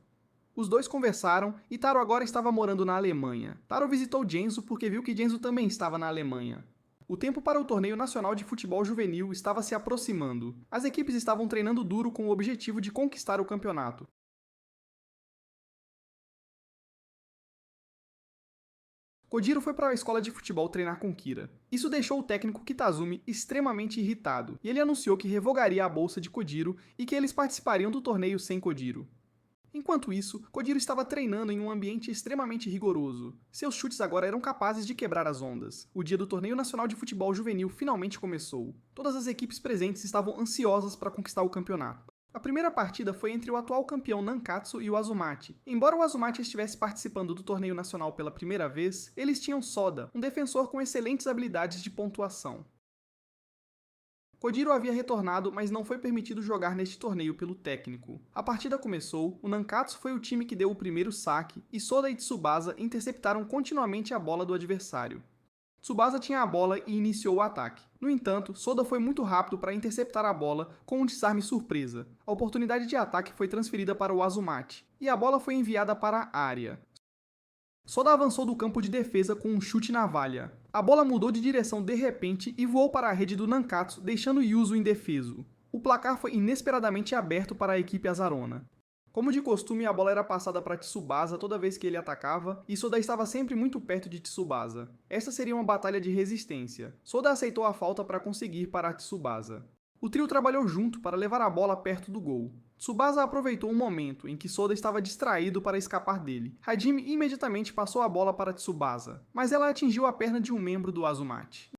Os dois conversaram e Taro agora estava morando na Alemanha. Taro visitou Genzo porque viu que Genzo também estava na Alemanha. O tempo para o torneio nacional de futebol juvenil estava se aproximando. As equipes estavam treinando duro com o objetivo de conquistar o campeonato. Kojiro foi para a escola de futebol treinar com Kira. Isso deixou o técnico Kitazumi extremamente irritado, e ele anunciou que revogaria a bolsa de Kojiro e que eles participariam do torneio sem Kojiro. Enquanto isso, Kojiro estava treinando em um ambiente extremamente rigoroso. Seus chutes agora eram capazes de quebrar as ondas. O dia do Torneio Nacional de Futebol Juvenil finalmente começou. Todas as equipes presentes estavam ansiosas para conquistar o campeonato. A primeira partida foi entre o atual campeão Nankatsu e o Azumati. Embora o Azumati estivesse participando do Torneio Nacional pela primeira vez, eles tinham Soda, um defensor com excelentes habilidades de pontuação. Kojiro havia retornado, mas não foi permitido jogar neste torneio pelo técnico. A partida começou, o Nankatsu foi o time que deu o primeiro saque, e Soda e Tsubasa interceptaram continuamente a bola do adversário. Tsubasa tinha a bola e iniciou o ataque. No entanto, Soda foi muito rápido para interceptar a bola com um desarme surpresa. A oportunidade de ataque foi transferida para o Azumati, e a bola foi enviada para a área. Soda avançou do campo de defesa com um chute na valha. A bola mudou de direção de repente e voou para a rede do Nankatsu, deixando Yuzo indefeso. O placar foi inesperadamente aberto para a equipe azarona. Como de costume, a bola era passada para Tsubasa toda vez que ele atacava, e Soda estava sempre muito perto de Tsubasa. Esta seria uma batalha de resistência. Soda aceitou a falta para conseguir parar Tsubasa. O trio trabalhou junto para levar a bola perto do gol. Tsubasa aproveitou um momento em que Soda estava distraído para escapar dele. Hajime imediatamente passou a bola para Tsubasa, mas ela atingiu a perna de um membro do Azumati.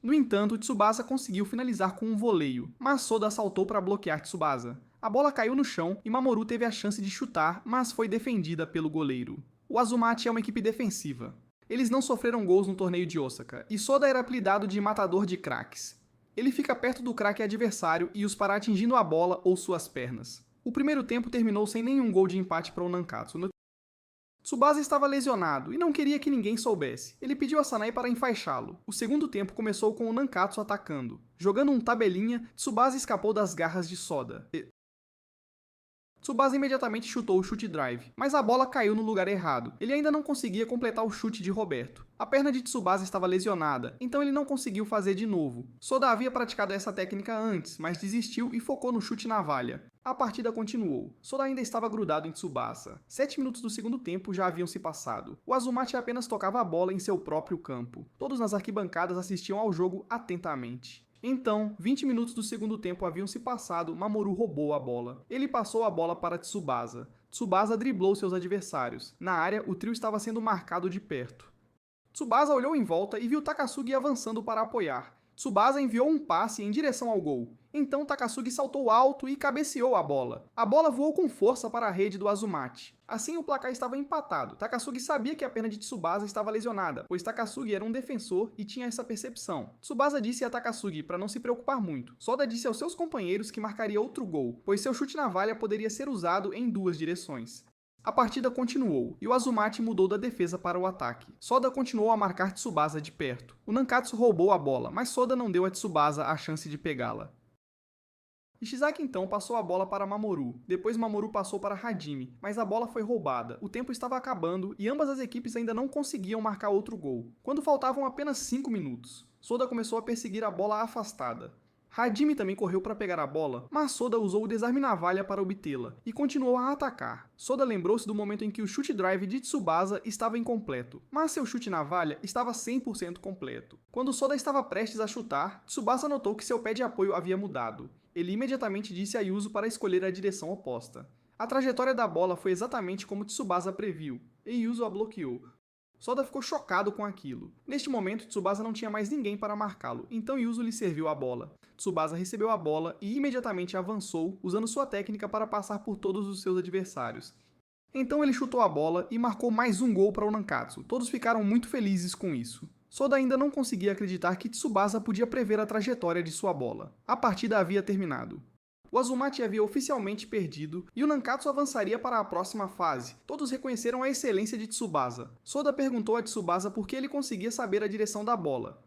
No entanto, Tsubasa conseguiu finalizar com um voleio, mas Soda saltou para bloquear Tsubasa. A bola caiu no chão e Mamoru teve a chance de chutar, mas foi defendida pelo goleiro. O Azumati é uma equipe defensiva. Eles não sofreram gols no torneio de Osaka, e Soda era apelidado de matador de craques. Ele fica perto do craque adversário e os para atingindo a bola ou suas pernas. O primeiro tempo terminou sem nenhum gol de empate para o Nankatsu. Tsubasa estava lesionado e não queria que ninguém soubesse. Ele pediu a Sanai para enfaixá-lo. O segundo tempo começou com o Nankatsu atacando. Jogando um tabelinha, Tsubasa escapou das garras de Soda. Tsubasa imediatamente chutou o chute drive, mas a bola caiu no lugar errado. Ele ainda não conseguia completar o chute de Roberto. A perna de Tsubasa estava lesionada, então ele não conseguiu fazer de novo. Soda havia praticado essa técnica antes, mas desistiu e focou no chute na valha. A partida continuou. Soda ainda estava grudado em Tsubasa. 7 minutos do segundo tempo já haviam se passado. O Azumati apenas tocava a bola em seu próprio campo. Todos nas arquibancadas assistiam ao jogo atentamente. Então, 20 minutos do segundo tempo haviam se passado, Mamoru roubou a bola. Ele passou a bola para Tsubasa. Tsubasa driblou seus adversários. Na área, o trio estava sendo marcado de perto. Tsubasa olhou em volta e viu Takasugi avançando para apoiar. Tsubasa enviou um passe em direção ao gol. Então Takasugi saltou alto e cabeceou a bola. A bola voou com força para a rede do Azumati. Assim o placar estava empatado. Takasugi sabia que a perna de Tsubasa estava lesionada, pois Takasugi era um defensor e tinha essa percepção. Tsubasa disse a Takasugi para não se preocupar muito. Soda disse aos seus companheiros que marcaria outro gol, pois seu chute na valha poderia ser usado em duas direções. A partida continuou, e o Azumati mudou da defesa para o ataque. Soda continuou a marcar Tsubasa de perto. O Nankatsu roubou a bola, mas Soda não deu a Tsubasa a chance de pegá-la. Ishizaki então passou a bola para Mamoru, depois Mamoru passou para Hajime, mas a bola foi roubada, o tempo estava acabando e ambas as equipes ainda não conseguiam marcar outro gol, quando faltavam apenas 5 minutos. Soda começou a perseguir a bola afastada. Hajime também correu para pegar a bola, mas Soda usou o desarme navalha para obtê-la, e continuou a atacar. Soda lembrou-se do momento em que o chute drive de Tsubasa estava incompleto, mas seu chute navalha estava 100% completo. Quando Soda estava prestes a chutar, Tsubasa notou que seu pé de apoio havia mudado. Ele imediatamente disse a Yuzo para escolher a direção oposta. A trajetória da bola foi exatamente como Tsubasa previu, e Yuzo a bloqueou. Soda ficou chocado com aquilo. Neste momento, Tsubasa não tinha mais ninguém para marcá-lo, então Yuzo lhe serviu a bola. Tsubasa recebeu a bola e imediatamente avançou, usando sua técnica para passar por todos os seus adversários. Então ele chutou a bola e marcou mais um gol para o Nankatsu. Todos ficaram muito felizes com isso. Soda ainda não conseguia acreditar que Tsubasa podia prever a trajetória de sua bola. A partida havia terminado. O Azumati havia oficialmente perdido e o Nankatsu avançaria para a próxima fase. Todos reconheceram a excelência de Tsubasa. Soda perguntou a Tsubasa por que ele conseguia saber a direção da bola.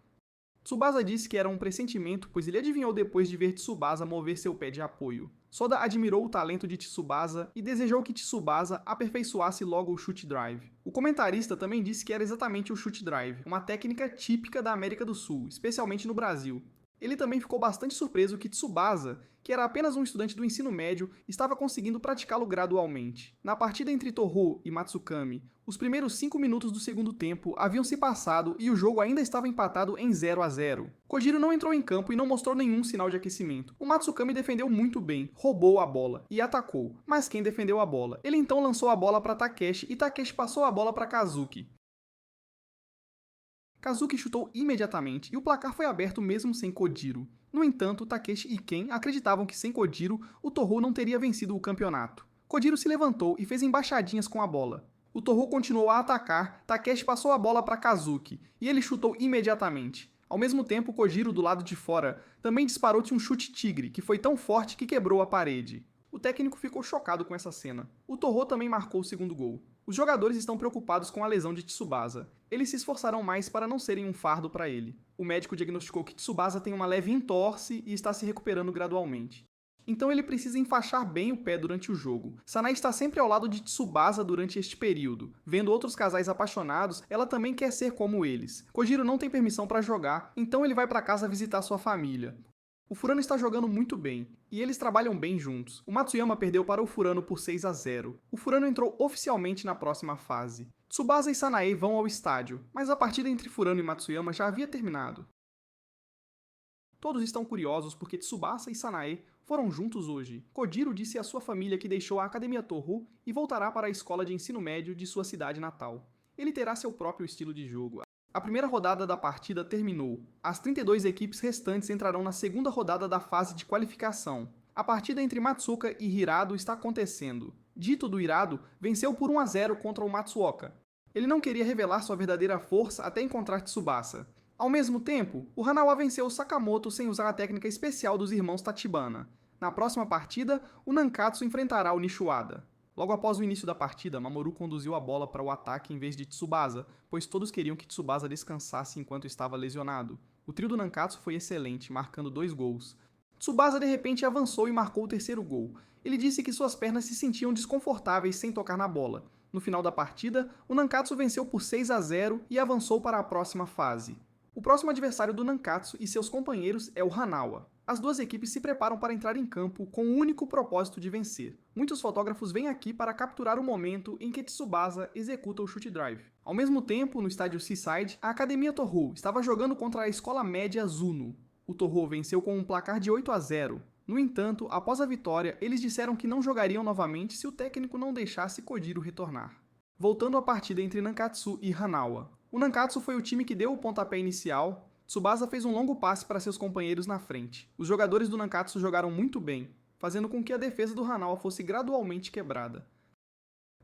Tsubasa disse que era um pressentimento, pois ele adivinhou depois de ver Tsubasa mover seu pé de apoio. Soda admirou o talento de Tsubasa e desejou que Tsubasa aperfeiçoasse logo o chute drive. O comentarista também disse que era exatamente o chute drive, uma técnica típica da América do Sul, especialmente no Brasil. Ele também ficou bastante surpreso que Tsubasa, que era apenas um estudante do ensino médio, estava conseguindo praticá-lo gradualmente. Na partida entre Torro e Matsukami, os primeiros 5 minutos do segundo tempo haviam se passado e o jogo ainda estava empatado em 0-0. Kojiro não entrou em campo e não mostrou nenhum sinal de aquecimento. O Matsukami defendeu muito bem, roubou a bola e atacou, mas quem defendeu a bola? Ele então lançou a bola para Takeshi e Takeshi passou a bola para Kazuki. Kazuki chutou imediatamente e o placar foi aberto mesmo sem Kojiro. No entanto, Takeshi e Ken acreditavam que sem Kojiro, o Torro não teria vencido o campeonato. Kojiro se levantou e fez embaixadinhas com a bola. O Torro continuou a atacar, Takeshi passou a bola para Kazuki e ele chutou imediatamente. Ao mesmo tempo, Kojiro, do lado de fora, também disparou-te um chute tigre, que foi tão forte que quebrou a parede. O técnico ficou chocado com essa cena. O Torro também marcou o segundo gol. Os jogadores estão preocupados com a lesão de Tsubasa. Eles se esforçarão mais para não serem um fardo para ele. O médico diagnosticou que Tsubasa tem uma leve entorse e está se recuperando gradualmente. Então ele precisa enfaixar bem o pé durante o jogo. Sanae está sempre ao lado de Tsubasa durante este período. Vendo outros casais apaixonados, ela também quer ser como eles. Kojiro não tem permissão para jogar, então ele vai para casa visitar sua família. O Furano está jogando muito bem, e eles trabalham bem juntos. O Matsuyama perdeu para o Furano por 6-0. O Furano entrou oficialmente na próxima fase. Tsubasa e Sanae vão ao estádio, mas a partida entre Furano e Matsuyama já havia terminado. Todos estão curiosos porque Tsubasa e Sanae foram juntos hoje. Kojiro disse à sua família que deixou a Academia Torro e voltará para a escola de ensino médio de sua cidade natal. Ele terá seu próprio estilo de jogo. A primeira rodada da partida terminou. As 32 equipes restantes entrarão na segunda rodada da fase de qualificação. A partida entre Matsuoka e Hirado está acontecendo. Dito do Hirado venceu por 1-0 contra o Matsuoka. Ele não queria revelar sua verdadeira força até encontrar Tsubasa. Ao mesmo tempo, o Hanawa venceu o Sakamoto sem usar a técnica especial dos irmãos Tachibana. Na próxima partida, o Nankatsu enfrentará o Nishiwada. Logo após o início da partida, Mamoru conduziu a bola para o ataque em vez de Tsubasa, pois todos queriam que Tsubasa descansasse enquanto estava lesionado. O trio do Nankatsu foi excelente, marcando 2 gols. Tsubasa de repente avançou e marcou o terceiro gol. Ele disse que suas pernas se sentiam desconfortáveis sem tocar na bola. No final da partida, o Nankatsu venceu por 6-0 e avançou para a próxima fase. O próximo adversário do Nankatsu e seus companheiros é o Hanawa. As duas equipes se preparam para entrar em campo com o único propósito de vencer. Muitos fotógrafos vêm aqui para capturar o momento em que Tsubasa executa o chute drive. Ao mesmo tempo, no estádio Seaside, a Academia Torro estava jogando contra a Escola Média Zuno. O Torro venceu com um placar de 8-0. No entanto, após a vitória, eles disseram que não jogariam novamente se o técnico não deixasse Kojiro retornar. Voltando à partida entre Nankatsu e Hanawa. O Nankatsu foi o time que deu o pontapé inicial. Tsubasa fez um longo passe para seus companheiros na frente. Os jogadores do Nankatsu jogaram muito bem, fazendo com que a defesa do Hanawa fosse gradualmente quebrada.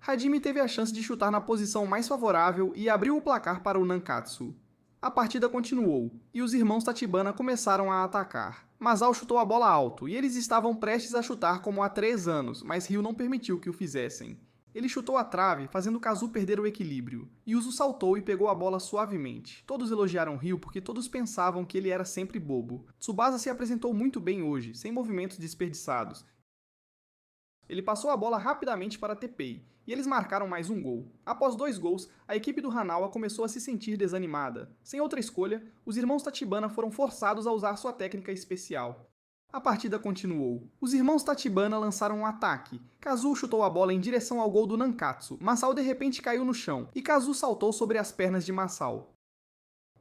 Hajime teve a chance de chutar na posição mais favorável e abriu o placar para o Nankatsu. A partida continuou, e os irmãos Tachibana começaram a atacar. Masao chutou a bola alto, e eles estavam prestes a chutar como há 3 anos, mas Ryu não permitiu que o fizessem. Ele chutou a trave, fazendo Kazu perder o equilíbrio. Yuzu saltou e pegou a bola suavemente. Todos elogiaram Ryu porque todos pensavam que ele era sempre bobo. Tsubasa se apresentou muito bem hoje, sem movimentos desperdiçados. Ele passou a bola rapidamente para Teppei, e eles marcaram mais um gol. Após 2 gols, a equipe do Hanawa começou a se sentir desanimada. Sem outra escolha, os irmãos Tachibana foram forçados a usar sua técnica especial. A partida continuou. Os irmãos Tachibana lançaram um ataque. Kazu chutou a bola em direção ao gol do Nankatsu. Masao de repente caiu no chão, e Kazu saltou sobre as pernas de Masao.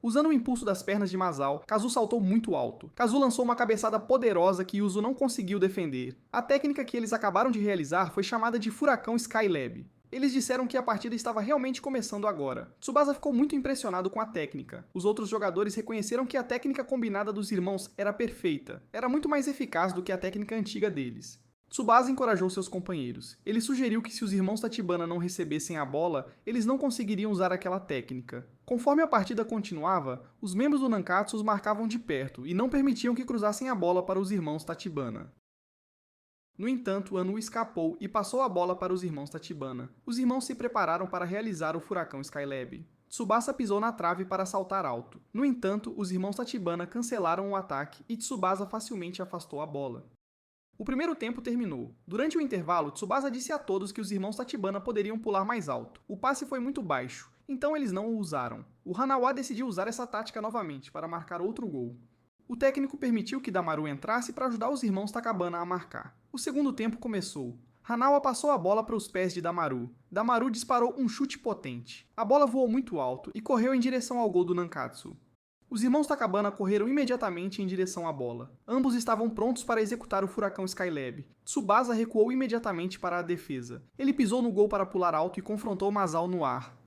Usando o impulso das pernas de Masao, Kazu saltou muito alto. Kazu lançou uma cabeçada poderosa que Yuzu não conseguiu defender. A técnica que eles acabaram de realizar foi chamada de Furacão Skylab. Eles disseram que a partida estava realmente começando agora. Tsubasa ficou muito impressionado com a técnica. Os outros jogadores reconheceram que a técnica combinada dos irmãos era perfeita. Era muito mais eficaz do que a técnica antiga deles. Tsubasa encorajou seus companheiros. Ele sugeriu que se os irmãos Tachibana não recebessem a bola, eles não conseguiriam usar aquela técnica. Conforme a partida continuava, os membros do Nankatsu os marcavam de perto e não permitiam que cruzassem a bola para os irmãos Tachibana. No entanto, Anu escapou e passou a bola para os irmãos Tachibana. Os irmãos se prepararam para realizar o Furacão Skylab. Tsubasa pisou na trave para saltar alto. No entanto, os irmãos Tachibana cancelaram o ataque e Tsubasa facilmente afastou a bola. O primeiro tempo terminou. Durante o intervalo, Tsubasa disse a todos que os irmãos Tachibana poderiam pular mais alto. O passe foi muito baixo, então eles não o usaram. O Hanawa decidiu usar essa tática novamente para marcar outro gol. O técnico permitiu que Damaru entrasse para ajudar os irmãos Takabana a marcar. O segundo tempo começou. Hanawa passou a bola para os pés de Damaru. Damaru disparou um chute potente. A bola voou muito alto e correu em direção ao gol do Nankatsu. Os irmãos Takabana correram imediatamente em direção à bola. Ambos estavam prontos para executar o Furacão Skylab. Tsubasa recuou imediatamente para a defesa. Ele pisou no gol para pular alto e confrontou Masao no ar.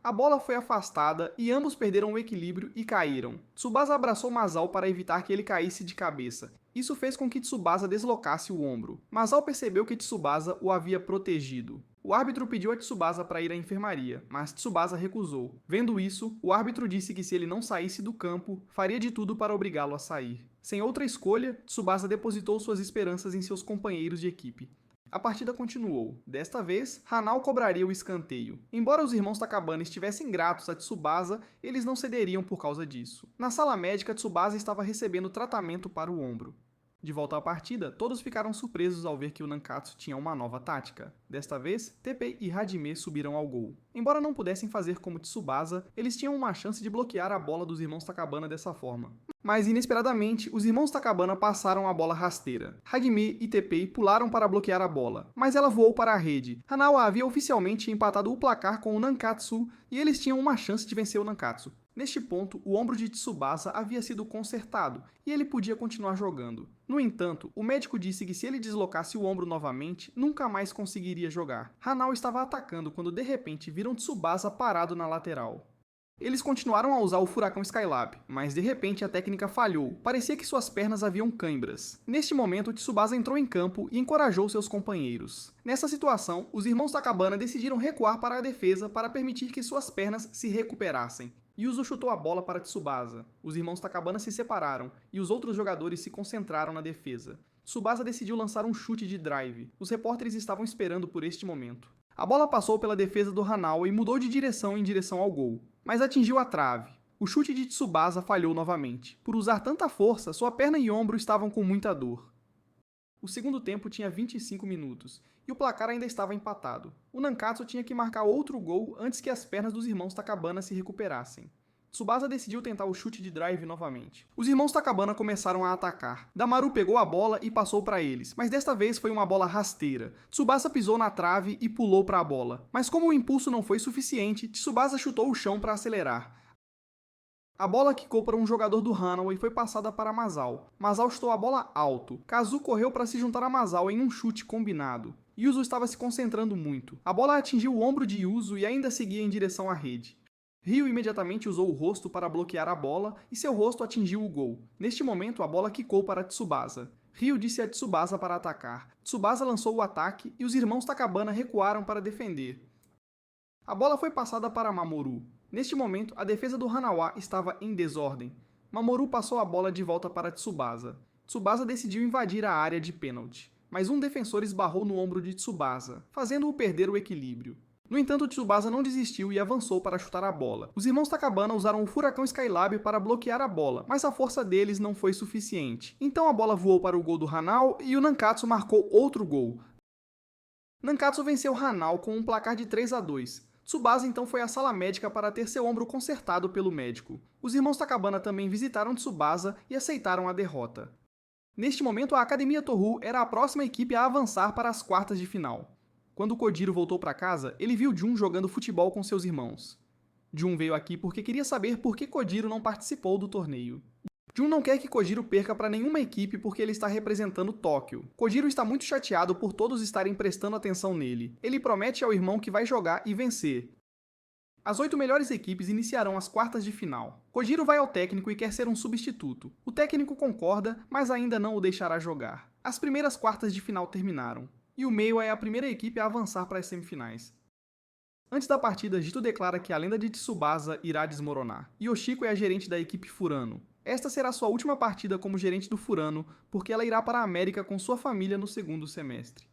A bola foi afastada e ambos perderam o equilíbrio e caíram. Tsubasa abraçou Masao para evitar que ele caísse de cabeça. Isso fez com que Tsubasa deslocasse o ombro. Masao percebeu que Tsubasa o havia protegido. O árbitro pediu a Tsubasa para ir à enfermaria, mas Tsubasa recusou. Vendo isso, o árbitro disse que se ele não saísse do campo, faria de tudo para obrigá-lo a sair. Sem outra escolha, Tsubasa depositou suas esperanças em seus companheiros de equipe. A partida continuou. Desta vez, Hanao cobraria o escanteio. Embora os irmãos Takabana estivessem gratos a Tsubasa, eles não cederiam por causa disso. Na sala médica, Tsubasa estava recebendo tratamento para o ombro. De volta à partida, todos ficaram surpresos ao ver que o Nankatsu tinha uma nova tática. Desta vez, Teppei e Hajime subiram ao gol. Embora não pudessem fazer como Tsubasa, eles tinham uma chance de bloquear a bola dos irmãos Takabana dessa forma. Mas, inesperadamente, os irmãos Takabana passaram a bola rasteira. Hajime e Teppei pularam para bloquear a bola, mas ela voou para a rede. Hanao havia oficialmente empatado o placar com o Nankatsu e eles tinham uma chance de vencer o Nankatsu. Neste ponto, o ombro de Tsubasa havia sido consertado e ele podia continuar jogando. No entanto, o médico disse que se ele deslocasse o ombro novamente, nunca mais conseguiria jogar. Hanao estava atacando quando de repente viram Tsubasa parado na lateral. Eles continuaram a usar o Furacão Skylab, mas de repente a técnica falhou. Parecia que suas pernas haviam cãibras. Neste momento, Tsubasa entrou em campo e encorajou seus companheiros. Nessa situação, os irmãos Takabana decidiram recuar para a defesa para permitir que suas pernas se recuperassem. Yuzu chutou a bola para Tsubasa. Os irmãos Takabana se separaram e os outros jogadores se concentraram na defesa. Tsubasa decidiu lançar um chute de drive. Os repórteres estavam esperando por este momento. A bola passou pela defesa do Hanao e mudou de direção em direção ao gol, mas atingiu a trave. O chute de Tsubasa falhou novamente. Por usar tanta força, sua perna e ombro estavam com muita dor. O segundo tempo tinha 25 minutos, e o placar ainda estava empatado. O Nankatsu tinha que marcar outro gol antes que as pernas dos irmãos Takabana se recuperassem. Tsubasa decidiu tentar o chute de drive novamente. Os irmãos Takabana começaram a atacar. Damaru pegou a bola e passou para eles, mas desta vez foi uma bola rasteira. Tsubasa pisou na trave e pulou para a bola. Mas como o impulso não foi suficiente, Tsubasa chutou o chão para acelerar. A bola quicou para um jogador do Hanawa e foi passada para Masao. Masao chutou a bola alto. Kazu correu para se juntar a Masao em um chute combinado. Yuzu estava se concentrando muito. A bola atingiu o ombro de Yuzu e ainda seguia em direção à rede. Ryu imediatamente usou o rosto para bloquear a bola e seu rosto atingiu o gol. Neste momento, a bola quicou para Tsubasa. Ryu disse a Tsubasa para atacar. Tsubasa lançou o ataque e os irmãos Takabana recuaram para defender. A bola foi passada para Mamoru. Neste momento, a defesa do Hanawa estava em desordem. Mamoru passou a bola de volta para Tsubasa. Tsubasa decidiu invadir a área de pênalti, mas um defensor esbarrou no ombro de Tsubasa, fazendo-o perder o equilíbrio. No entanto, Tsubasa não desistiu e avançou para chutar a bola. Os irmãos Takabana usaram o Furacão Skylab para bloquear a bola, mas a força deles não foi suficiente. Então a bola voou para o gol do Hanao e o Nankatsu marcou outro gol. Nankatsu venceu Hanao com um placar de 3-2. Tsubasa então foi à sala médica para ter seu ombro consertado pelo médico. Os irmãos Takabana também visitaram Tsubasa e aceitaram a derrota. Neste momento, a Academia Toru era a próxima equipe a avançar para as quartas de final. Quando Kojiro voltou para casa, ele viu Jun jogando futebol com seus irmãos. Jun veio aqui porque queria saber por que Kojiro não participou do torneio. Jun não quer que Kojiro perca para nenhuma equipe porque ele está representando Tóquio. Kojiro está muito chateado por todos estarem prestando atenção nele. Ele promete ao irmão que vai jogar e vencer. As 8 melhores equipes iniciarão as quartas de final. Kojiro vai ao técnico e quer ser um substituto. O técnico concorda, mas ainda não o deixará jogar. As primeiras quartas de final terminaram. E o Meiwa é a primeira equipe a avançar para as semifinais. Antes da partida, Jito declara que a lenda de Tsubasa irá desmoronar. Yoshiko é a gerente da equipe Furano. Esta será sua última partida como gerente do Furano, porque ela irá para a América com sua família no segundo semestre.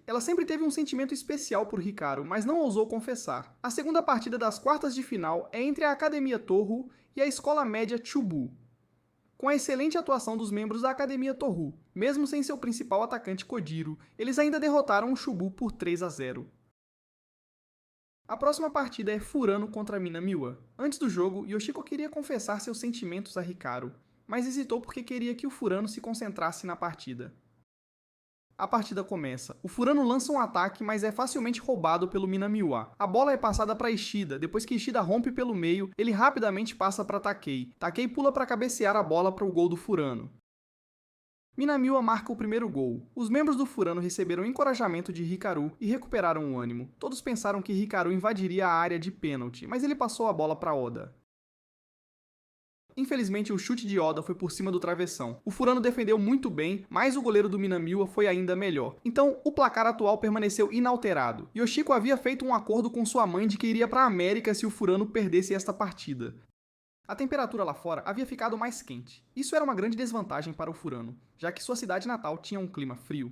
Ela sempre teve um sentimento especial por Hikaru, mas não ousou confessar. A segunda partida das quartas de final é entre a Academia Toru e a Escola Média Chubu. Com a excelente atuação dos membros da Academia Toru, mesmo sem seu principal atacante Kojiro, eles ainda derrotaram o Chubu por 3-0. A próxima partida é Furano contra Minamiwa. Antes do jogo, Yoshiko queria confessar seus sentimentos a Hikaru, mas hesitou porque queria que o Furano se concentrasse na partida. A partida começa. O Furano lança um ataque, mas é facilmente roubado pelo Minamiwa. A bola é passada para Ishida. Depois que Ishida rompe pelo meio, ele rapidamente passa para Takei. Takei pula para cabecear a bola para o gol do Furano. Minamiwa marca o primeiro gol. Os membros do Furano receberam encorajamento de Hikaru e recuperaram o ânimo. Todos pensaram que Hikaru invadiria a área de pênalti, mas ele passou a bola para Oda. Infelizmente, o chute de Oda foi por cima do travessão. O Furano defendeu muito bem, mas o goleiro do Minamiwa foi ainda melhor. Então, o placar atual permaneceu inalterado. Yoshiko havia feito um acordo com sua mãe de que iria para a América se o Furano perdesse esta partida. A temperatura lá fora havia ficado mais quente. Isso era uma grande desvantagem para o Furano, já que sua cidade natal tinha um clima frio.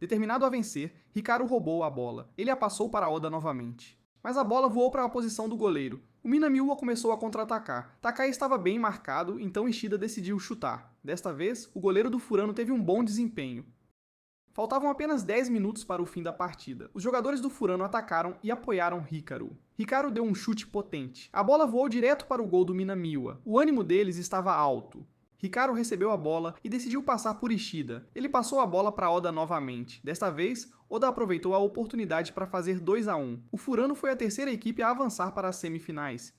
Determinado a vencer, Hikaru roubou a bola. Ele a passou para Oda novamente. Mas a bola voou para a posição do goleiro. O Minamiwa começou a contra-atacar. Takai estava bem marcado, então Ishida decidiu chutar. Desta vez, o goleiro do Furano teve um bom desempenho. Faltavam apenas 10 minutos para o fim da partida. Os jogadores do Furano atacaram e apoiaram Hikaru. Hikaru deu um chute potente. A bola voou direto para o gol do Minamiwa. O ânimo deles estava alto. Hikaru recebeu a bola e decidiu passar por Ishida. Ele passou a bola para Oda novamente. Desta vez, Oda aproveitou a oportunidade para fazer 2-1. O Furano foi a terceira equipe a avançar para as semifinais.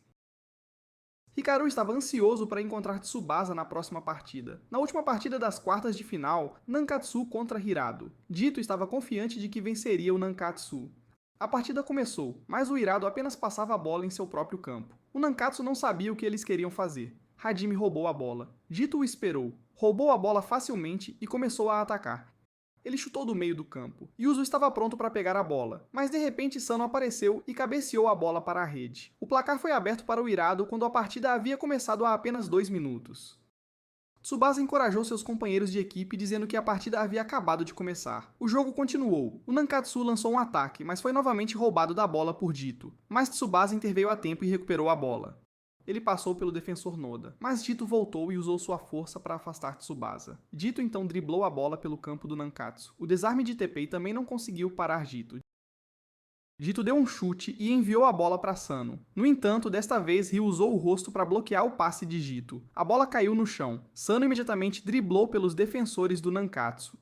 Hikaru estava ansioso para encontrar Tsubasa na próxima partida. Na última partida das quartas de final, Nankatsu contra Hirado. Jito estava confiante de que venceria o Nankatsu. A partida começou, mas o Hirado apenas passava a bola em seu próprio campo. O Nankatsu não sabia o que eles queriam fazer. Hajime roubou a bola. Jito o esperou, roubou a bola facilmente e começou a atacar. Ele chutou do meio do campo. Yuzo estava pronto para pegar a bola, mas de repente Sano apareceu e cabeceou a bola para a rede. O placar foi aberto para o Hirado quando a partida havia começado há apenas 2 minutos. Tsubasa encorajou seus companheiros de equipe dizendo que a partida havia acabado de começar. O jogo continuou. O Nankatsu lançou um ataque, mas foi novamente roubado da bola por Jito. Mas Tsubasa interveio a tempo e recuperou a bola. Ele passou pelo defensor Noda, mas Jito voltou e usou sua força para afastar Tsubasa. Jito então driblou a bola pelo campo do Nankatsu. O desarme de Teppei também não conseguiu parar Jito. Jito deu um chute e enviou a bola para Sano. No entanto, desta vez Ryu usou o rosto para bloquear o passe de Jito. A bola caiu no chão. Sano imediatamente driblou pelos defensores do Nankatsu.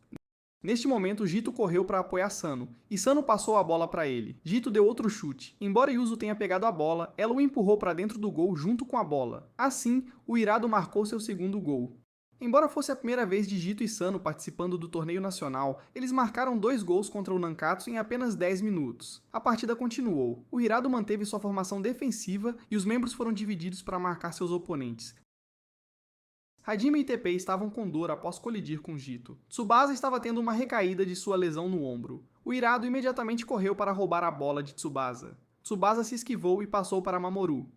Neste momento, Jito correu para apoiar Sano, e Sano passou a bola para ele. Jito deu outro chute. Embora Yuzo tenha pegado a bola, ela o empurrou para dentro do gol junto com a bola. Assim, o Hirado marcou seu segundo gol. Embora fosse a primeira vez de Jito e Sano participando do torneio nacional, eles marcaram 2 gols contra o Nankatsu em apenas 10 minutos. A partida continuou. O Hirado manteve sua formação defensiva e os membros foram divididos para marcar seus oponentes. Hajime e Teppei estavam com dor após colidir com Jito. Tsubasa estava tendo uma recaída de sua lesão no ombro. O Hirado imediatamente correu para roubar a bola de Tsubasa. Tsubasa se esquivou e passou para Mamoru.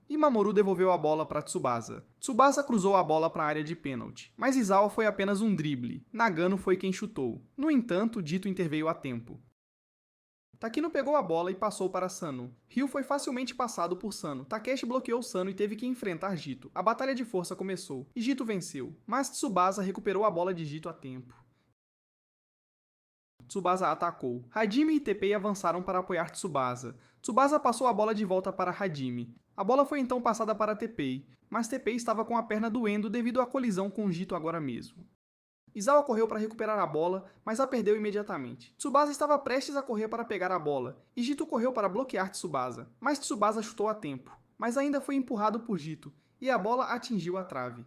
E Mamoru devolveu a bola para Tsubasa. Tsubasa cruzou a bola para a área de pênalti, mas Izawa foi apenas um drible. Nagano foi quem chutou. No entanto, Jito interveio a tempo. Takino pegou a bola e passou para Sano. Ryu foi facilmente passado por Sano. Takeshi bloqueou Sano e teve que enfrentar Jito. A batalha de força começou, e Jito venceu, mas Tsubasa recuperou a bola de Jito a tempo. Tsubasa atacou. Hajime e Teppei avançaram para apoiar Tsubasa. Tsubasa passou a bola de volta para Hajime. A bola foi então passada para Teppei, mas Teppei estava com a perna doendo devido à colisão com Jito agora mesmo. Izawa correu para recuperar a bola, mas a perdeu imediatamente. Tsubasa estava prestes a correr para pegar a bola, e Jito correu para bloquear Tsubasa, mas Tsubasa chutou a tempo, mas ainda foi empurrado por Jito, e a bola atingiu a trave.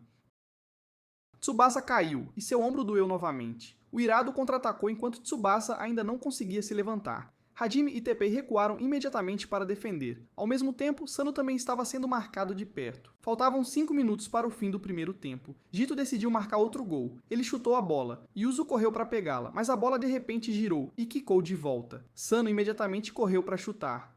Tsubasa caiu, e seu ombro doeu novamente. O Hirado contra-atacou enquanto Tsubasa ainda não conseguia se levantar. Hajime e Teppei recuaram imediatamente para defender. Ao mesmo tempo, Sano também estava sendo marcado de perto. Faltavam 5 minutos para o fim do primeiro tempo. Jito decidiu marcar outro gol. Ele chutou a bola. Yuzo correu para pegá-la, mas a bola de repente girou e quicou de volta. Sano imediatamente correu para chutar.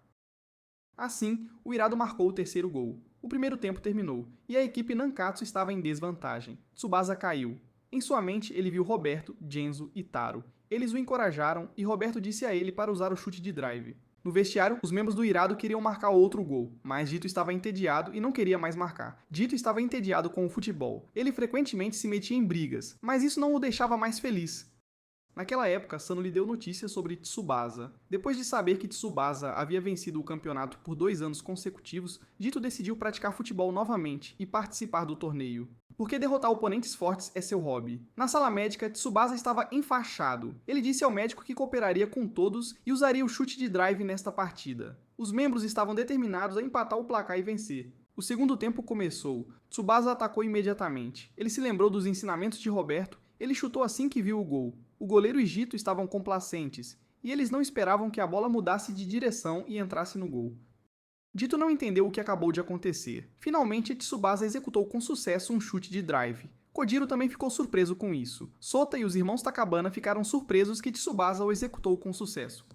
Assim, o Hirado marcou o terceiro gol. O primeiro tempo terminou, e a equipe Nankatsu estava em desvantagem. Tsubasa caiu. Em sua mente, ele viu Roberto, Genzo e Taro. Eles o encorajaram e Roberto disse a ele para usar o chute de drive. No vestiário, os membros do Hirado queriam marcar outro gol, mas Jito estava entediado e não queria mais marcar. Jito estava entediado com o futebol. Ele frequentemente se metia em brigas, mas isso não o deixava mais feliz. Naquela época, Sano lhe deu notícias sobre Tsubasa. Depois de saber que Tsubasa havia vencido o campeonato por 2 anos consecutivos, Jito decidiu praticar futebol novamente e participar do torneio. Porque derrotar oponentes fortes é seu hobby. Na sala médica, Tsubasa estava enfaixado. Ele disse ao médico que cooperaria com todos e usaria o chute de drive nesta partida. Os membros estavam determinados a empatar o placar e vencer. O segundo tempo começou. Tsubasa atacou imediatamente. Ele se lembrou dos ensinamentos de Roberto. Ele chutou assim que viu o gol. O goleiro e Jito estavam complacentes, e eles não esperavam que a bola mudasse de direção e entrasse no gol. Jito não entendeu o que acabou de acontecer. Finalmente, Tsubasa executou com sucesso um chute de drive. Kojiro também ficou surpreso com isso. Sota e os irmãos Takabana ficaram surpresos que Tsubasa o executou com sucesso.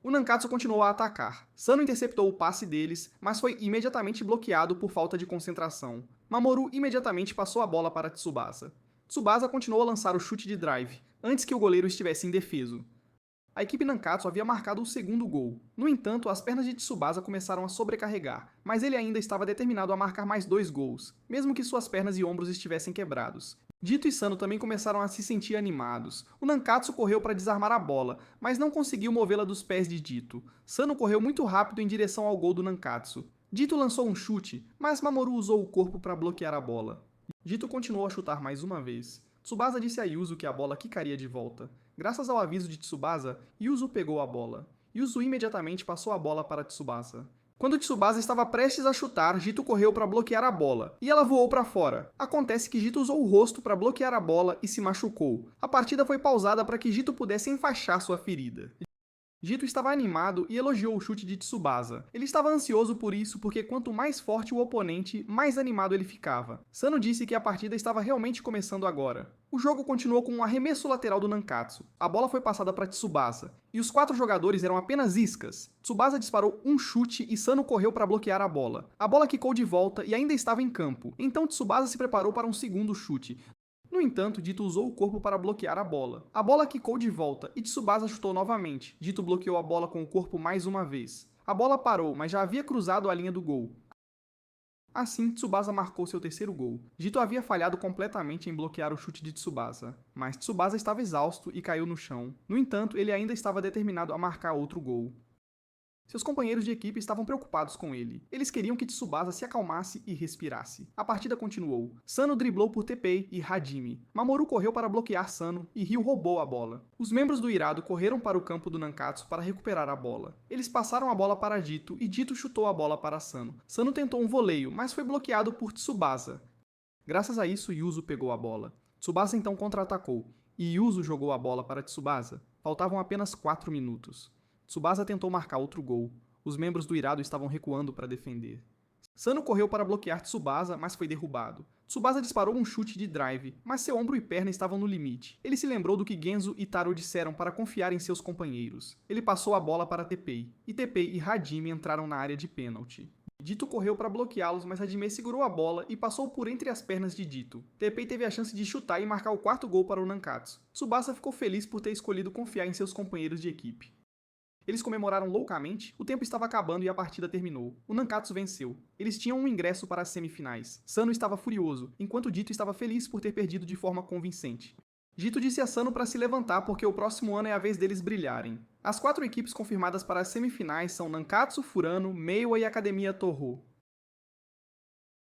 O Nankatsu continuou a atacar. Sano interceptou o passe deles, mas foi imediatamente bloqueado por falta de concentração. Mamoru imediatamente passou a bola para Tsubasa. Tsubasa continuou a lançar o chute de drive, antes que o goleiro estivesse indefeso. A equipe Nankatsu havia marcado o segundo gol. No entanto, as pernas de Tsubasa começaram a sobrecarregar, mas ele ainda estava determinado a marcar mais 2 gols, mesmo que suas pernas e ombros estivessem quebrados. Jito e Sano também começaram a se sentir animados. O Nankatsu correu para desarmar a bola, mas não conseguiu movê-la dos pés de Jito. Sano correu muito rápido em direção ao gol do Nankatsu. Jito lançou um chute, mas Mamoru usou o corpo para bloquear a bola. Jito continuou a chutar mais uma vez. Tsubasa disse a Yuzo que a bola quicaria de volta. Graças ao aviso de Tsubasa, Yuzo pegou a bola. Yuzo imediatamente passou a bola para Tsubasa. Quando Tsubasa estava prestes a chutar, Jito correu para bloquear a bola, e ela voou para fora. Acontece que Jito usou o rosto para bloquear a bola e se machucou. A partida foi pausada para que Jito pudesse enfaixar sua ferida. Jito estava animado e elogiou o chute de Tsubasa. Ele estava ansioso por isso porque quanto mais forte o oponente, mais animado ele ficava. Sano disse que a partida estava realmente começando agora. O jogo continuou com um arremesso lateral do Nankatsu. A bola foi passada para Tsubasa, e os 4 jogadores eram apenas iscas. Tsubasa disparou um chute e Sano correu para bloquear a bola. A bola quicou de volta e ainda estava em campo, então Tsubasa se preparou para um segundo chute. No entanto, Jito usou o corpo para bloquear a bola. A bola quicou de volta e Tsubasa chutou novamente. Jito bloqueou a bola com o corpo mais uma vez. A bola parou, mas já havia cruzado a linha do gol. Assim, Tsubasa marcou seu terceiro gol. Jito havia falhado completamente em bloquear o chute de Tsubasa, mas Tsubasa estava exausto e caiu no chão. No entanto, ele ainda estava determinado a marcar outro gol. Seus companheiros de equipe estavam preocupados com ele. Eles queriam que Tsubasa se acalmasse e respirasse. A partida continuou. Sano driblou por Teppei e Hajime. Mamoru correu para bloquear Sano e Ryu roubou a bola. Os membros do Hirado correram para o campo do Nankatsu para recuperar a bola. Eles passaram a bola para Jito e Jito chutou a bola para Sano. Sano tentou um voleio, mas foi bloqueado por Tsubasa. Graças a isso, Yuzo pegou a bola. Tsubasa então contra-atacou, e Yuzo jogou a bola para Tsubasa. Faltavam apenas 4 minutos. Tsubasa tentou marcar outro gol. Os membros do Irado estavam recuando para defender. Sano correu para bloquear Tsubasa, mas foi derrubado. Tsubasa disparou um chute de drive, mas seu ombro e perna estavam no limite. Ele se lembrou do que Genzo e Taro disseram para confiar em seus companheiros. Ele passou a bola para Teppei, e Teppei e Hajime entraram na área de pênalti. Dito correu para bloqueá-los, mas Hajime segurou a bola e passou por entre as pernas de Dito. Teppei teve a chance de chutar e marcar o quarto gol para o Nankatsu. Tsubasa ficou feliz por ter escolhido confiar em seus companheiros de equipe. Eles comemoraram loucamente, o tempo estava acabando e a partida terminou. O Nankatsu venceu. Eles tinham um ingresso para as semifinais. Sano estava furioso, enquanto Dito estava feliz por ter perdido de forma convincente. Dito disse a Sano para se levantar porque o próximo ano é a vez deles brilharem. As 4 equipes confirmadas para as semifinais são Nankatsu, Furano, Meiwa e Academia Toho.